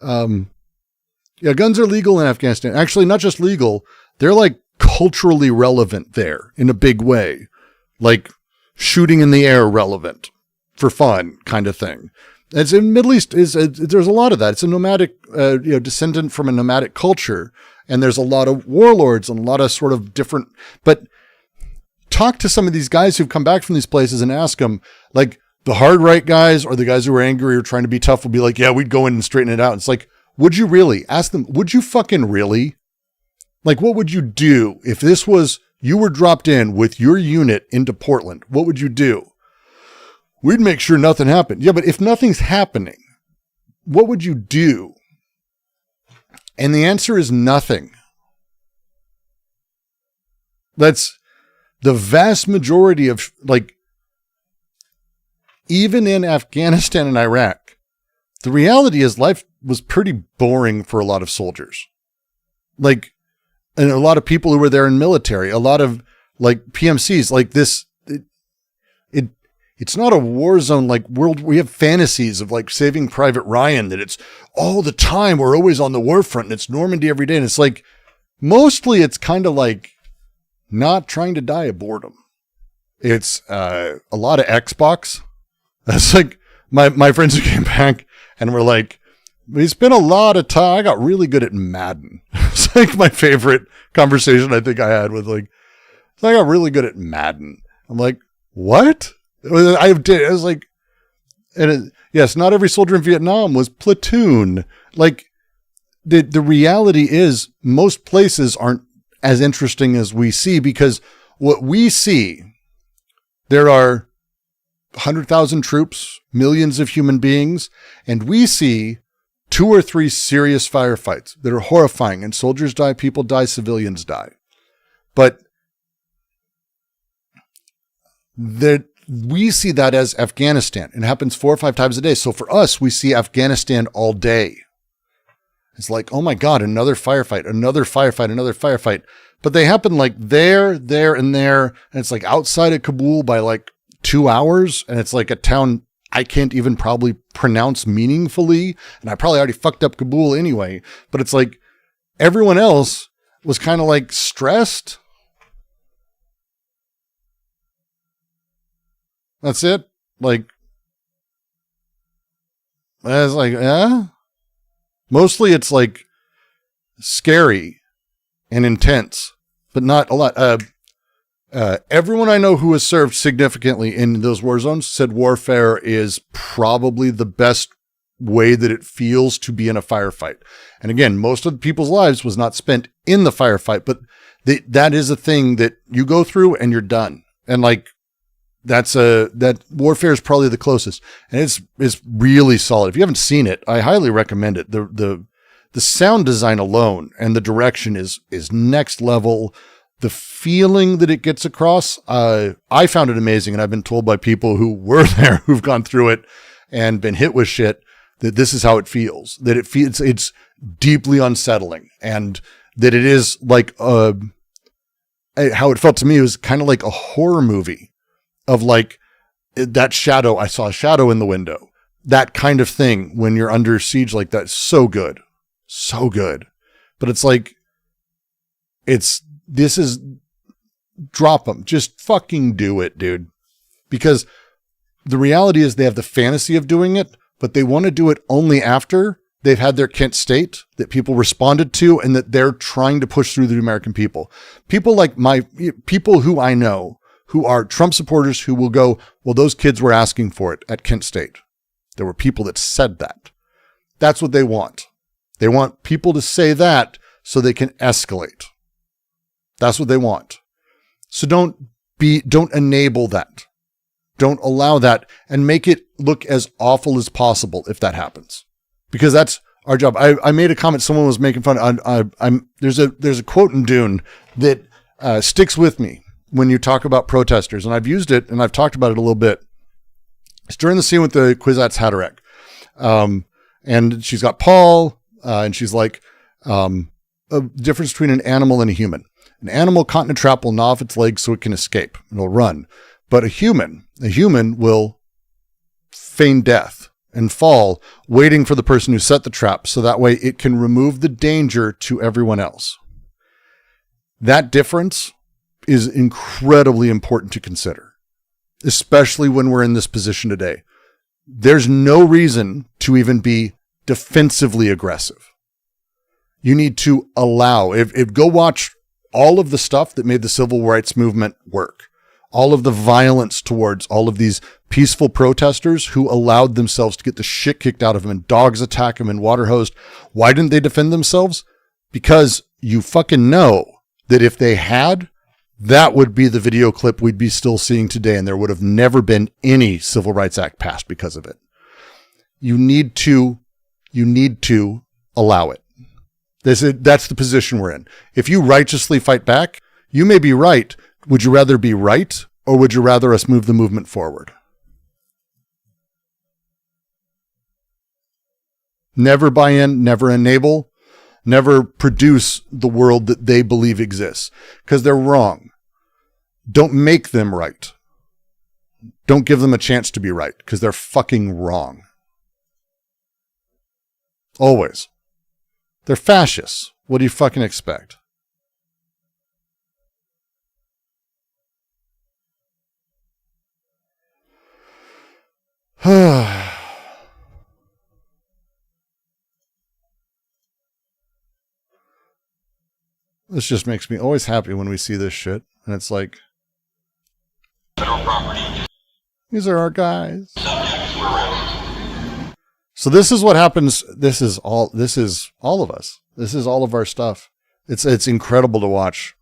Guns are legal in Afghanistan. Actually, not just legal. They're culturally relevant there in a big way. Shooting in the air relevant for fun kind of thing. It's in Middle East there's a lot of that. It's a nomadic, descendant from a nomadic culture. And there's a lot of warlords and a lot of sort of different, but talk to some of these guys who've come back from these places and ask them, the hard right guys or the guys who are angry or trying to be tough will be yeah, we'd go in and straighten it out. It's would you really? Ask them, would you fucking really? What would you do if this was you were dropped in with your unit into Portland, what would you do? We'd make sure nothing happened. Yeah, but if nothing's happening, what would you do? And the answer is nothing. That's the vast majority of, like, even in Afghanistan and Iraq, the reality is life was pretty boring for a lot of soldiers. Like, and a lot of people who were there in military, a lot of like PMCs, like this, it's not a war zone like world. We have fantasies of like Saving Private Ryan, that it's all the time. We're always on the war front and it's Normandy every day. And it's like, mostly it's kind of like not trying to die of boredom. It's a lot of Xbox. That's like my friends who came back and were like, we spent a lot of time. I got really good at Madden. It's like my favorite conversation I think I had with like, so I got really good at Madden. I'm like, what? I was like, yes, not every soldier in Vietnam was platoon. Like the reality is most places aren't as interesting as we see, because what we see, there are 100,000 troops, millions of human beings, and we see 2 or 3 serious firefights that are horrifying, and soldiers die, people die, civilians die. But we see that as Afghanistan. It happens 4 or 5 times a day. So for us, we see Afghanistan all day. It's like, oh my God, another firefight, another firefight, another firefight. But they happen like there, and there. And it's like outside of Kabul by like 2 hours. And it's like a town I can't even probably pronounce meaningfully. And I probably already fucked up Kabul anyway. But it's like everyone else was kind of like stressed. That's it. Like, it's like, mostly it's like scary and intense, but not a lot. Everyone I know who has served significantly in those war zones said warfare is probably the best way that it feels to be in a firefight. And again, most of the people's lives was not spent in the firefight, but that is a thing that you go through and you're done. And like, that warfare is probably the closest, and it's really solid. If you haven't seen it, I highly recommend it. The sound design alone and the direction is next level. The feeling that it gets across, I found it amazing, and I've been told by people who were there, who've gone through it and been hit with shit, that this is how it feels. That it's deeply unsettling, and that it is like how it felt to me was kind of like a horror movie. Of like that shadow, I saw a shadow in the window. That kind of thing when you're under siege like that. So good. So good. But it's like, drop them. Just fucking do it, dude. Because the reality is they have the fantasy of doing it, but they want to do it only after they've had their Kent State that people responded to, and that they're trying to push through the American people. People like people who I know, who are Trump supporters, who will go, well, those kids were asking for it at Kent State. There were people that said that. That's what they want. They want people to say that so they can escalate. That's what they want. So don't enable that. Don't allow that, and make it look as awful as possible if that happens, because that's our job. I made a comment. Someone was making fun. There's a quote in Dune that sticks with me when you talk about protesters, and I've used it and I've talked about it a little bit. It's during the scene with the Kwisatz Haderach. And she's got Paul, and she's like, a difference between an animal and a human. An animal caught in a trap will gnaw off its legs so it can escape. It'll run. But a human will feign death and fall, waiting for the person who set the trap, so that way it can remove the danger to everyone else. That difference is incredibly important to consider, especially when we're in this position today. There's no reason to even be defensively aggressive. You need to allow, go watch all of the stuff that made the civil rights movement work, all of the violence towards all of these peaceful protesters who allowed themselves to get the shit kicked out of them and dogs attack them and water hosed. Why didn't they defend themselves? Because you fucking know that if they had, that would be the video clip we'd be still seeing today, and there would have never been any Civil Rights Act passed because of it. You need to allow it. That's the position we're in. If you righteously fight back, you may be right. Would you rather be right, or would you rather us move the movement forward? Never buy in, never enable, never produce the world that they believe exists, because they're wrong. Don't make them right. Don't give them a chance to be right, because they're fucking wrong. Always. They're fascists. What do you fucking expect? This just makes me always happy when we see this shit. And it's like, these are our guys. So this is what happens. This is all of us. This is all of our stuff. It's incredible to watch.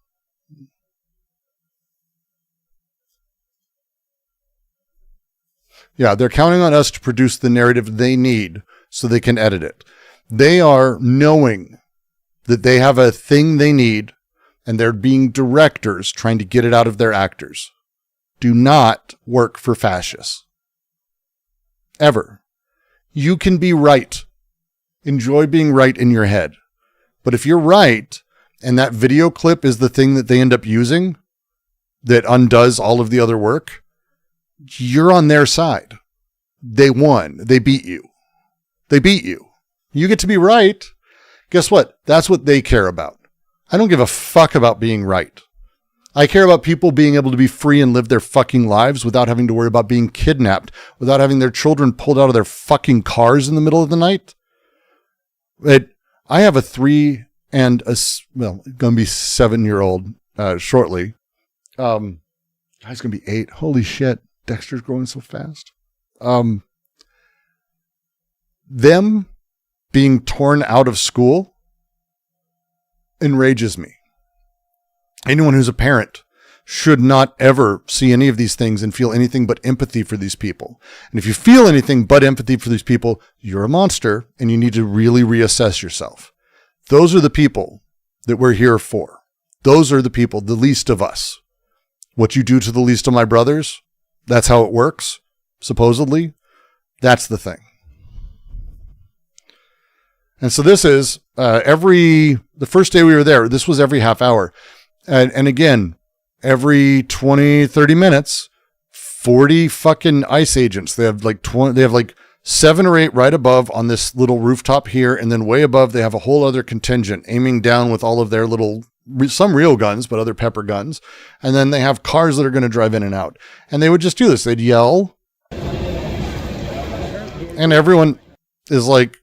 Yeah, they're counting on us to produce the narrative they need so they can edit it. They are knowing that they have a thing they need, and they're being directors trying to get it out of their actors. Do not work for fascists. Ever. You can be right. Enjoy being right in your head. But if you're right, and that video clip is the thing that they end up using that undoes all of the other work, you're on their side. They won. They beat you. They beat you. You get to be right. Guess what? That's what they care about. I don't give a fuck about being right. I care about people being able to be free and live their fucking lives without having to worry about being kidnapped, without having their children pulled out of their fucking cars in the middle of the night. I have a 3 and a, well, going to be 7-year-old shortly. He's going to be 8. Holy shit. Dexter's growing so fast. Them being torn out of school enrages me. Anyone who's a parent should not ever see any of these things and feel anything but empathy for these people. And if you feel anything but empathy for these people, you're a monster and you need to really reassess yourself. Those are the people that we're here for. Those are the people, the least of us. What you do to the least of my brothers, that's how it works, supposedly. That's the thing. And so this is the first day we were there, this was every half hour. And again, every 20, 30 minutes, 40 fucking ICE agents. They have like 7 or 8 right above on this little rooftop here. And then way above, they have a whole other contingent aiming down with all of their little, some real guns, but other pepper guns. And then they have cars that are going to drive in and out. And they would just do this. They'd yell. And everyone is like,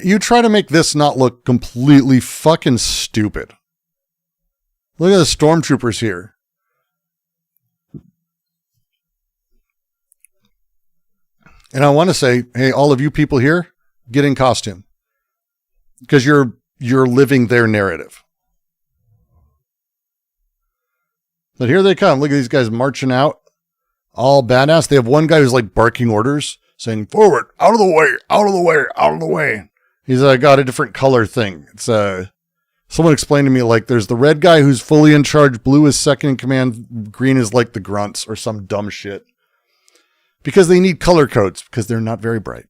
you try to make this not look completely fucking stupid. Look at the stormtroopers here. And I want to say, hey, all of you people here, get in costume. Because you're living their narrative. But here they come. Look at these guys marching out. All badass. They have one guy who's like barking orders, saying, forward, out of the way, out of the way, out of the way. He's got a different color thing. It's someone explained to me, like, there's the red guy who's fully in charge, blue is second in command, green is like the grunts or some dumb shit. Because they need color codes, because they're not very bright.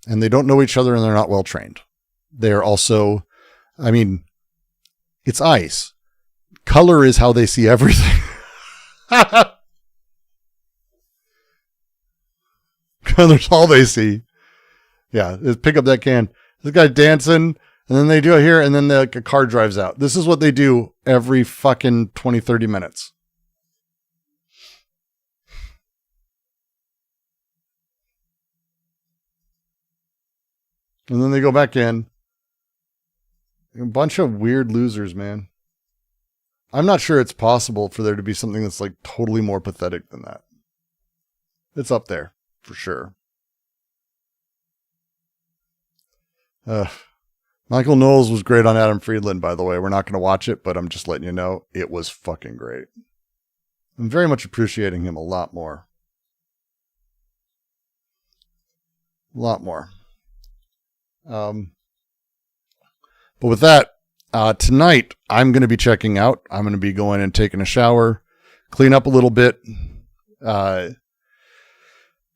And they don't know each other and they're not well trained. They're also, I mean, it's ICE. Color is how they see everything. Color's all they see. Yeah, pick up that can. This guy dancing, and then they do it here, and then a car drives out. This is what they do every fucking 20, 30 minutes. And then they go back in. A bunch of weird losers, man. I'm not sure it's possible for there to be something that's like totally more pathetic than that. It's up there, for sure. Michael Knowles was great on Adam Friedland, by the way. We're not going to watch it, but I'm just letting you know it was fucking great. I'm very much appreciating him a lot more. A lot more. But with that, tonight I'm going to be checking out. I'm going to be going and taking a shower, clean up a little bit,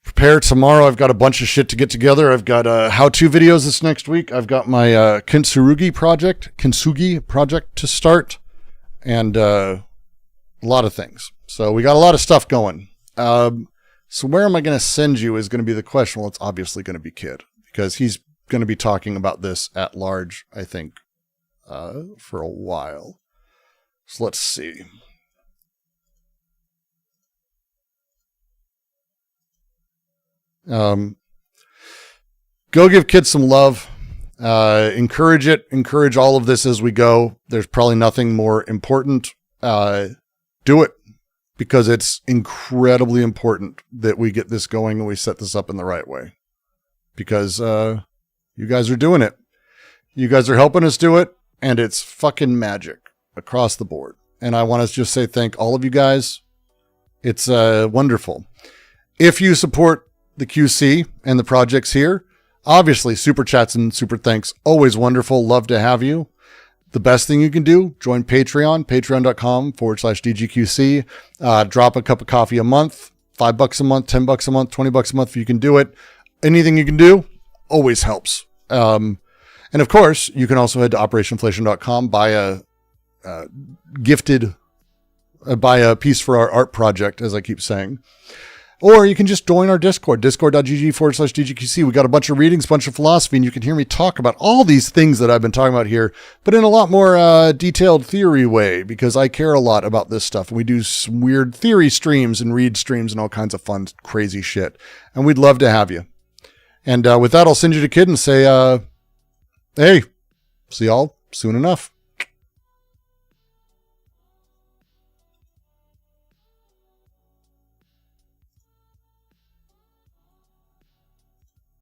prepare tomorrow. I've got a bunch of shit to get together. I've got how-to videos this next week. I've got my kintsugi project to start, and a lot of things. So we got a lot of stuff going. So where am I going to send you is going to be the question. Well, it's obviously going to be Kid, because he's going to be talking about this at large, I think, for a while. So let's see. Go give Kid some love. Encourage it. Encourage all of this as we go. There's probably nothing more important. Do it, because it's incredibly important that we get this going and we set this up in the right way, because you guys are doing it. You guys are helping us do it, and it's fucking magic across the board. And I want to just say thank all of you guys. It's wonderful. If you support the QC and the projects here, obviously super chats and super thanks, always wonderful. Love to have you. The best thing you can do, join Patreon, patreon.com/DGQC. Drop a cup of coffee a month, $5 a month, $10 a month, $20 a month if you can do it. Anything you can do always helps. And of course, you can also head to operationinflation.com, buy a piece for our art project, as I keep saying. Or you can just join our Discord, discord.gg/DGQC. We got a bunch of readings, a bunch of philosophy, and you can hear me talk about all these things that I've been talking about here, but in a lot more detailed theory way, because I care a lot about this stuff. And we do some weird theory streams and read streams and all kinds of fun, crazy shit. And we'd love to have you. And with that, I'll send you to Kid and say, hey, see y'all soon enough.